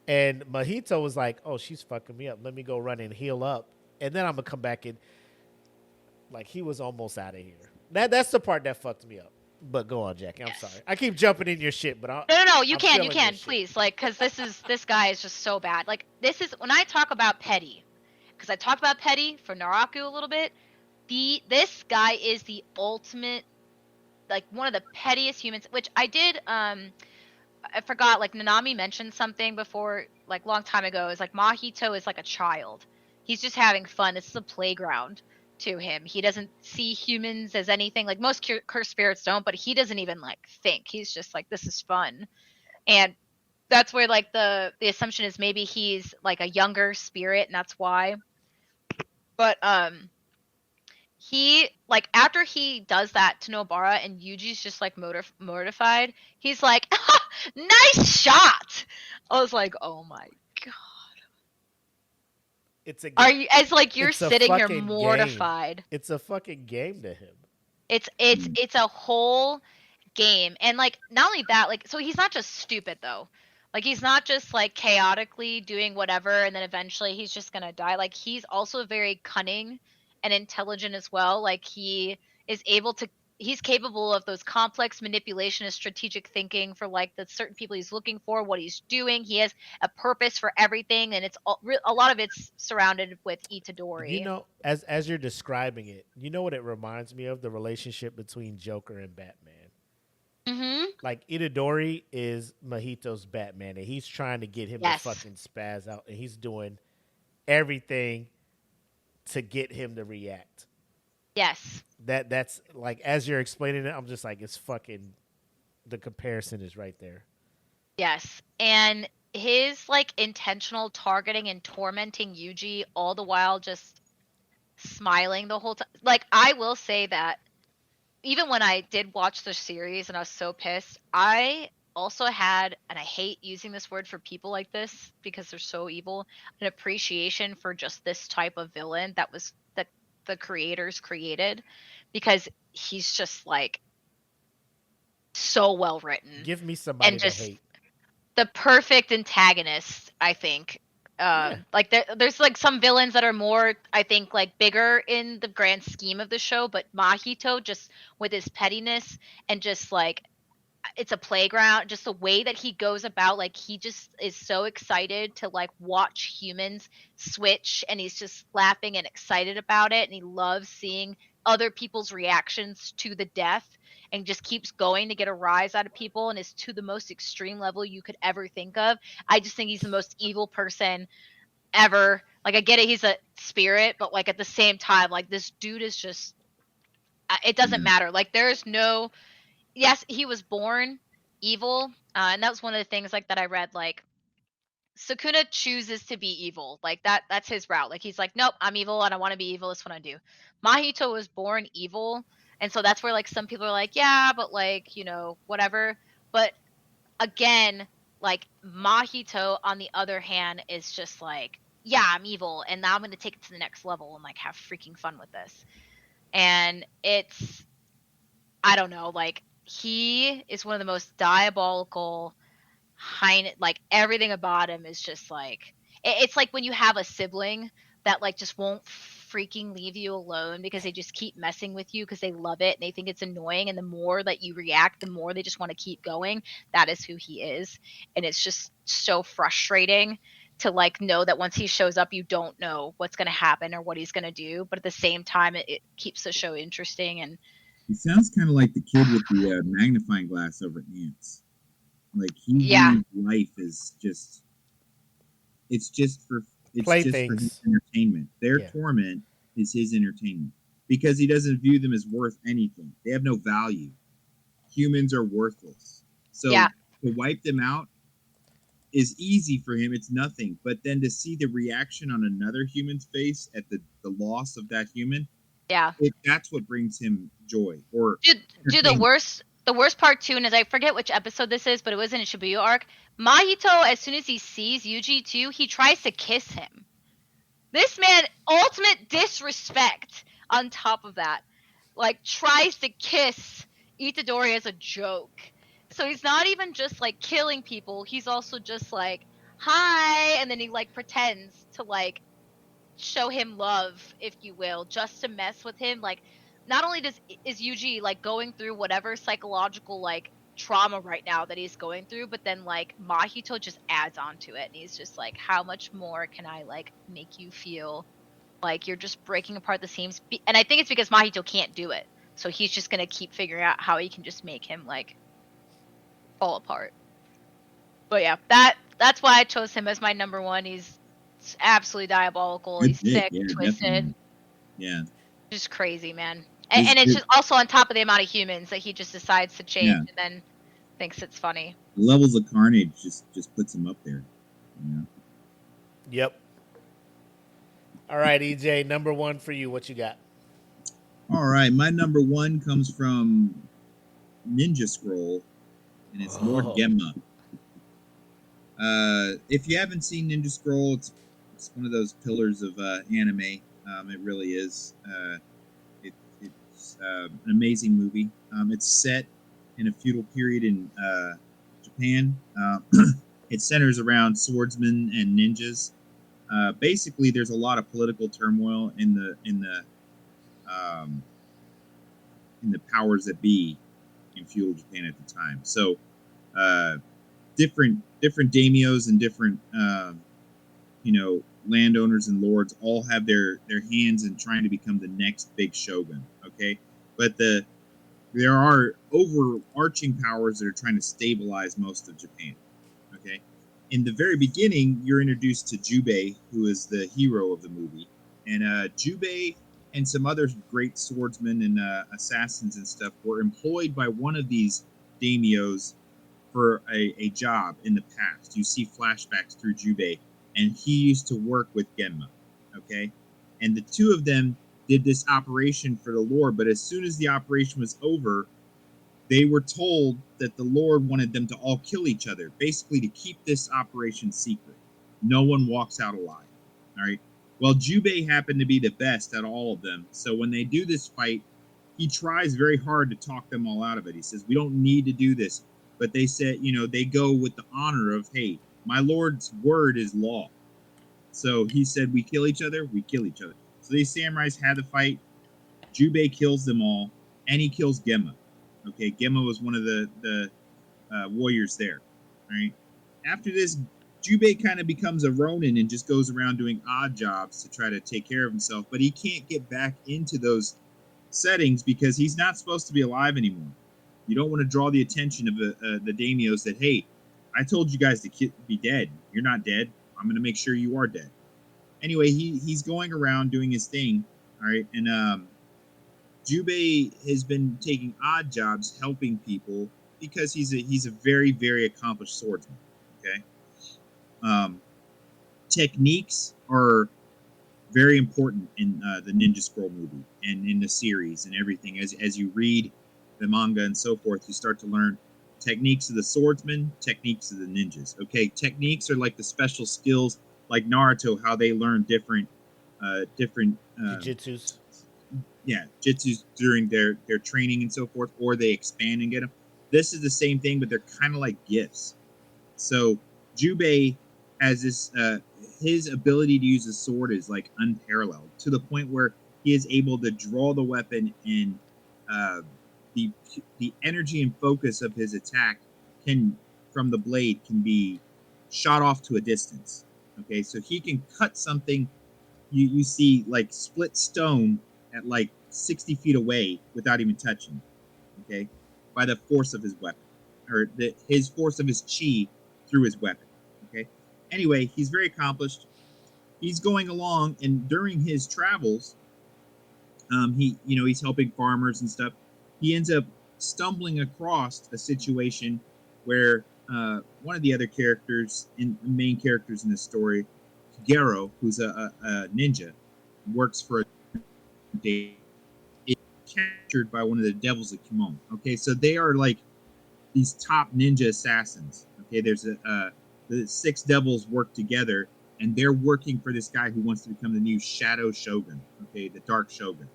And Mahito was like, oh, she's fucking me up. Let me go run and heal up. And then I'm going to come back and, like, he was almost out of here. That's the part that fucked me up. But go on, Jackie. I'm sorry. I keep jumping in your shit, but No, you I'm can, feeling your shit. please. Like, because this guy is just so bad. Like, this is, when I talk about petty, because I talked about petty for Naraku a little bit, this guy is the ultimate, like, one of the pettiest humans, which I did, I forgot, like, Nanami mentioned something before, like, long time ago. Is like, Mahito is like a child. He's just having fun. This is a playground to him. He doesn't see humans as anything. Like, most cursed spirits don't, but he doesn't even, like, think. He's just like, this is fun. And that's where, like, the assumption is maybe he's, like, a younger spirit, and that's why. But, he, like, after he does that to Nobara and Yuji's just, like, mortified, he's like, nice shot! I was like, oh my god. It's a Are you, as, like, you're it's a sitting here fucking mortified. game. It's a fucking game to him. It's a whole game. And, like, not only that, like, so he's not just stupid, though. Like, he's not just, like, chaotically doing whatever and then eventually he's just gonna die. Like, he's also very cunning and intelligent as well. Like, he is able to, he's capable of those complex manipulation and strategic thinking for, like, the certain people he's looking for, what he's doing. He has a purpose for everything, and it's a lot of it's surrounded with Itadori. You know, as you're describing it, you know what it reminds me of? The relationship between Joker and Batman. Mm-hmm. Like, Itadori is Mahito's Batman, and he's trying to get him to fucking spaz out, and he's doing everything to get him to react. Yes. That's like, as you're explaining it, I'm just like, it's fucking, the comparison is right there. Yes. And his, like, intentional targeting and tormenting Yuji, all the while just smiling the whole time. Like, I will say that even when I did watch the series and I was so pissed, I also had, and I hate using this word for people like this because they're so evil, an appreciation for just this type of villain that the creators created, because he's just, like, so well written. Give me somebody and just to hate. The perfect antagonist, I think. Like, there's, like, some villains that are more, I think, like, bigger in the grand scheme of the show, but Mahito, just with his pettiness and just, like, it's a playground, just the way that he goes about, like, he just is so excited to, like, watch humans switch, and he's just laughing and excited about it, and he loves seeing other people's reactions to the death, and just keeps going to get a rise out of people, and is to the most extreme level you could ever think of. I just think he's the most evil person ever. Like, I get it, he's a spirit, but, like, at the same time, like, this dude is just, it doesn't matter. Like, there's no, yes, he was born evil, and that was one of the things, like, that I read, like, Sukuna chooses to be evil. Like, that's his route. Like, he's like, nope, I'm evil and I want to be evil. That's what I do. Mahito was born evil, and so that's where, like, some people are like, yeah, but, like, you know, whatever. But again, like Mahito on the other hand is just like, yeah, I'm evil and now I'm going to take it to the next level and like have freaking fun with this. And it's, I don't know, like he is one of the most diabolical like everything about him is just like it's like when you have a sibling that like just won't freaking leave you alone because they just keep messing with you because they love it and they think it's annoying, and the more that you react, the more they just want to keep going. That is who he is, and it's just so frustrating to like know that once he shows up you don't know what's going to happen or what he's going to do, but at the same time it keeps the show interesting. And He sounds kind of like the kid with the magnifying glass over ants. Like he yeah, views life as just it's just for his Playthings. entertainment. Their Yeah. torment is his entertainment because he doesn't view them as worth anything. They have no value. Humans are worthless. So Yeah. to wipe them out is easy for him. It's nothing. But then to see the reaction on another human's face at the loss of that human, yeah. that's what brings him joy. Or Dude, the entertainment. worst part too, and is I forget which episode this is, but it was in a Shibuya arc. Mahito, as soon as he sees Yuji too, he tries to kiss him. This man, ultimate disrespect on top of that. Like, tries to kiss Itadori as a joke. So he's not even just like killing people, he's also just like, hi, and then he like pretends to like show him love, if you will, just to mess with him. Like, not only is Yuji like going through whatever psychological like trauma right now that he's going through, but then like Mahito just adds on to it, and he's just like, how much more can I like make you feel like you're just breaking apart the seams? And I think it's because Mahito can't do it, so he's just gonna keep figuring out how he can just make him like fall apart. But yeah, that's why I chose him as my number one. He's absolutely diabolical. Good He's pick. sick, Yeah, twisted, definitely. Yeah. just crazy, man. He's And it's good. just also on top of the amount of humans that he just decides to change Yeah. and then thinks it's funny. The levels of carnage just puts him up there. You know? Yep. All right, EJ, number one for you. What you got? All right, my number one comes from Ninja Scroll, and it's Lord Gemma. If you haven't seen Ninja Scroll, it's one of those pillars of anime. It really is. It's an amazing movie. It's set in a feudal period in Japan. It centers around swordsmen and ninjas. Basically, there's a lot of political turmoil in the powers that be in feudal Japan at the time. So, different daimios and different landowners and lords all have their hands in trying to become the next big shogun. Okay, but there are overarching powers that are trying to stabilize most of Japan. Okay, in the very beginning, you're introduced to Jubei, who is the hero of the movie, and Jubei and some other great swordsmen and assassins and stuff were employed by one of these daimios for a job in the past. You see flashbacks through Jubei, and he used to work with Genma, okay? And the two of them did this operation for the Lord, but as soon as the operation was over, they were told that the Lord wanted them to all kill each other, basically to keep this operation secret. No one walks out alive, all right? Well, Jubei happened to be the best at all of them, so when they do this fight, he tries very hard to talk them all out of it. He says, we don't need to do this. But they said, they go with the honor of, hey, my Lord's word is law. So he said, we kill each other, we kill each other. So these samurais had the fight. Jubei kills them all, and he kills Gemma. Okay, Gemma was one of the warriors there. Right. After this, Jubei kind of becomes a ronin and just goes around doing odd jobs to try to take care of himself. But he can't get back into those settings because he's not supposed to be alive anymore. You don't want to draw the attention of the daimios that, hey, I told you guys to be dead. You're not dead. I'm going to make sure you are dead. Anyway, he's going around doing his thing, all right? And Jubei has been taking odd jobs helping people because he's a very, very accomplished swordsman, okay? Techniques are very important in the Ninja Scroll movie and in the series and everything. As you read the manga and so forth, you start to learn Techniques of the swordsman, techniques of the ninjas. Okay, techniques are like the special skills, like Naruto, how they learn different Jujitsus. jitsus during their training and so forth, or they expand and get them. This is the same thing, but they're kind of like gifts. So Jubei has this his ability to use a sword is like unparalleled, to the point where he is able to draw the weapon, and the energy and focus of his attack from the blade can be shot off to a distance. Okay, so he can cut something you see like split stone at like 60 feet away without even touching. Okay, by the force of his weapon, or his force of his chi through his weapon. Okay, anyway, he's very accomplished. He's going along, and during his travels, he's helping farmers and stuff. He ends up stumbling across a situation where one of the other main characters in the story, Garo, who's a ninja, works for a day, is captured by one of the devils of Kimon. Okay, so they are like these top ninja assassins. Okay, there's the 6 devils work together, and they're working for this guy who wants to become the new Shadow Shogun. Okay, the Dark Shogun.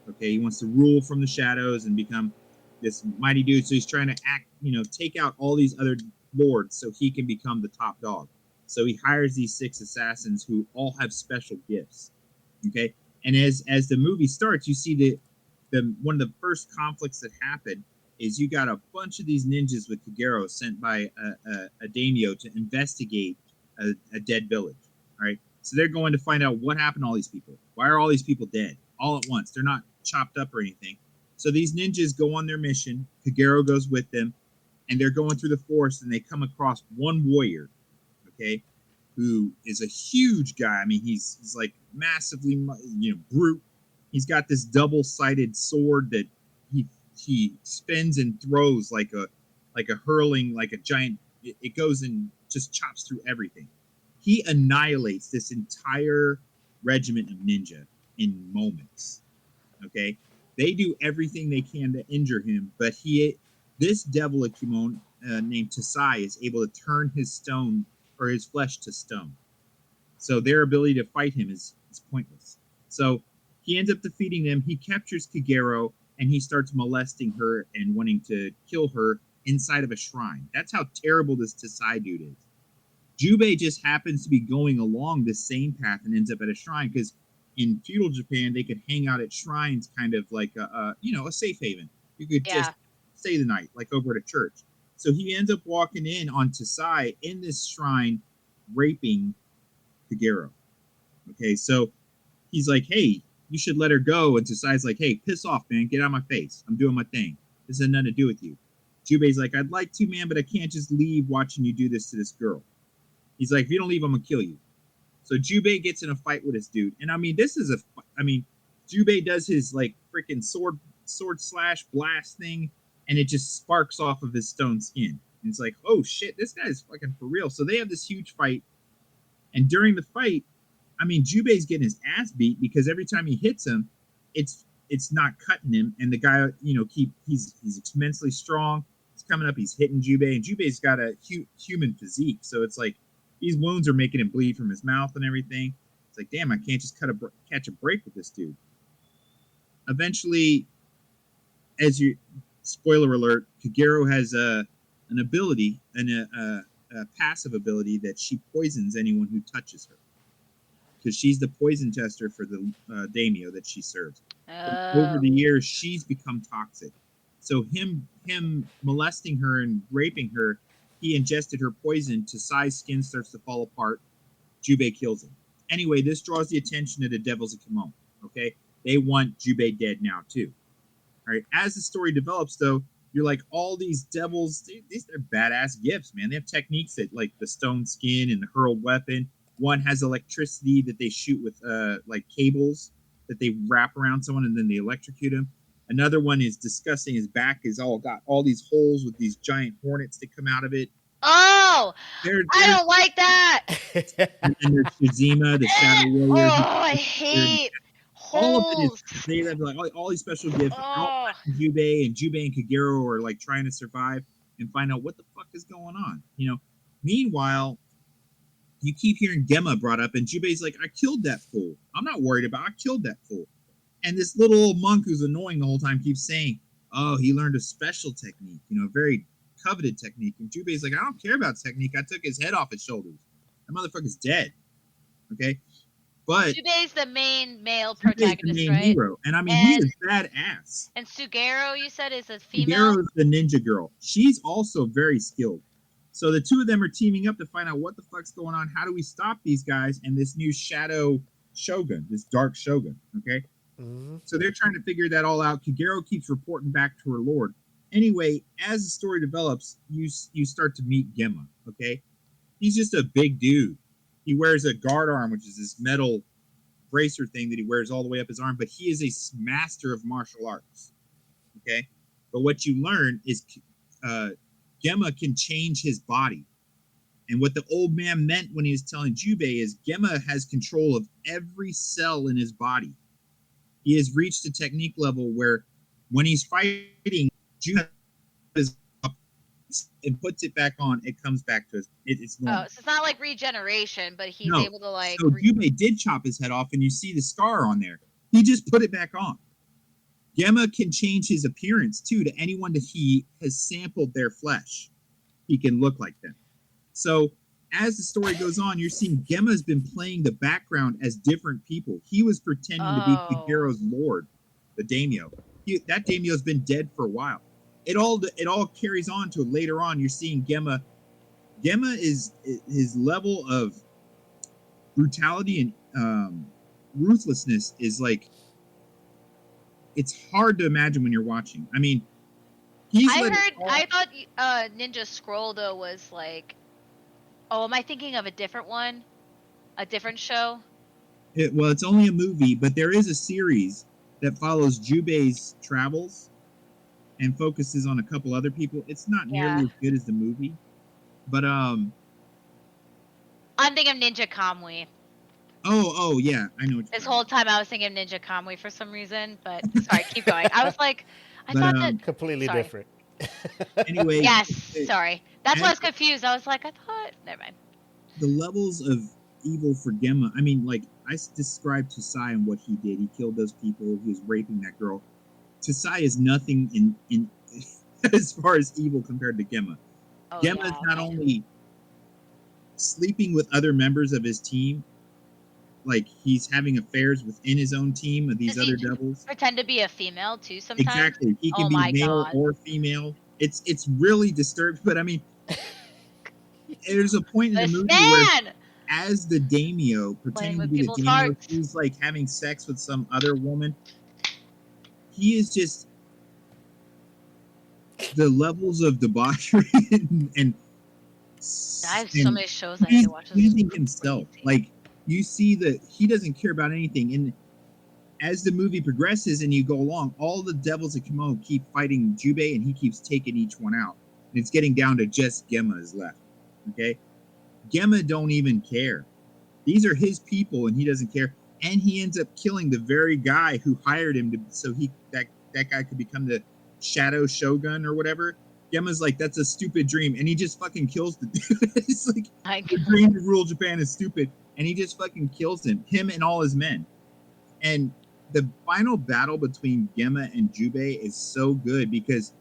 Okay, he wants to rule from the shadows and become this mighty dude. So he's trying to take out all these other lords so he can become the top dog. So he hires these 6 assassins who all have special gifts. Okay, and as the movie starts, you see the one of the first conflicts that happen is you got a bunch of these ninjas with Kagero sent by a daimyo to investigate a dead village. All right, so they're going to find out what happened to all these people. Why are all these people dead all at once? They're not chopped up or anything. So these ninjas go on their mission. Kagero goes with them, and they're going through the forest, and they come across one warrior, okay, who is a huge guy. I mean, he's like massively, brute. He's got this double-sided sword that he spins and throws like a hurling, like a giant. It goes and just chops through everything. He annihilates this entire regiment of ninja in moments. Okay, they do everything they can to injure him, but this devil of Kimon named Tasai is able to turn his stone or his flesh to stone. So their ability to fight him is pointless. So he ends up defeating them. He captures Kagero, and he starts molesting her and wanting to kill her inside of a shrine. That's how terrible this Tasai dude is. Jubei just happens to be going along the same path and ends up at a shrine, because in feudal Japan, they could hang out at shrines, kind of like a safe haven. You could just stay the night, like over at a church. So he ends up walking in on Tasai in this shrine, raping Kagero. Okay, so he's like, hey, you should let her go. And Tasai's like, hey, piss off, man. Get out of my face. I'm doing my thing. This has nothing to do with you. Jubei's like, I'd like to, man, but I can't just leave watching you do this to this girl. He's like, if you don't leave, I'm going to kill you. So Jubei gets in a fight with this dude. And I mean, Jubei does his like freaking sword slash blast thing, and it just sparks off of his stone skin. And it's like, oh shit, this guy's fucking for real. So they have this huge fight. And during the fight, I mean, Jubei's getting his ass beat, because every time he hits him, it's not cutting him. And the guy, he's immensely strong. He's coming up, he's hitting Jubei, and Jubei's got a human physique. So it's like, these wounds are making him bleed from his mouth and everything. It's like, damn, I can't just catch a break with this dude. Eventually, spoiler alert, Kagero has an ability, a passive ability, that she poisons anyone who touches her, because she's the poison tester for the daimyo that she serves. Over the years, she's become toxic. So him molesting her and raping her, he ingested her poison. Tasai's skin starts to fall apart. Jubei kills him. Anyway, this draws the attention of the Devils of Kimon. Okay, they want Jubei dead now too. All right. As the story develops, though, you're like, all these devils, they're badass gifts, man. They have techniques that, like the stone skin and the hurled weapon. One has electricity that they shoot with like cables that they wrap around someone and then they electrocute him. Another one is disgusting. His back is got all these holes with these giant hornets that come out of it. Oh, I don't like that. And then there's Shizima, the Shadow Warrior. Oh, I hate all holes. of it is, they have like all these special gifts. Jubei and Kagero are like trying to survive. and find out what the fuck is going on. Meanwhile, you keep hearing Gemma brought up, and Jubei's like, I killed that fool. I'm not worried about it. I killed that fool. And this little old monk who's annoying the whole time keeps saying, oh, he learned a special technique, a very coveted technique. And Jubei's like, I don't care about technique. I took his head off his shoulders. That motherfucker's dead. Okay? But Jubei's the main male Jubei's protagonist, the main right? hero. And I mean, he's a badass. And Sugero, you said, is a female? Sugaro's the ninja girl. She's also very skilled. So the two of them are teaming up to find out what the fuck's going on. How do we stop these guys and this new shadow shogun, this dark shogun, okay? Mm-hmm. So they're trying to figure that all out. Kagero keeps reporting back to her lord. Anyway, as the story develops, you start to meet Gemma, okay? He's just a big dude. He wears a guard arm, which is this metal bracer thing that he wears all the way up his arm, but he is a master of martial arts, okay? But what you learn is Gemma can change his body. And what the old man meant when he was telling Jubei is Gemma has control of every cell in his body. He has reached a technique level where when he's fighting, Jubei is up and puts it back on, it comes back to it's normal. Oh, so it's not like regeneration, but he's able to like... So Jubei did chop his head off, and you see the scar on there. He just put it back on. Gemma can change his appearance, too, to anyone that he has sampled their flesh. He can look like them. So as the story goes on, you're seeing Gemma's been playing the background as different people. He was pretending to be Kagero's lord, the daimyo. That daimyo's been dead for a while. It all carries on to later on. You're seeing Gemma. Gemma is his level of brutality and ruthlessness is like, it's hard to imagine when you're watching. I mean, I thought Ninja Scroll though was like, oh, am I thinking of a different one? A different show? It's only a movie, but there is a series that follows Jubei's travels and focuses on a couple other people. It's not nearly as good as the movie, but I'm thinking of Ninja Kamui. Oh yeah, I know. This whole time I was thinking Ninja Kamui for some reason, but sorry, keep going. I was like, I thought that completely different. Anyway, yes, sorry. That's why I was confused. I was like, I thought, never mind. The levels of evil for Gemma. I mean, like I described Tasai and what he did. He killed those people. He was raping that girl. Tasai is nothing in as far as evil compared to Gemma. Oh, Gemma is not only sleeping with other members of his team, like he's having affairs within his own team of these other devils. Pretend to be a female too sometimes. Exactly. He can be male or female. It's really disturbing, but I mean there's a point in the movie where as the daimyo, pretending to be the daimyo, he's like having sex with some other woman. He is just the levels of debauchery and I have so many shows I need to watch. Using himself. Like you see that he doesn't care about anything. And as the movie progresses and you go along, all the devils of Kimono keep fighting Jubei and he keeps taking each one out. And it's getting down to just Gemma is left. Okay? Gemma don't even care. These are his people and he doesn't care. And he ends up killing the very guy who hired him so that guy could become the Shadow Shogun or whatever. Gemma's like, that's a stupid dream. And he just fucking kills the dude. It's like, the dream to rule Japan is stupid. And he just fucking kills him and all his men. And the final battle between Gemma and Jubei is so good because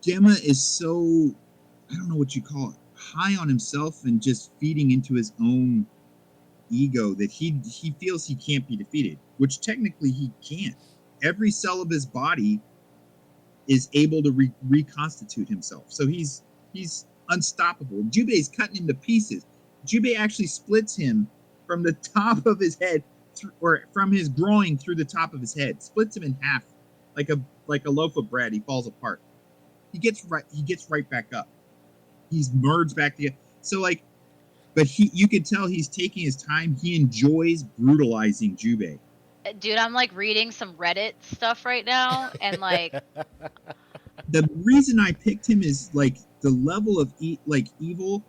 Gemma is so, I don't know what you call it, high on himself and just feeding into his own ego that he feels he can't be defeated, which technically he can't. Every cell of his body is able to reconstitute himself. So he's unstoppable. Jubei's cutting him to pieces. Jubei actually splits him from the top of his head or from his groin through the top of his head, splits him in half like a loaf of bread. He falls apart. He gets right back up. He's merged back together. So like, but you can tell he's taking his time. He enjoys brutalizing Jubei. Dude, I'm like reading some Reddit stuff right now, and like the reason I picked him is like the level of evil.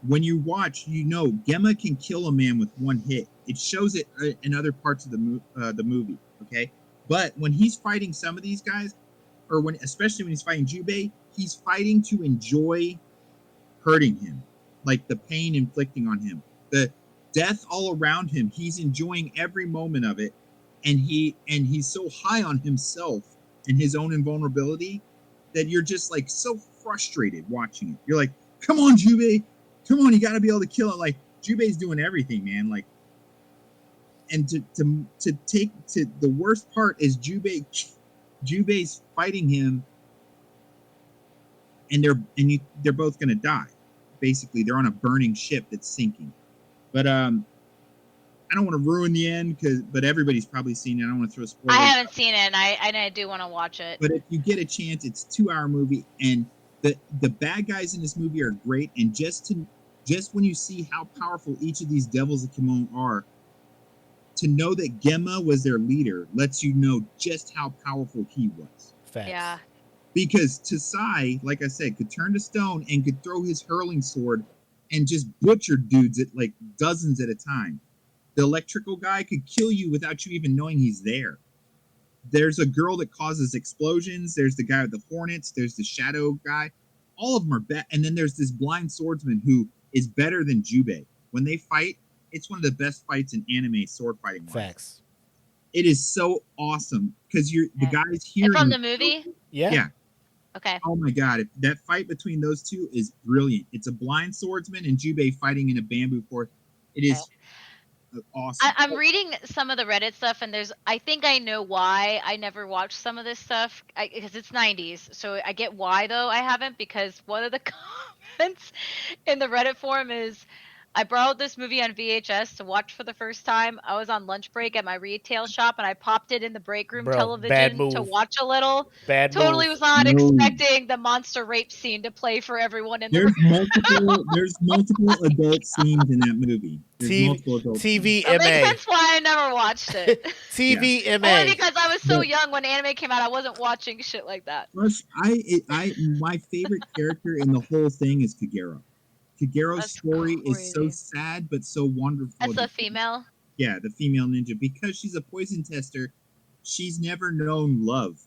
When you watch, you know Gemma can kill a man with one hit. It shows it in other parts of the movie. Okay, But when he's fighting some of these guys, or especially when he's fighting Jubei, he's fighting to enjoy hurting him, like the pain inflicting on him, the death all around him. He's enjoying every moment of it, and he's so high on himself and his own invulnerability that you're just like so frustrated watching it. You're like, come on, Jubei, come on, you got to be able to kill it. Like Jubei's doing everything, man. Like, and to take to the worst part is Jubei's fighting him, and they're both gonna die. Basically, they're on a burning ship that's sinking. But I don't want to ruin the end but everybody's probably seen it. I don't want to throw spoilers. I haven't seen it, and I do want to watch it. But if you get a chance, it's a 2-hour movie, and the bad guys in this movie are great. And just when you see how powerful each of these devils of Kimon are, to know that Gemma was their leader lets you know just how powerful he was. Facts. Yeah. Because Tasai, like I said, could turn to stone and could throw his hurling sword and just butcher dudes at like dozens at a time. The electrical guy could kill you without you even knowing he's there. There's a girl that causes explosions. There's the guy with the hornets. There's the shadow guy. All of them are bad. And then there's this blind swordsman who is better than Jubei. When they fight, it's one of the best fights in anime sword fighting. Facts. It is so awesome because the guys here. It's from the movie? Yeah. Okay. Oh my god, that fight between those two is brilliant. It's a blind swordsman and Jubei fighting in a bamboo forest. It is awesome. I'm reading some of the Reddit stuff, and I think I know why I never watched some of this stuff, because it's 90s. So I get why, though, I haven't, because one of the comments in the Reddit forum is, I borrowed this movie on VHS to watch for the first time. I was on lunch break at my retail shop, and I popped it in the break room television to watch a little. Totally was not expecting the monster rape scene to play for everyone in the room. There's multiple adult scenes in that movie. TVMA. That makes sense why I never watched it. TVMA. Only because I was so young when anime came out, I wasn't watching shit like that. Plus, my favorite character in the whole thing is Kagero. Kagero's story is so sad but so wonderful. That's a female? Yeah, the female ninja. Because she's a poison tester, she's never known love.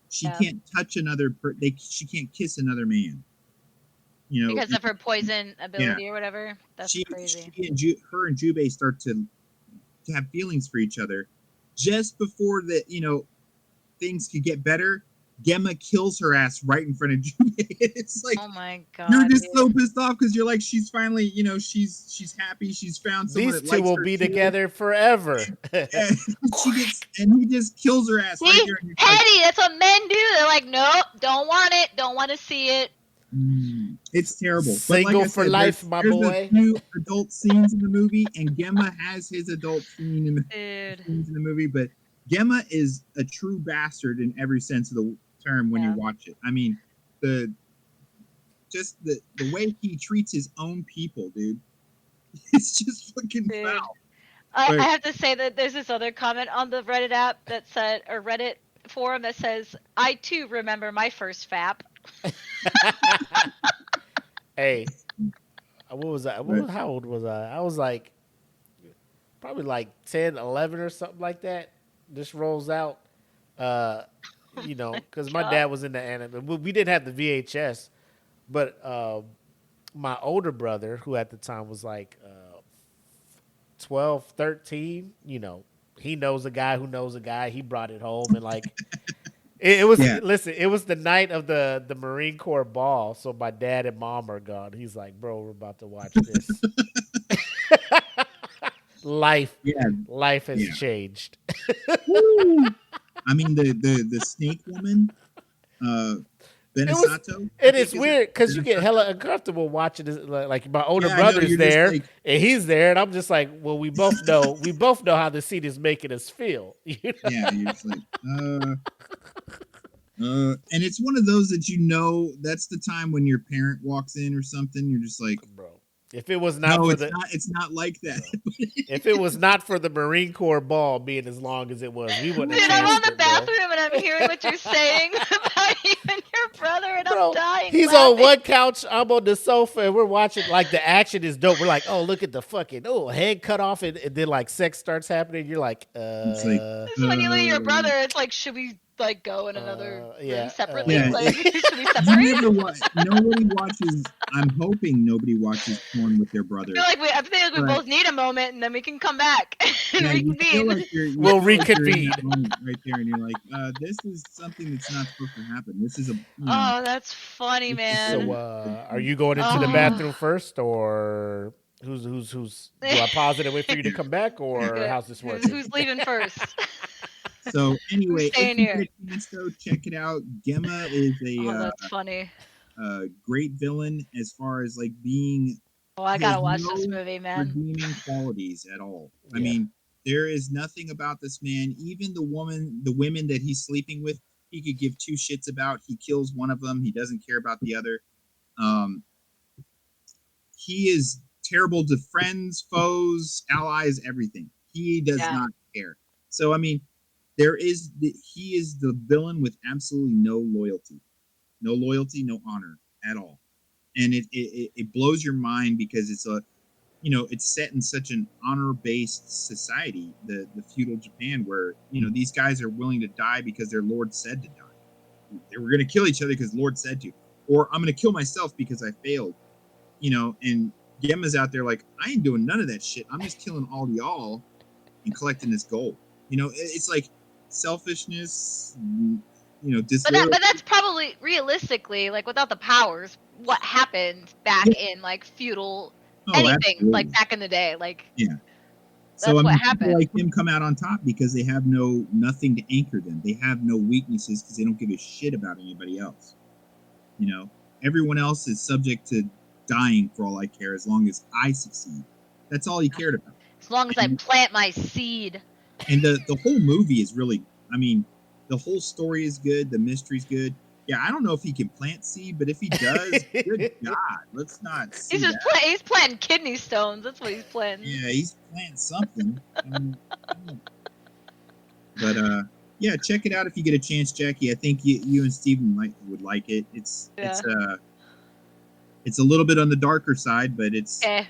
She can't touch another she can't kiss another man. You know, because of her poison ability or whatever. That's crazy. Her and Jubei start to have feelings for each other. Just before things could get better, Gemma kills her ass right in front of Jubei. It's like, oh my god, you're just so pissed off because you're like, she's finally, she's happy, she's found someone. These two will be together forever. And he just kills her ass right there. Petty, that's what men do. They're like, nope, don't want it, don't want to see it. It's terrible. Single for life, my boy. There's a few adult scenes in the movie, and Gemma has his adult scene in the movie, but Gemma is a true bastard in every sense of the term when you watch it. I mean, the way he treats his own people, dude, it's just fucking foul. I have to say that there's this other comment on the Reddit app that said, or Reddit forum that says, I too remember my first FAP. Hey, what was I? How old was I? I was like, probably like 10, 11 or something like that. This rolls out, because my dad was into anime. We didn't have the VHS, but my older brother, who at the time was like 12, 13, he knows a guy who knows a guy. He brought it home, and like it was. Yeah. Listen, it was the night of the Marine Corps ball, so my dad and mom are gone. He's like, "Bro, we're about to watch this." Life has changed. I mean, the snake woman, Benesato. It's weird because you get hella uncomfortable watching this. Like my older brother's there, and he's there, and I'm just like, well, we both know how the scene is making us feel. Yeah, you're just like, and it's one of those that that's the time when your parent walks in or something. You're just like, bro. If it was not it's not like that. If it was not for the Marine Corps ball being as long as it was, we wouldn't have. Dude, I'm on the bathroom and I'm hearing what you're saying about you and your brother and I'm Bro, dying. he's laughing. on one couch, I'm on the sofa, and we're watching. Like the action is dope. We're like, oh, look at the fucking head cut off, and then like sex starts happening. You're like, It's like, This is when you look at your brother. It's like, should we like go in another room separately? Yeah. Like, should we you separate? never nobody watches. I'm hoping nobody watches porn with their brother. I feel like we both need a moment, and then we can come back and Yeah, you feel reconvene. like We'll feel like you're in reconvene. that moment right there, and you're like, this is something that's not supposed to happen. This is a, Oh, that's funny, man. So, are you going into the bathroom first, or who's? Do I pause it and wait for you to come back, or how's this working? Who's leaving first? So anyway, if staying you here? get a chance, though, check it out. Gemma is That's funny. great villain as far as like being. Oh, I gotta watch no this movie, man. redeeming qualities at all. I Yeah. mean, there is nothing about this man. Even the women that he's sleeping with, he could give two shits about. He kills one of them. He doesn't care about the other. He is terrible to friends, foes, allies, everything. He does not care. So I mean, he is the villain with absolutely no loyalty, no honor at all, and it blows your mind because it's it's set in such an honor-based society, the feudal Japan, where these guys are willing to die because their lord said to die. They were going to kill each other because Lord said to, or I'm going to kill myself because I failed. And Gemma's out there like, I ain't doing none of that shit. I'm just killing all y'all and collecting this gold. It's like selfishness. But that's probably realistically, like, without the powers, what happened back in like feudal anything, absolutely. like back in the day, like So what people happened. like him come out on top because they have nothing to anchor them. They have no weaknesses because they don't give a shit about anybody else. Everyone else is subject to dying for all I care, as long as I succeed. That's all he cared about. As long as I plant my seed. And the whole movie is really, I mean, the whole story is good. The mystery's good. Yeah, I don't know if he can plant seed, but if he does, good God, let's not. He's planting kidney stones. That's what he's planting. Yeah, he's planting something. But yeah, check it out if you get a chance, Jackie. I think you and Steven would like it. It's a little bit on the darker side, but it's. I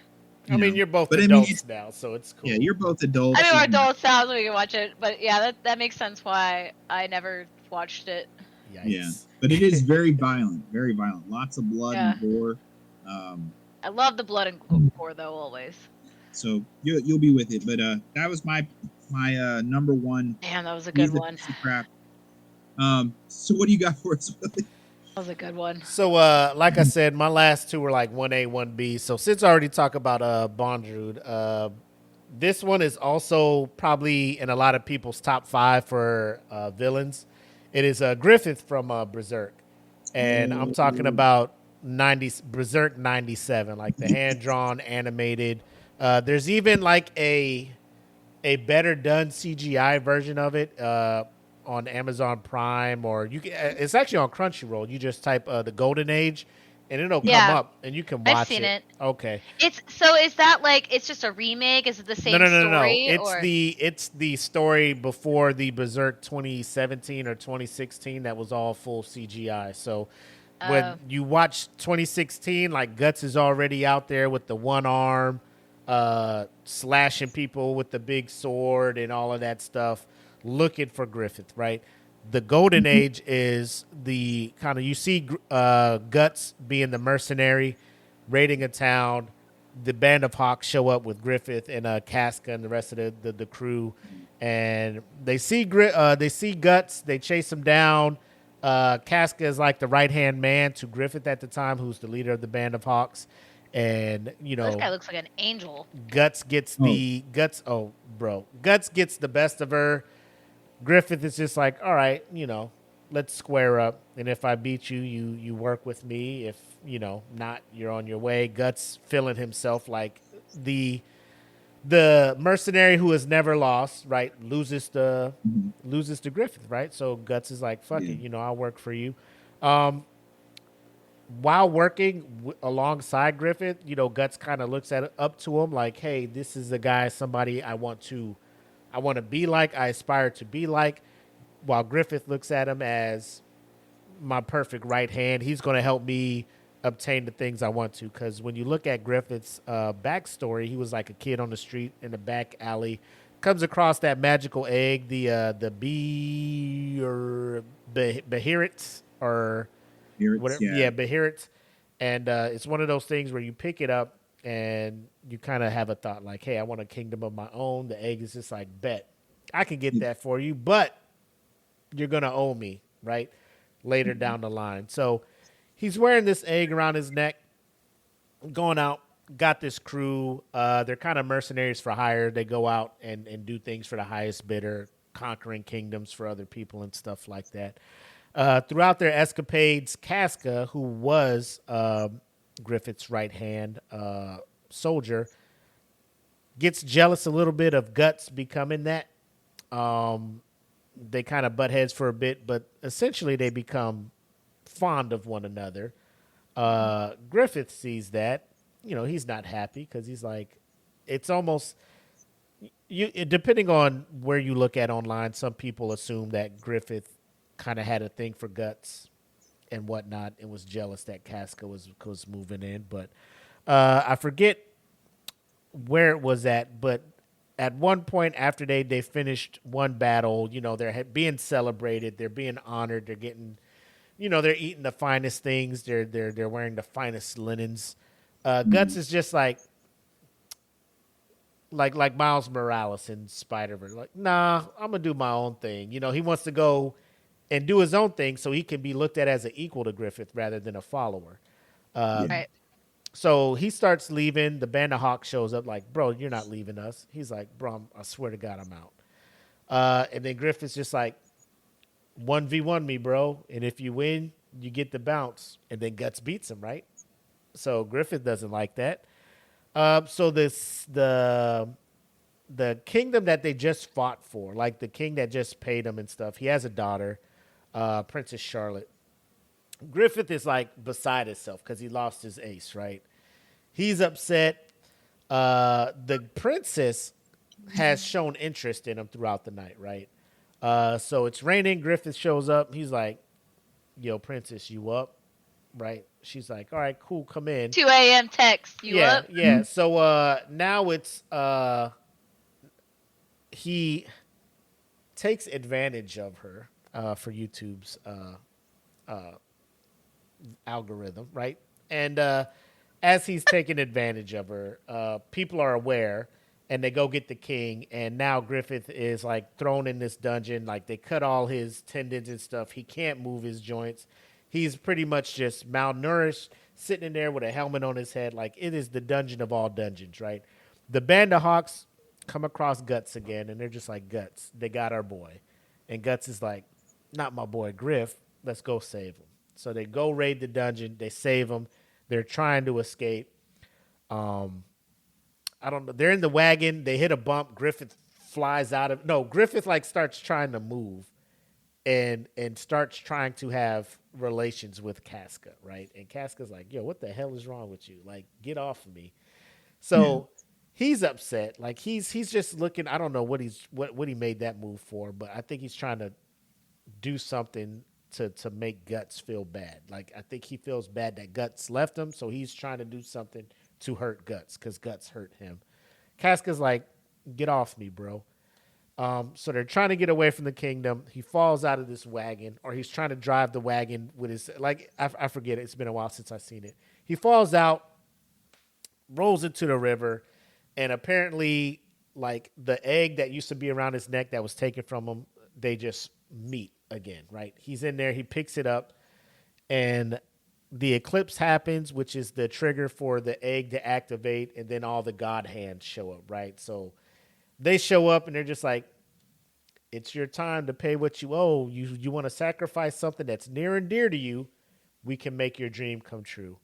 mean, you're both adults now, so it's cool. Yeah, you're both adults. I mean, we're adults now, so we can watch it. But yeah, that makes sense why I never watched it. Yikes. Yeah, but it is very violent, very violent. Lots of blood and gore. I love the blood and gore, though, always. So you'll be with it. But that was my number one. Damn, that was a good one. Crap. So what do you got for us, Willie? That was a good one. So, like I said, my last two were like 1A, 1B. So since I already talked about Bondrewd, this one is also probably in a lot of people's top 5 for villains. It is Griffith from Berserk. And I'm talking about Berserk 97, like the hand-drawn, animated. There's even like a better done CGI version of it on Amazon Prime, or it's actually on Crunchyroll. You just type the Golden Age, and it'll come up, and you can watch it. I've seen it. Okay. Is that like it's just a remake? Is it the same story? No. It's the story before the Berserk 2017 or 2016 that was all full CGI. So when you watch 2016, like Guts is already out there with the one arm, slashing people with the big sword and all of that stuff, looking for Griffith, right? The Golden Age is the kind of, you see Guts being the mercenary, raiding a town. The band of Hawks show up with Griffith and Casca and the rest of the crew, and they see Guts. They chase him down. Casca is like the right-hand man to Griffith at the time, who's the leader of the band of Hawks. And this guy looks like an angel. Guts gets Guts gets the best of her. Griffith is just like, all right, let's square up. And if I beat you, you work with me. If, not, you're on your way. Guts feeling himself like the mercenary who has never lost, right? Loses to Griffith, right? So Guts is like, fuck it, I'll work for you. While working alongside Griffith, Guts kind of looks up to him like, hey, this is the guy, somebody I want to be like, I aspire to be like, while Griffith looks at him as my perfect right hand. He's going to help me obtain the things I want to. Because when you look at Griffith's backstory, he was like a kid on the street in the back alley, comes across that magical egg, the bee or Behirit or whatever. Yeah, Behirit. And it's one of those things where you pick it up and you kind of have a thought like, hey, I want a kingdom of my own. The egg is just like, bet, I can get that for you, but you're going to owe me, right? Later down the line. So he's wearing this egg around his neck, going out, got this crew. They're kind of mercenaries for hire. They go out and do things for the highest bidder, conquering kingdoms for other people and stuff like that. Throughout their escapades, Casca, who was Griffith's right-hand soldier, gets jealous a little bit of Guts becoming that. They kind of butt heads for a bit, but essentially they become fond of one another. Griffith sees that. He's not happy because he's like, it's almost, depending on where you look at online, some people assume that Griffith kind of had a thing for Guts and whatnot and was jealous that Casca was moving in. But I forget where it was at, but at one point after they finished one battle, they're being celebrated, they're being honored, they're getting, they're eating the finest things, they're wearing the finest linens. Guts is just like Miles Morales in Spider-Verse, like, nah, I'm gonna do my own thing. He wants to go and do his own thing so he can be looked at as an equal to Griffith rather than a follower. Right. So he starts leaving. The Band of Hawks shows up like, bro, you're not leaving us. He's like, bro, I swear to God, I'm out. And then Griffith's just like, 1v1 me, bro. And if you win, you get the bounce. And then Guts beats him, right? So Griffith doesn't like that. So the kingdom that they just fought for, like the king that just paid him and stuff, he has a daughter, Princess Charlotte. Griffith is like beside himself because he lost his ace, right? He's upset. The princess has shown interest in him throughout the night, right? So it's raining. Griffith shows up. He's like, yo, princess, you up? Right? She's like, all right, cool, come in. 2 a.m. text. You up? Yeah. So now it's he takes advantage of her for YouTube's algorithm, right? And as he's taking advantage of her, people are aware and they go get the king. And now Griffith is like thrown in this dungeon. Like they cut all his tendons and stuff. He can't move his joints. He's pretty much just malnourished, sitting in there with a helmet on his head. Like it is the dungeon of all dungeons, right? The Band of Hawks come across Guts again and they're just like, Guts, they got our boy. And Guts is like, not my boy Griff. Let's go save him. So they go raid the dungeon. They save him. They're trying to escape. I don't know. They're in the wagon. They hit a bump. Griffith flies out of. No, Griffith like starts trying to move, and starts trying to have relations with Casca, right? And Casca's like, "Yo, what the hell is wrong with you? Like, get off of me." So he's upset. Like he's just looking. I don't know what he made that move for, but I think he's trying to do something to make Guts feel bad. Like I think he feels bad that Guts left him, so he's trying to do something to hurt Guts because Guts hurt him. Casca's like, get off me, bro. So they're trying to get away from the kingdom. He falls out of this wagon, or he's trying to drive the wagon with his, like, I forget it. It's been a while since I've seen it. He falls out, rolls into the river, and apparently, like, the egg that used to be around his neck that was taken from him, they just meet again, right? He's in there, he picks it up, and the eclipse happens, which is the trigger for the egg to activate, and then all the god hands show up, right? So they show up and they're just like, it's your time to pay what you owe. You want to sacrifice something that's near and dear to you, we can make your dream come true.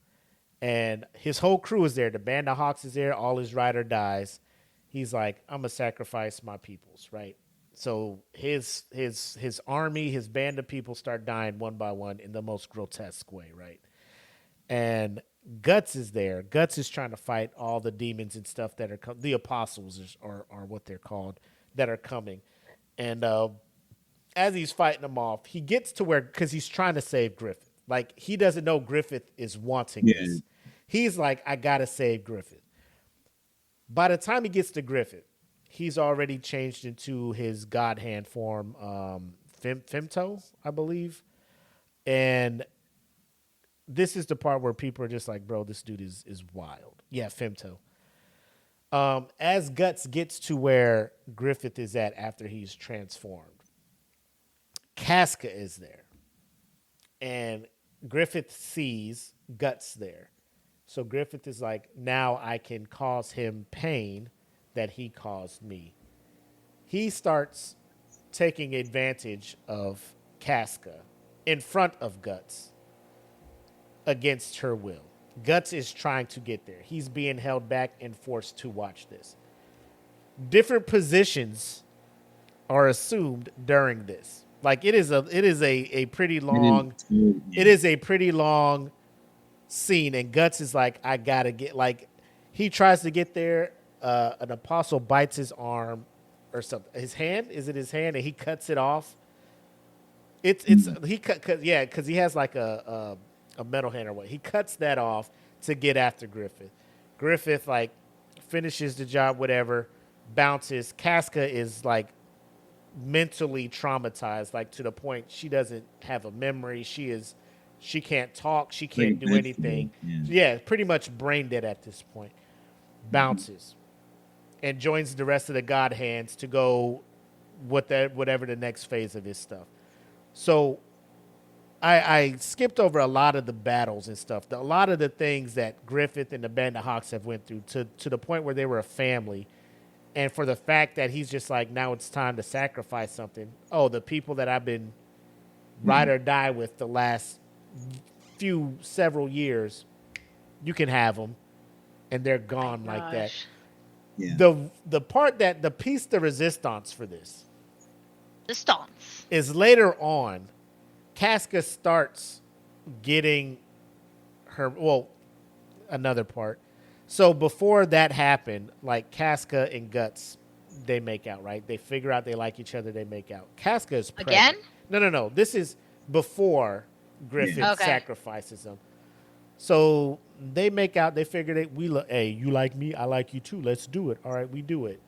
And his whole crew is there. The Band of Hawks is there. All his rider dies. He's like, I'm going to sacrifice my peoples, right? So his army, his band of people start dying one by one in the most grotesque way, right? And Guts is there. Guts is trying to fight all the demons and stuff that are the apostles are what they're called, that are coming. And as he's fighting him off, he gets to where, because he's trying to save Griffith. Like, he doesn't know Griffith is wanting this. He's like, I gotta save Griffith. By the time he gets to Griffith, he's already changed into his God hand form, Femto, I believe. And this is the part where people are just like, bro, this dude is wild. Yeah, Femto. As Guts gets to where Griffith is at after he's transformed, Casca is there. And Griffith sees Guts there. So Griffith is like, now I can cause him pain that he caused me. He starts taking advantage of Casca in front of Guts against her will. Guts is trying to get there. He's being held back and forced to watch this. Different positions are assumed during this. Like, it is a pretty long scene, and Guts is like, I gotta get, like, he tries to get there. An apostle bites his arm or something. His hand? Is it his hand? And he cuts it off. Because he has like a metal hand or what. He cuts that off to get after Griffith. Griffith like finishes the job, whatever, bounces. Casca is like mentally traumatized, like to the point she doesn't have a memory. She can't talk. She can't do anything. Yeah, pretty much brain dead at this point. Bounces and joins the rest of the God Hands to go whatever the next phase of his stuff. So I skipped over a lot of the battles and stuff. A lot of the things that Griffith and the Band of Hawks have went through to the point where they were a family. And for the fact that he's just like, now it's time to sacrifice something. Oh, the people that I've been ride or die with the last several years, you can have them. And they're gone like that. Yeah. The part that the piece de resistance for this is later on, Casca starts getting her, another part. So before that happened, like Casca and Guts, they make out, right? They figure out they like each other, they make out. Casca is pregnant. Again? No. This is before Griffith sacrifices him. So they make out, they figure hey, you like me, I like you too, let's do it. All right, we do it.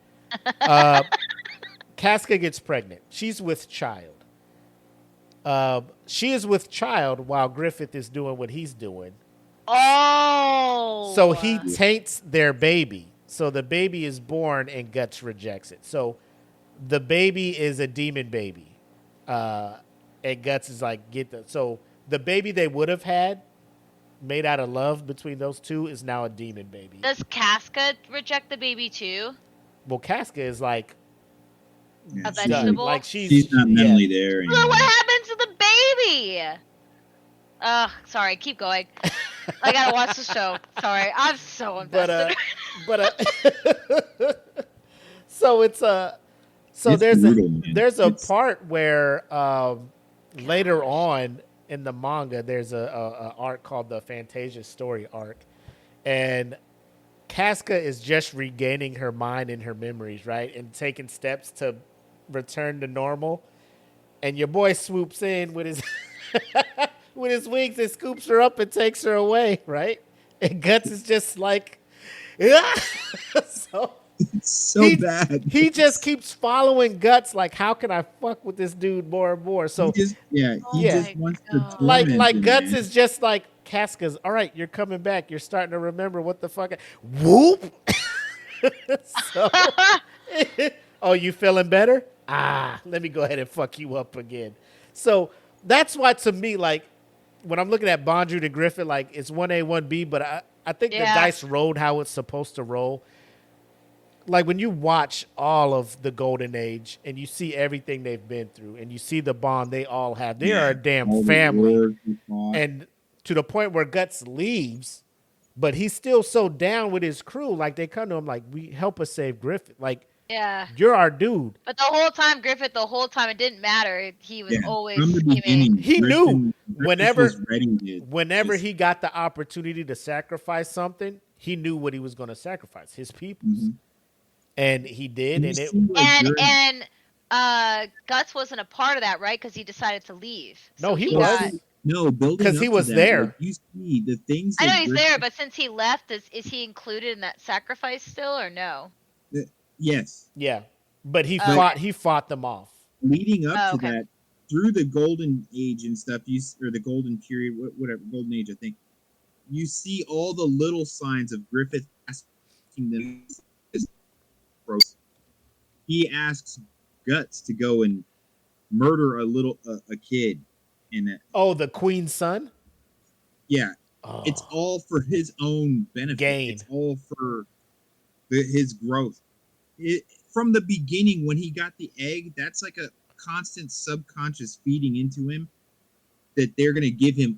Casca gets pregnant. She's with child. She is with child while Griffith is doing what he's doing. Oh. So he taints their baby. So the baby is born and Guts rejects it. So the baby is a demon baby. And Guts is like, so the baby they would have had made out of love between those two is now a demon baby. Does Casca reject the baby too? Well, Casca is like a vegetable. Like she's not mentally there anymore. So what happened to the baby? Sorry, keep going. I gotta watch the show. Sorry, I'm so invested. So it's there's a part where later on in the manga there's a arc called the Fantasia Story arc, and Casca is just regaining her mind and her memories, right, and taking steps to return to normal, and your boy swoops in with his with his wings and scoops her up and takes her away, right? And Guts is just like, so it's so bad. He just keeps following Guts, like, how can I fuck with this dude more and more? So he just wants to like Guts is just like, Casca's, all right, you're coming back. You're starting to remember what the fuck. Whoop. So, oh, you feeling better? Let me go ahead and fuck you up again. So that's why, to me, like, when I'm looking at Bondrewd and Griffith, like, it's 1A, 1B, but I think the dice rolled how it's supposed to roll. Like, when you watch all of the Golden Age and you see everything they've been through and you see the bond they all have, they are a damn family. And to the point where Guts leaves, but he's still so down with his crew. Like, they come to him like, we help us save Griffith. Like, you're our dude. But the whole time, Griffith, it didn't matter. He was always from the beginning. He knew whenever he got the opportunity to sacrifice something, he knew what he was going to sacrifice, his people. And he did, Guts wasn't a part of that, right? Because he decided to leave. No, So he Well, was. got. no, building 'Cause up he to was that, there. like you see the things I know that he's Griffith, there, but since he left, is he included in that sacrifice still or no? yes, Yeah, but he Okay. fought them off. leading up Oh, to okay. that, through the golden age and stuff, or the golden period, whatever, golden age, I think, you see all the little signs of Griffith asking them. He asks Guts to go and murder a kid, and Oh, the queen's son. yeah, Oh, it's all for his own benefit. Gain. It's all for his growth. From the beginning, when he got the egg, that's like a constant subconscious feeding into him that they're going to give him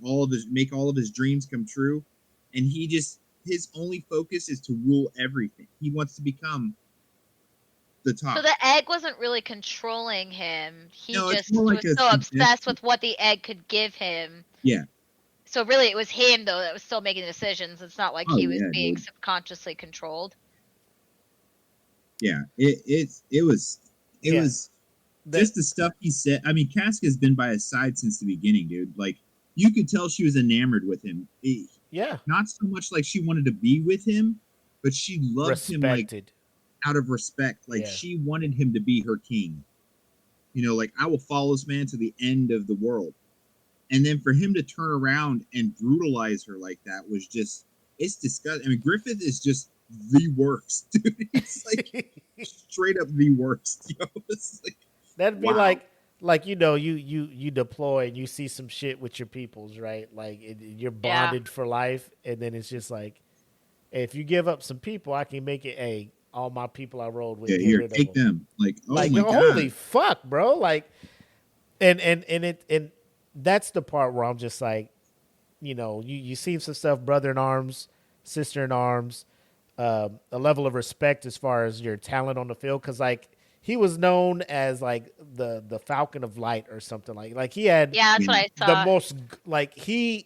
make all of his dreams come true. And his only focus is to rule everything. He wants to become the top. So the egg wasn't really controlling him. He No, it's just more like was a so obsessed suggestion. with what the egg could give him. Yeah. So really, it was him though that was still making the decisions. It's not like Oh, he was yeah, being dude. subconsciously controlled. Yeah, it was Yeah. just the stuff he said. I mean, Casca's been by his side since the beginning, dude. Like, you could tell she was enamored with him. Yeah, Not so much like she wanted to be with him, but she loved him like respected. out of respect. Like, Yeah. she wanted him to be her king. You know, like, I will follow this man to the end of the world. And then for him to turn around and brutalize her like that was just, it's disgusting. I mean, Griffith is just the worst, dude. He's like straight up the worst. Yo. It's like, That'd be wow. like you deploy and you see some shit with your peoples, right? Like you're bonded for life, and then it's just like, hey, if you give up some people, I can make it. Hey, all my people I rolled with, Yeah, get here, rid take of them. them. Like, oh Like, my holy god. fuck, bro! Like, and that's the part where I'm just like, you see some stuff, brother in arms, sister in arms, a level of respect as far as your talent on the field, because like he was known as like the Falcon of Light or something like he had Yeah, that's what I the saw. most like his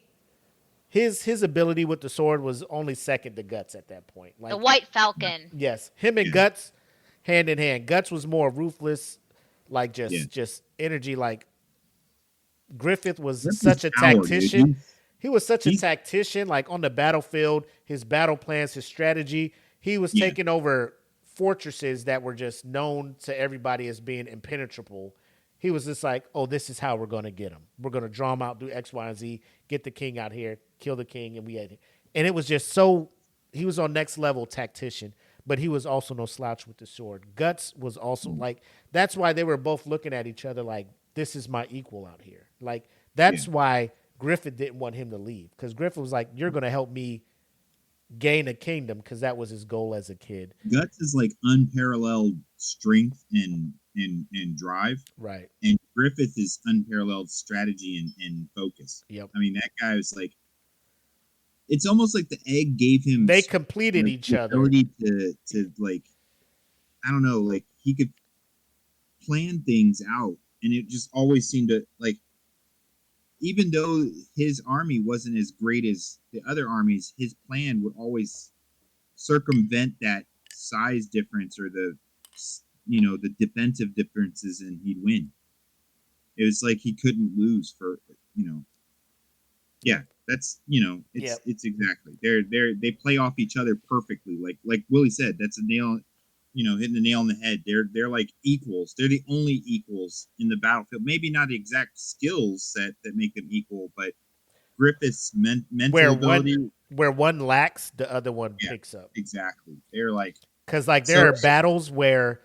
ability with the sword was only second to Guts at that point. Like The White Falcon. yes, him and Guts hand in hand. Guts was more ruthless, like Yeah. just energy. Like Griffith was Griffith's such a power, dude. tactician. He was such a he's- tactician, like on the battlefield, his battle plans, his strategy. He was Yeah. taking over fortresses that were just known to everybody as being impenetrable. He was just like, oh, this is how we're going to get him. We're going to draw him out, do X, Y, and Z, get the king out here, kill the king, and we had it. And it was just so, he was on next level tactician, but he was also no slouch with the sword. Guts was also like, that's why they were both looking at each other like, this is my equal out here. Like, that's why Griffith didn't want him to leave, because Griffith was like, you're going to help me gain a kingdom, because that was his goal as a kid. Guts is like unparalleled strength and drive. Right. And Griffith is unparalleled strategy and focus. Yep. I mean, that guy was like, it's almost like the egg gave him They completed like, each the other. ability to like, I don't know, like he could plan things out, and it just always seemed to like, even though his army wasn't as great as the other armies, his plan would always circumvent that size difference or the defensive differences, and he'd win. It was like he couldn't lose for. Yeah, that's it's exactly they play off each other perfectly. Like Willie said, that's a nail, hitting the nail on the head. They're like equals. They're the only equals in the battlefield. Maybe not the exact skills set that make them equal, but Griffith's mental ability. Where one lacks, the other one picks up. Exactly. They're like, because like there are battles where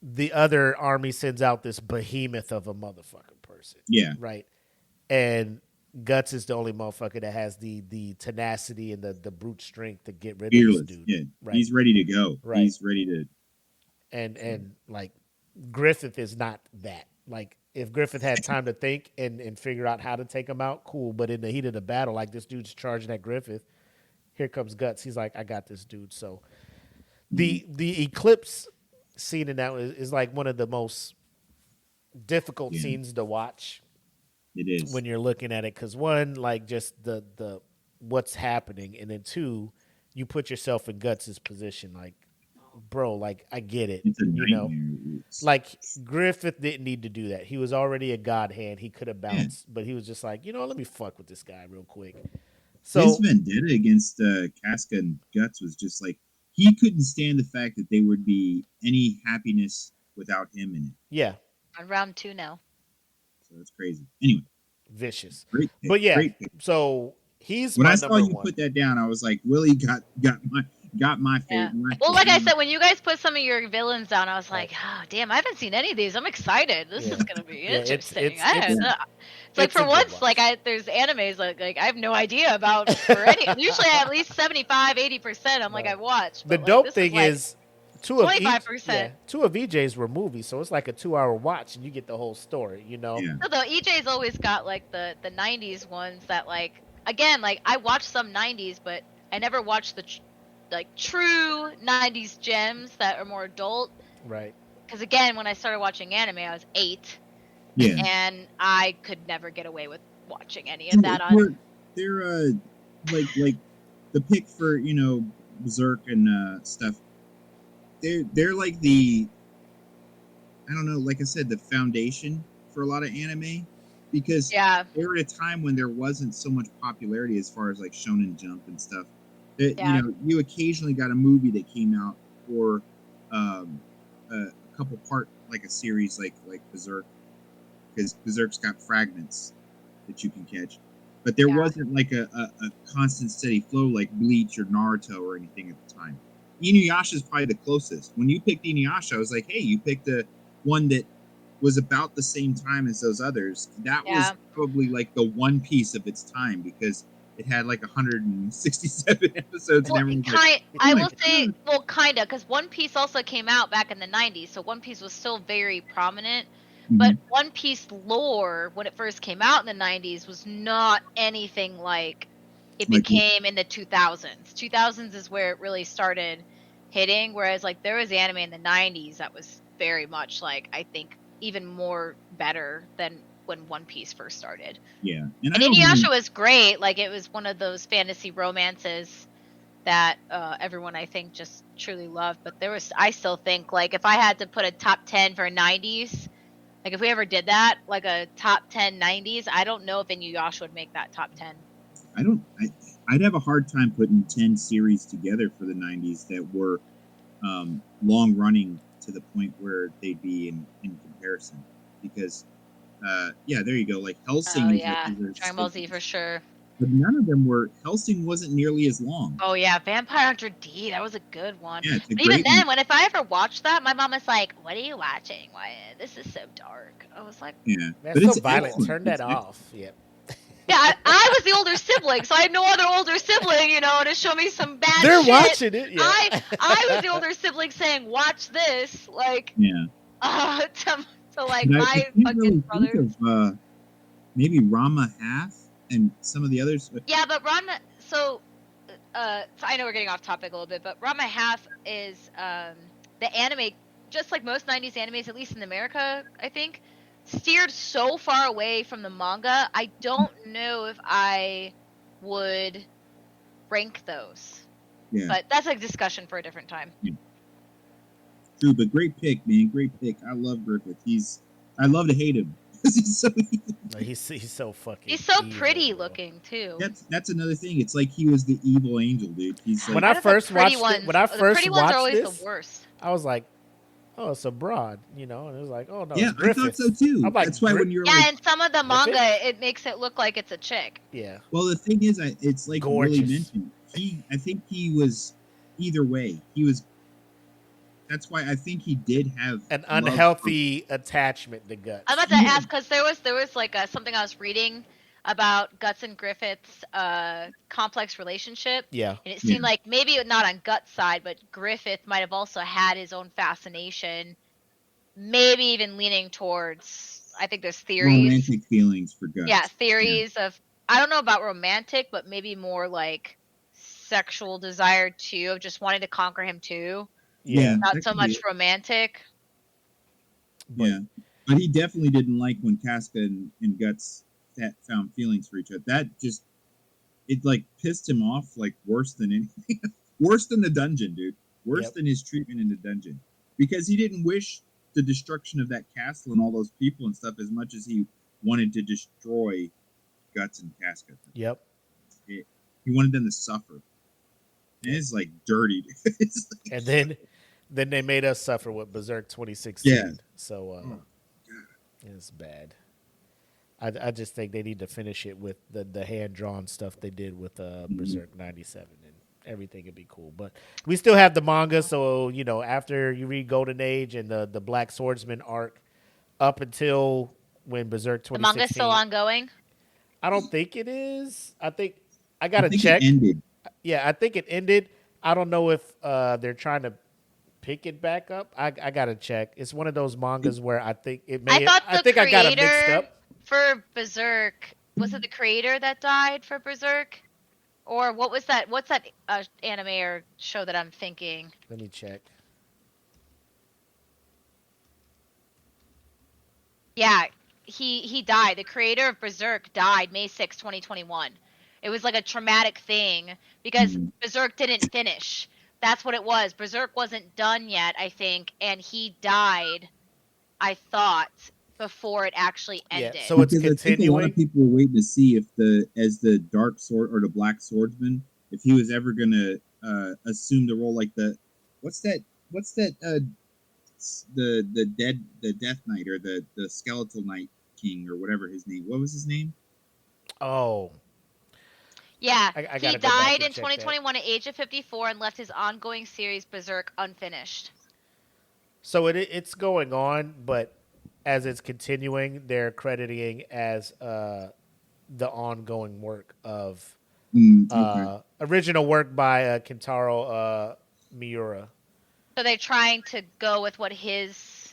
the other army sends out this behemoth of a motherfucking person. Yeah. Right. And Guts is the only motherfucker that has the tenacity and the brute strength to get rid fearless. of this dude. Yeah. Right. He's ready to go. Right. He's ready to. And like Griffith is not that. Like if Griffith had time to think and figure out how to take him out, cool. But in the heat of the battle, like this dude's charging at Griffith. Here comes Guts. He's like, I got this dude. So the eclipse scene in that is like one of the most difficult scenes to watch. It is when you're looking at it, because one, like just the what's happening, and then two, you put yourself in Guts' position. Like bro, like I get it. It's a You know, nightmare. like Griffith didn't need to do that. He was already a god hand. He could have Yeah. bounced, but he was just like, let me fuck with this guy real quick. His So vendetta against Casca and Guts was just like he couldn't stand the fact that there would be any happiness without him in it. yeah, On round 2 now. So that's crazy. Anyway, vicious. great pick. But yeah, Great pick. so he's When my I saw number you one. put that down, I was like, Willie got my Yeah. favorite. My Well, like I favorite. said, when you guys put some of your villains down, I was like, oh, damn, I haven't seen any of these. I'm excited. This is gonna be Yeah, it's- interesting. it's- it's- It's like it's a for good once, watch. like there's animes like I have no idea about for any. Usually at least 75-80%. I'm like No. I've watched. The But, like, dope this thing like, is, two of 25%. EJ's were movies, so it's like a 2-hour watch, and you get the whole story. Yeah. Although EJ's always got like the 90s ones that like again like I watched some 90s, but I never watched the like true 90s gems that are more adult. Right. Because again, when I started watching anime, I was 8. Yeah. And I could never get away with watching any of that on. They're like the pick for Berserk and stuff. They're like the, I don't know, like I said, the foundation for a lot of anime, because Yeah. they were at a time when there wasn't so much popularity as far as like Shonen Jump and stuff. That Yeah. you occasionally got a movie that came out, or a couple part, like a series like Berserk, because Berserk's got fragments that you can catch, but there Yeah. wasn't like a constant steady flow like Bleach or Naruto or anything at the time. Inuyasha is probably the closest. When you picked Inuyasha, I was like, hey, you picked a one that was about the same time as those others. That Yeah. was probably like the One Piece of its time, because it had like 167 episodes, Well, and everyone was like, I my will say, God. well, kinda, because One Piece also came out back in the 90s, so One Piece was still very prominent. But One Piece lore, when it first came out in the 90s, was not anything like it Like- became in the 2000s. 2000s is where it really started hitting, whereas like there was anime in the 90s that was very much like, I think, even more better than when One Piece first started. Yeah, And I don't Inuyasha even- was great. Like it was one of those fantasy romances that everyone I think just truly loved. But I still think like if I had to put a top 10 for 90s, like if we ever did that, like a top 10 90s, I don't know if Inuyasha would make that top 10. I'd have a hard time putting 10 series together for the 90s that were long running to the point where they'd be in comparison, because there you go, like Hellsing. Oh is yeah, is Dragon Ball Z for sure. But none of them were. Hellsing wasn't nearly as long. Oh yeah, Vampire Hunter D, that was a good one. Yeah, it's a But even great then, one. if I ever watched that, my mom was like, "What are you watching? Why this is so dark?" I was like, Yeah, That's so violent. Turn that off. Yep. "Yeah, I was the older sibling, so I had no other older sibling, to show me some bad They're shit." watching it. Yeah. I was the older sibling saying, "Watch this," like, Yeah. to like But I my can't fucking really brothers. think of maybe Rama Half and some of the others. Yeah, but Ranma. So I know we're getting off topic a little bit, but Ranma Half is the anime, just like most '90s animes, at least in America, I think, steered so far away from the manga. I don't know if I would rank those, Yeah, but that's a discussion for a different time. true, but great pick, man. Great pick. I love Griffith. I love to hate him because he's so evil. No, he's so fucking. He's so evil, pretty bro. looking too. That's another thing. It's like he was the evil angel, dude. He's like, When I Why do the first pretty watched it- ones- when I the first pretty ones watched are always this, the worst. I was like, "Oh, it's a broad," and it was like, "Oh no, yeah, it's I thought Griffith." so too. I'm like, That's why when you're Yeah, like, and some of the Griffith? manga, it makes it look like it's a chick. Yeah, well, the thing is, it's like Gorgeous. Willie mentioned. I think he was either way. He was. That's why I think he did have an love for- unhealthy attachment to Guts. I'm about to Yeah. ask because there was like something I was reading about Guts and Griffith's complex relationship, Yeah, and it seemed Yeah. like maybe not on Guts' side, but Griffith might have also had his own fascination, maybe even leaning towards. I think there's theories. romantic feelings for Guts. Yeah, theories of I don't know about romantic, but maybe more like sexual desire too, of just wanting to conquer him too, Yeah. not that so could be much it. romantic. Yeah, but he definitely didn't like when Casca and Guts found feelings for each other. That just it like pissed him off like worse than anything, worse than the dungeon, dude. worse Yep. than his treatment in the dungeon, because he didn't wish the destruction of that castle and all those people and stuff as much as he wanted to destroy Guts and Casca. Yep. He wanted them to suffer. And it's like dirty. It's like, And then they made us suffer with Berserk 2016. Yeah. So God. it's bad. I just think they need to finish it with the hand drawn stuff they did with Berserk 97, and everything would be cool. But we still have the manga, so after you read Golden Age and the Black Swordsman arc, up until when Berserk 2016. The manga's still ongoing? I don't think it is. I think I I gotta think check. it ended. Yeah, I think it ended. I don't know if they're trying to pick it back up. I gotta check. It's one of those mangas where I think it may. I thought the think I got it mixed creator up. for Berserk, was it the creator that died for Berserk? Or what was that? What's that anime or show that I'm thinking? Let me check. Yeah, he died. The creator of Berserk died May 6, 2021. It was like a traumatic thing because Berserk didn't finish. That's what it was. Berserk wasn't done yet, I think, and he died, I thought, before it actually ended. So it's Because I think a lot continuing. of people were waiting to see if as the Dark Sword or the Black Swordsman, if he was ever gonna assume the role like the the Death Knight or the Skeletal Knight King or whatever his name. What was his name? Oh, Yeah, I he gotta go back died and in check that. 2021 at age of 54 and left his ongoing series Berserk unfinished. so it's going on, but as it's continuing, they're crediting as the ongoing work of Okay. original work by Kentaro Miura. So they're trying to go with what his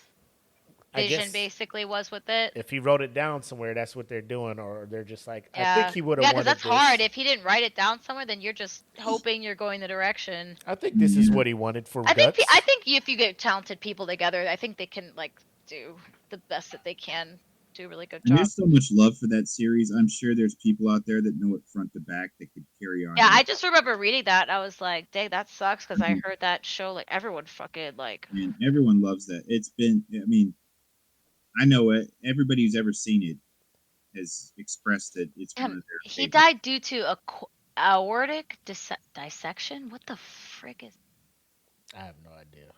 I vision guess basically was with it. if he wrote it down somewhere, that's what they're doing, or they're just like, Yeah. I think he would have Yeah, wanted because that's this. hard. If he didn't write it down somewhere, then you're just hoping you're going the direction. I think this is what he wanted for I think Guts. I think if you get talented people together, I think they can do the best that they can, do a really good And job. there's so much love for that series. I'm sure there's people out there that know it front to back that could carry on. Yeah, I just remember reading that. I was like, dang, that sucks because I Mhm. heard that show, everyone fucking, And everyone loves that. It's been, I mean, I know it. Everybody who's ever seen it has expressed that it's one of their he favorites. died due to aortic dissection? What the frick is I have no idea.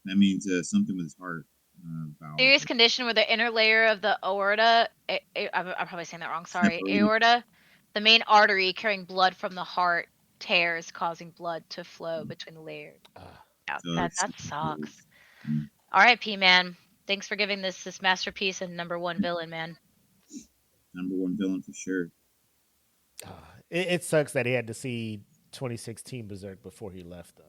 That means something with his heart. Valve. serious condition where the inner layer of the aorta, I'm probably saying that wrong, sorry, Separated. aorta, the main artery carrying blood from the heart, tears, causing blood to flow between the layers. Yeah, So that it's- sucks. Mm. R.I.P. man. Thanks for giving this masterpiece and number one villain, man. Number one villain for sure. It sucks that he had to see 2016 Berserk before he left, though.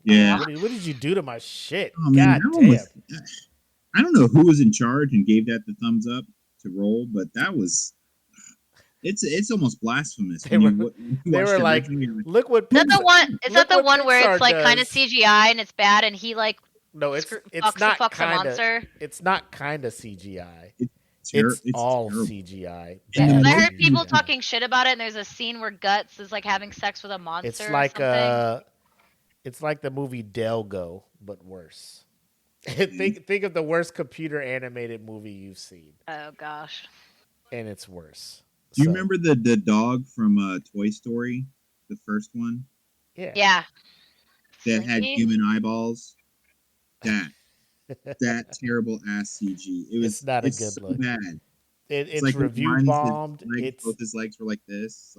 Yeah. What did you do to my shit? Oh man, God that one damn. was, I don't know who was in charge and gave that the thumbs up to roll, but that was it's almost blasphemous. They when were- you they watch were the like, original, you're look what Is that the Pixar- one? Is that look the what one where it's Pixar kind of does. CGI and it's bad and he No, it's fucks not a kind of. monster? It's not kind of CGI. it's It's all terrible. CGI. And Bad the I heard most- people CGI. talking shit about it, and there's a scene where Guts is having sex with a monster. It's or like something. it's like the movie Delgo, but worse. think of the worst computer animated movie you've seen, Oh gosh. and it's worse. Do you So, remember the dog from Toy Story, the first one Yeah. Yeah. that had Slinky? human eyeballs? That terrible ass CG. It was It's not a good so look. bad. It's like review runs his bombed. legs, both his legs were like this.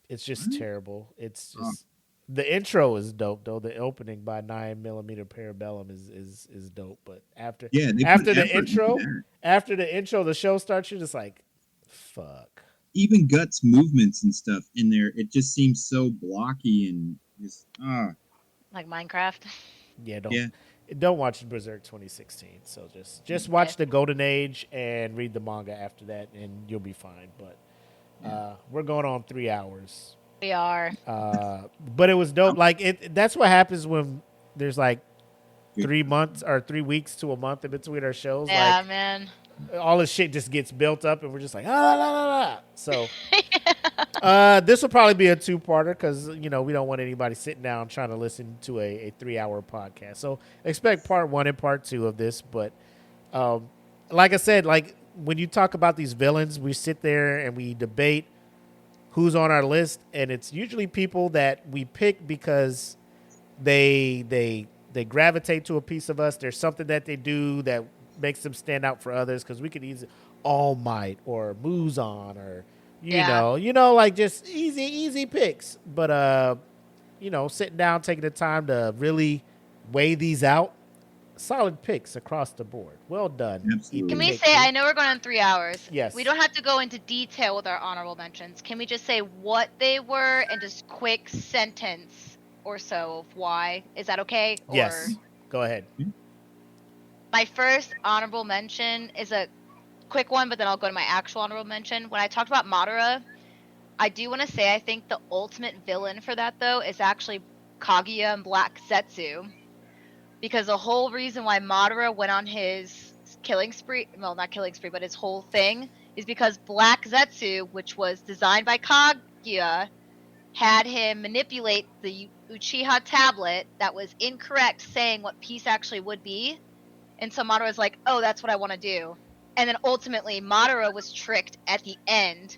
It's just What? terrible. It's Oh. just the intro is dope though. The opening by 9mm Parabellum is dope. But after Yeah, they after put the effort into intro, that. the show starts. You're just like, fuck. Even Guts movements and stuff in there, it just seems so blocky and just Like Minecraft. Yeah, Yeah. don't watch Berserk 2016. So just watch the Golden Age and read the manga after that, and you'll be fine. But we're going on 3 hours. We are. But it was dope. That's what happens when there's 3 months or 3 weeks to a month in between our shows. Yeah, man. All this shit just gets built up, and we're just like, ah, la, la, la. So This will probably be a two-parter because we don't want anybody sitting down trying to listen to a 3-hour podcast. So expect part 1 and part 2 of this. But like I said, like when you talk about these villains, we sit there and we debate who's on our list, and it's usually people that we pick because they gravitate to a piece of us. There's something that they do that makes them stand out for others. Because we could easily All Might or Muzan or like just easy picks. But sitting down, taking the time to really weigh these out, solid picks across the board. Well done. Absolutely. Can we say, I know we're going on 3 hours. Yes. We don't have to go into detail with our honorable mentions. Can we just say what they were and just quick sentence or so of why? Is that okay? Yes. Go ahead. My first honorable mention is a quick one, but then I'll go to my actual honorable mention. When I talked about Madara, I do want to say I think the ultimate villain for that, though, is actually Kaguya and Black Zetsu. Because the whole reason why Madara went on his killing spree, well, not killing spree, but his whole thing, is because Black Zetsu, which was designed by Kaguya, had him manipulate the Uchiha tablet that was incorrect, saying what peace actually would be. And so Madara was like, oh, that's what I want to do. And then ultimately, Madara was tricked at the end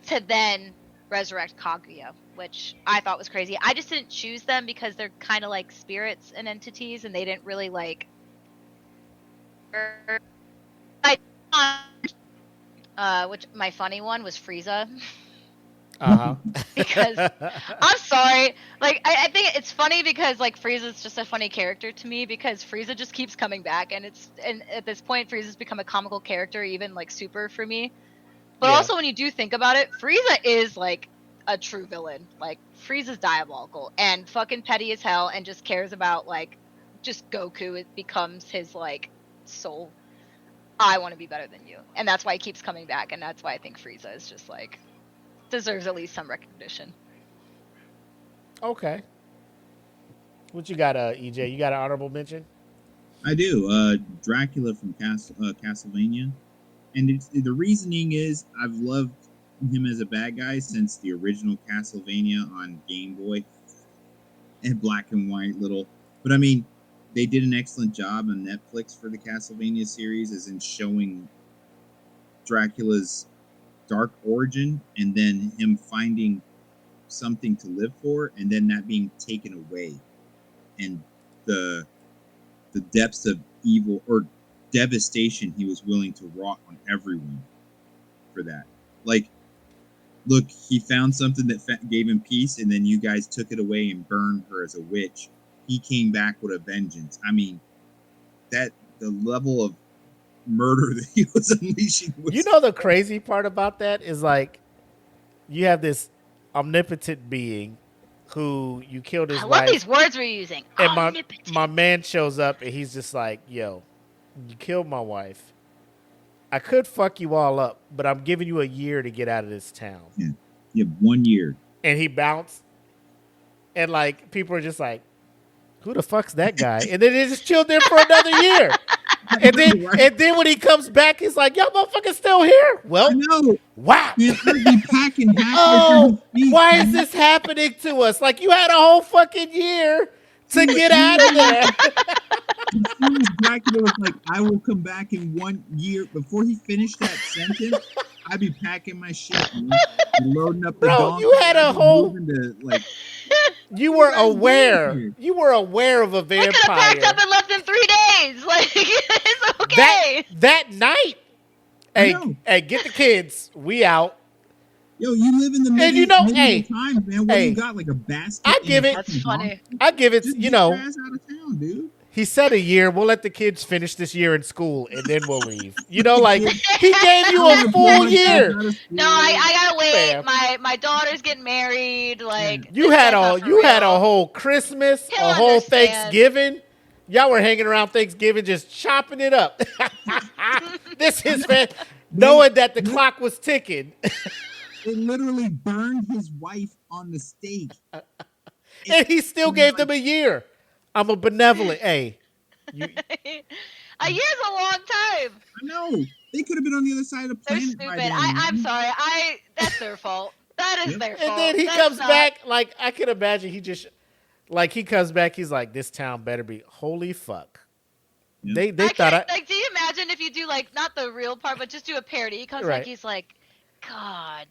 to then resurrect Kaguya, which I thought was crazy. I just didn't choose them because they're kind of like spirits and entities, and they didn't really like. Which my funny one was Frieza. Because I'm sorry, like I think it's funny because like Frieza's just a funny character to me because Frieza just keeps coming back, and at this point Frieza's become a comical character, even like Super for me. But also when you do think about it, Frieza is like a true villain. Like Frieza's diabolical and fucking petty as hell, and just cares about like just Goku. It becomes his like soul. I want to be better than you, and that's why he keeps coming back, and that's why I think Frieza is just like deserves at least some recognition. Okay. What you got, EJ? You got an honorable mention? I do. Dracula from Castlevania. And the reasoning is I've loved him as a bad guy since the original Castlevania on Game Boy and black and white little. But I mean, they did an excellent job on Netflix for the Castlevania series, as in showing Dracula's dark origin and then him finding something to live for, and then that being taken away, and the depths of evil or devastation he was willing to wrought on everyone for that. Like, look, he found something that gave him peace, and then you guys took it away and burned her as a witch. He came back with a vengeance. I mean, that the level of murder that he was unleashing was the crazy part about that is like you have this omnipotent being who you killed his wife. I love these words we're using. And my man shows up and he's just like, yo, you killed my wife. I could fuck you all up, but I'm giving you a year to get out of this town. Yeah. You have 1 year. And he bounced. And like people are just like, who the fuck's that guy? And then they just chilled there for another year. And then when he comes back, he's like, y'all motherfuckers still here? Well, no. Wow. Packing why is this happening to us? Like, you had a whole fucking year to get out of there. As soon as Dracula was like, I will come back in 1 year, before he finished that sentence, I'd be packing my shit and loading up the donkey. You had a whole... like, you were aware. You were aware of a vampire. I could have packed up and left in 3 days. Like, it's okay. That night, hey, get the kids. We out. Yo, you live in the middle of time, man. What you got, like a basket? I give it. That's funny. I give it. Just get your ass out of town, dude. He said a year. We'll let the kids finish this year in school, and then we'll leave. Like he gave you a full year. No, I gotta wait. My daughter's getting married. Like you had a whole Christmas, a whole Thanksgiving. Y'all were hanging around Thanksgiving, just chopping it up. This is knowing that the clock was ticking. It literally burned his wife on the stake. And he still gave them a year. I'm a benevolent. Hey. A year's a long time. I know. They could have been on the other side of the They're planet by stupid. then. I'm man. sorry. That's their fault. That is Yep. their fault. And then he That's comes not- back, like, I can imagine he just, like, he comes back, he's like, this town better be, holy fuck. Yeah. They thought like, do you imagine if you do, like, not the real part, but just do a parody? He comes Right. back, he's like, God.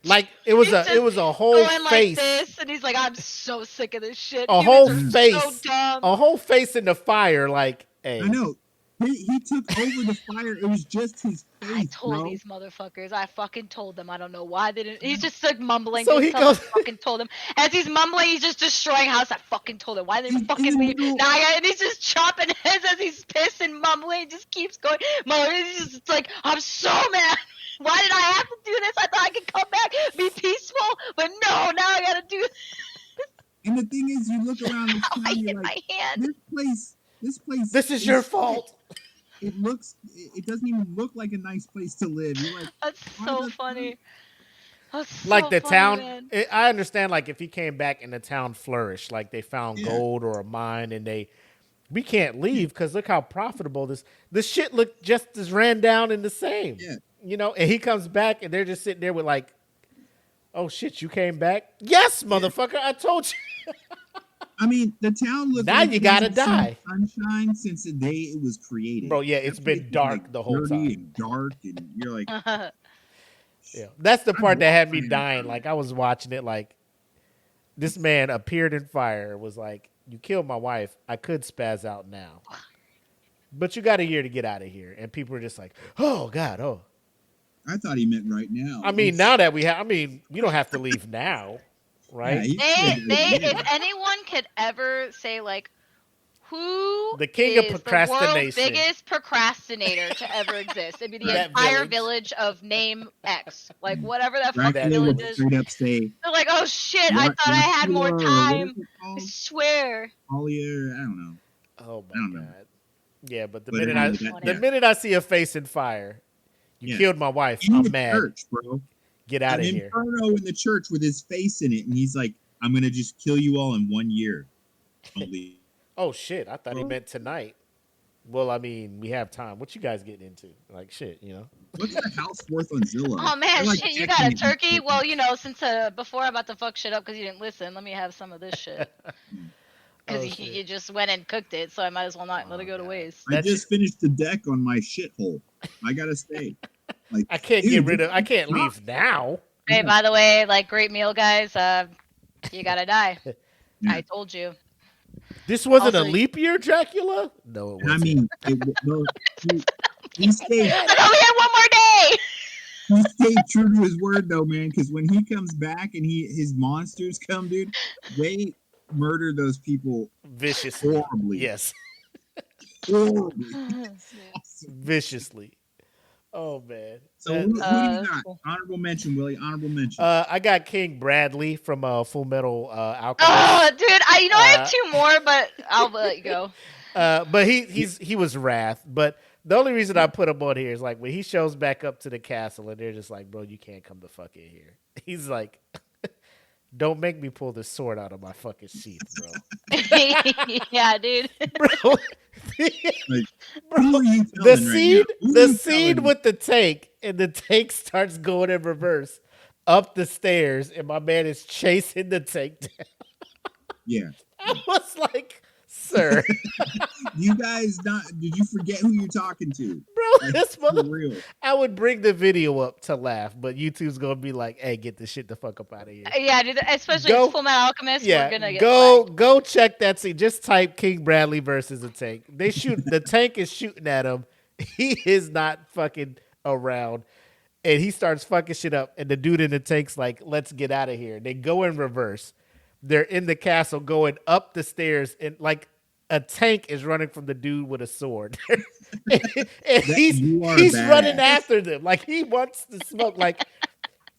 like, it was He's a whole Going face. like this, and he's like, I'm so sick of this shit. A Humans whole are face. So dumb. A whole face in the fire, like, hey. I know. He took over the fire. It was just his face, I told bro. these motherfuckers. I fucking told them. I don't know why they didn't. He's just like mumbling. So Just he tell them goes- I fucking told him. As he's mumbling, he's just destroying house. I fucking told him. Why didn't He's fucking in the leave? middle- Now and he's just chopping heads as he's pissed and mumbling. He just keeps going. He's just like, I'm so mad. Why did I have to do this? I thought I could come back, be peaceful, but no. Now I gotta do this. And the thing is, you look around this Ow, I town, hit you're my like, hand. this place. This is your fault. It looks. It doesn't even look like a nice place to live. You're like, That's why so the funny. That's Like so the funny, town, man. I understand, like, if he came back and the town flourished, like they found Yeah. gold or a mine and we can't leave because look how profitable this shit looked just as ran down and the same. Yeah. You know, and he comes back and they're just sitting there with like, oh shit, you came back? Yes, motherfucker, I told you. I mean, the town looked. Now like you it gotta hasn't seen die. sunshine since the day it was created. Bro, yeah, it's That been place is, dark like, the whole dirty time. And dark, and you're like, Yeah. That's the part that had me watching it. dying. Like I was watching it like this man appeared in fire, was like, you killed my wife. I could spaz out now. But you got a year to get out of here. And people are just like, oh God, oh. I thought he meant right now. I mean, now that we have, I mean, you don't have to leave now, Yeah, right? he said that, yeah. If anyone could ever say like, who The king of is the world's procrastination. biggest procrastinator to ever exist? It'd be the That entire village. village of name X, like whatever that Dracula fucking that would village is. straight up say, They're like, oh shit, I "What- thought I had more Dracula, time. What is it I called? swear. Talia, I don't know. Oh I don't my know. God. Yeah, but But anyway, that- the yeah. minute I see a face in fire, you Yeah. killed my wife. In I'm the mad. church, bro. Get out of An here. inferno in the church with his face in it, and he's like, "I'm gonna just kill you all in 1 year." Don't leave. Oh shit, I thought he meant tonight. Well, I mean, we have time. What you guys getting into? Like shit, you know? What's the house worth on Zillow? Oh man, They're, like, shit, you got a checking it. turkey? Well, you know, since before I'm about to fuck shit up because you didn't listen, let me have some of this shit. Because Oh, shit. you just went and cooked it, so I might as well not let it go to God. waste. I That's- just finished the deck on my shithole. I gotta stay. Like, I can't dude, I can't stop. leave now. Hey, by the way, like, great meal, guys. You gotta die. Yeah. I told you. This wasn't Also- a leap year, Dracula? No, it And I wasn't. mean, he stayed. I only had one more day. He stayed true to his word though, man. Because when he comes back and his monsters come, dude, they murder those people Viciously. horribly. Yes. Horribly. It's awesome. Viciously. Oh man. So That- who do you got? cool. Honorable mention, Willie. Honorable mention. I got King Bradley from Full Metal Alchemist. Oh, dude, I Uh, have two more, but I'll let you go. But he was Wrath. But the only reason I put him on here is like when he shows back up to the castle and they're just like, bro, you can't come the fuck in here. He's like, don't make me pull this sword out of my fucking sheath, bro. Yeah, dude. Bro, Who are you the telling right scene, now? Who are the you scene telling? with the tank, and the tank starts going in reverse up the stairs, and my man is chasing the tank down. Yeah. I was like, sir, You guys not? Did you forget who you're talking to? bro, Like, this for mother. real. I would bring the video up to laugh, but YouTube's gonna be like, "Hey, get this shit the fuck up out of here." Yeah, dude, especially Go- Full Metal Alchemist, we're Yeah, gonna get go check that scene. Just type King Bradley versus a tank. They shoot the tank is shooting at him. He is not fucking around, and he starts fucking shit up. And the dude in the tank's like, "Let's get out of here." They go in reverse. They're in the castle, going up the stairs, and like a tank is running from the dude with a sword, and you are he's badass. running after them like he wants to smoke. Like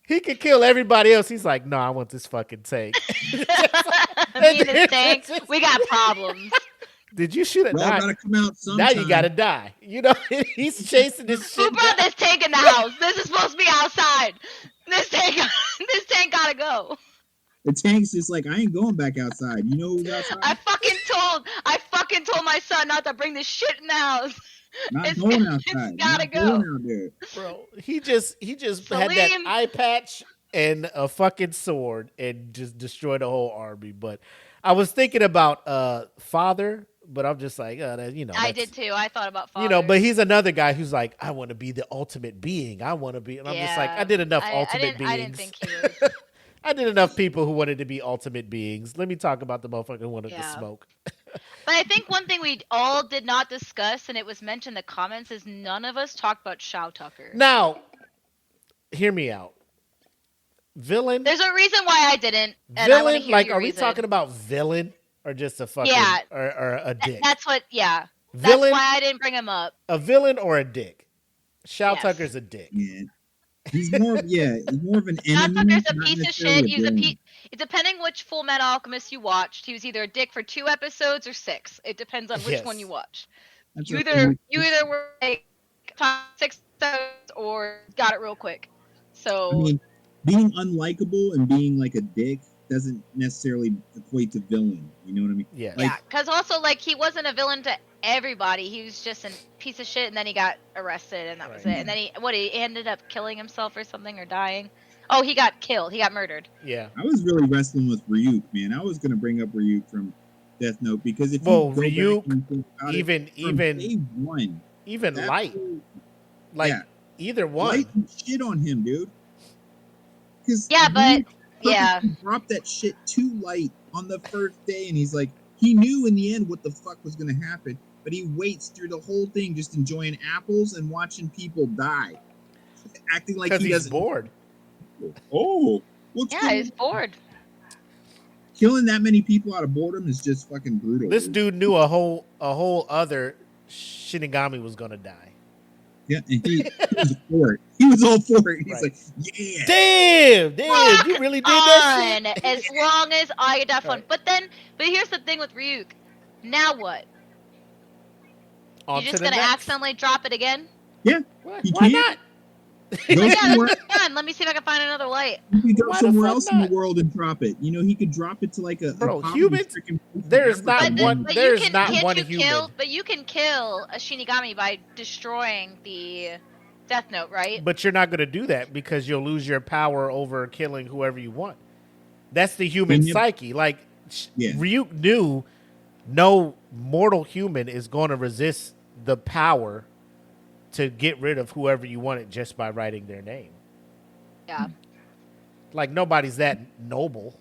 he could kill everybody else. He's like, "No, I want this fucking tank." Me and this tank, we got problems. Did you shoot at Y'all night? gotta come out Now sometime. you gotta die. You know, he's chasing this Who shit brought down. this tank in the house? This is supposed to be outside. This tank gotta go. The tank's just like, I ain't going back outside. You know who's outside? I fucking told my son not to bring this shit in the house. Not going outside. It's gotta Not go. going out there. Bro, he just had that Salim. eye patch and a fucking sword and just destroyed the whole army. But I was thinking about Father, but I'm just like, I did too. I thought about father. You know, but he's another guy who's like, I want to be the ultimate being. I want to be, and I'm just like, I did enough ultimate beings. I didn't think he was. I did enough people who wanted to be ultimate beings. Let me talk about the motherfucker who wanted to smoke. But I think one thing we all did not discuss, and it was mentioned in the comments, is none of us talked about Shao Tucker. Now, hear me out. Villain. There's a reason why I didn't. And I want to Villain, hear like, your are we reason. talking about villain or just a fucking or a dick? That's what. Yeah. Villain, that's why I didn't bring him up. A villain or a dick? Shao Yes. Tucker's a dick. Yeah. He's more of an Shao enemy. Tucker's a piece of shit. He was a piece. Depending which Full Metal Alchemist you watched, he was either a dick for 2 episodes or 6. It depends on which one you watch. You either were like 6 episodes or got it real quick. So I mean, being unlikable and being like a dick doesn't necessarily equate to villain. You know what I mean? Yeah. yeah, because also like he wasn't a villain to everybody. He was just a piece of shit, and then he got arrested, and that was it. And then he ended up killing himself or something, or dying. Oh, he got killed. He got murdered. Yeah. I was really wrestling with Ryuk, man. I was gonna bring up Ryuk from Death Note because if Ryuk, even day one, even Light, either one, Light shit on him, dude. But dropped that shit too light on the first day, and he's like, he knew in the end what the fuck was gonna happen, but he waits through the whole thing just enjoying apples and watching people die, acting like he's bored. Oh, he's bored. Killing that many people out of boredom is just fucking brutal. This dude knew a whole other Shinigami was gonna die. Yeah, and he was for it. He was all for it. He's like, yeah. Damn, you really did that shit? As long as I get that fun. Right. But here's the thing with Ryuk. Now what? You just gonna accidentally drop it again? Yeah. Why not? Let me see if I can find another light. He could go somewhere else in the world and drop it. You know, he could drop it to like a humans. There's not one. There's not one human. But you can kill a Shinigami by destroying the Death Note, right? But you're not going to do that because you'll lose your power over killing whoever you want. That's the human psyche. Like Ryuk knew, no mortal human is going to resist the power to get rid of whoever you wanted just by writing their name. Yeah. Like nobody's that noble.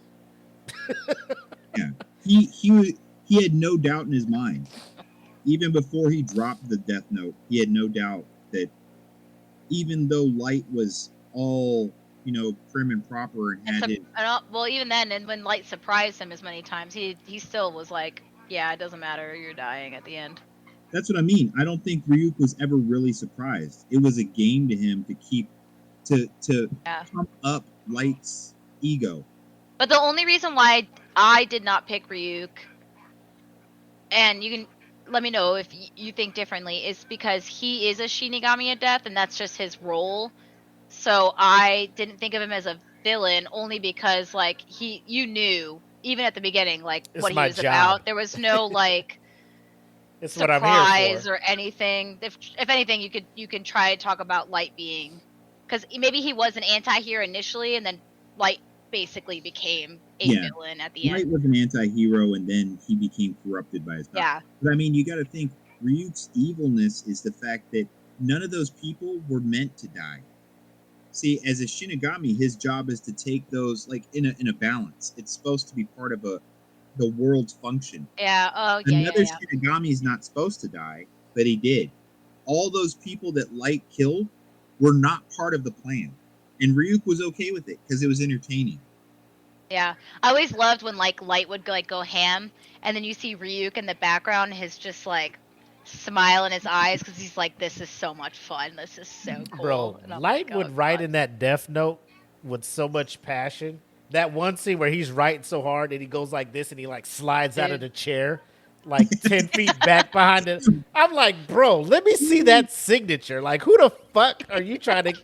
Yeah. He had no doubt in his mind. Even before he dropped the Death Note, he had no doubt that even though Light was all, prim and proper and had it. Well, even then, and when Light surprised him as many times, he still was like, yeah, it doesn't matter, you're dying at the end. That's what I mean. I don't think Ryuk was ever really surprised. It was a game to him to keep to pump up Light's ego. But the only reason why I did not pick Ryuk, and you can let me know if you think differently, is because he is a Shinigami of Death, and that's just his role. So I didn't think of him as a villain, only because you knew even at the beginning what he was about. There was no it's surprise what I'm here for. Or anything. If anything, you can try to talk about Light being, because maybe he was an anti-hero initially, and then Light basically became a villain at the end. Light was an anti-hero, and then he became corrupted by his power. Yeah. But I mean, you got to think Ryuk's evilness is the fact that none of those people were meant to die. See, as a Shinigami, his job is to take those in a balance. It's supposed to be part of the world's function. Yeah. Oh, yeah. Another Shinigami is not supposed to die, but he did. All those people that Light killed were not part of the plan, and Ryuk was okay with it because it was entertaining. Yeah, I always loved when Light would go ham, and then you see Ryuk in the background, his just smile in his eyes because he's like, "This is so much fun. This is so cool." Bro, Light would write in that Death Note with so much passion. That one scene where he's writing so hard and he goes like this and he slides out of the chair 10 feet back behind it. I'm like, bro, let me see that signature. Who the fuck are you trying to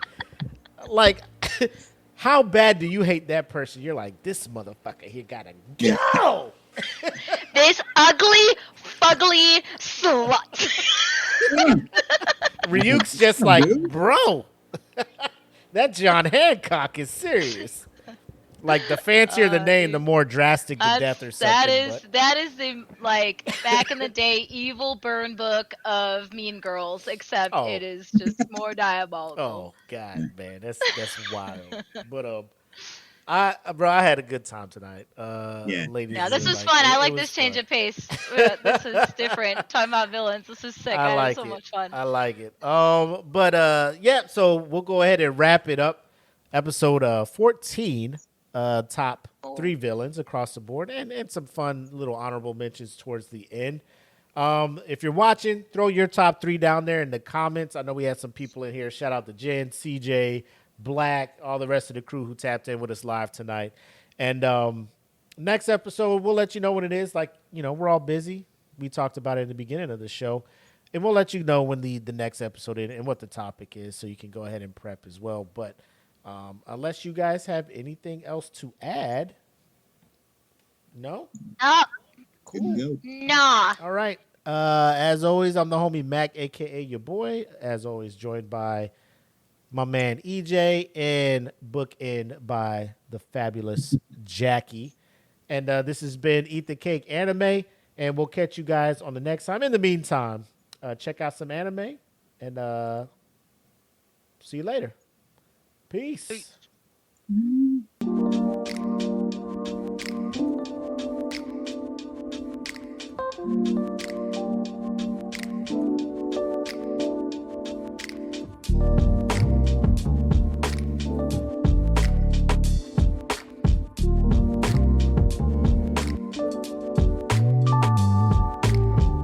How bad do you hate that person? You're like, this motherfucker here gotta go. This ugly, fugly slut. Ryuk's just like, Dude. bro, that John Hancock is serious. Like the fancier the name, the more drastic the death or something. That is the like back in the day evil burn book of Mean Girls, except Oh. it is just more diabolical. Oh God, man, that's wild. But I had a good time tonight. Yeah. Ladies. Yeah, this and was like, fun. I it like was this change fun. of pace. This is different. Talking about villains. This is sick. I like had so it. much fun. I like it. Yeah. So we'll go ahead and wrap it up. Episode 14. Top 3 villains across the board, and some fun little honorable mentions towards the end. If you're watching, throw your top 3 down there in the comments. I know we had some people in here. Shout out to Jen, CJ, Black, all the rest of the crew who tapped in with us live tonight. And next episode, we'll let you know what it is. Like, we're all busy. We talked about it in the beginning of the show. And we'll let you know when the next episode is and what the topic is, so you can go ahead and prep as well. But unless you guys have anything else to add. No? Good to go. Nah. All right. As always, I'm the homie Mac, a.k.a. your boy. As always, joined by my man EJ and bookend by the fabulous Jacci. And this has been Eat the Cake Anime, and we'll catch you guys on the next time. In the meantime, check out some anime, and see you later. Peace. Peace.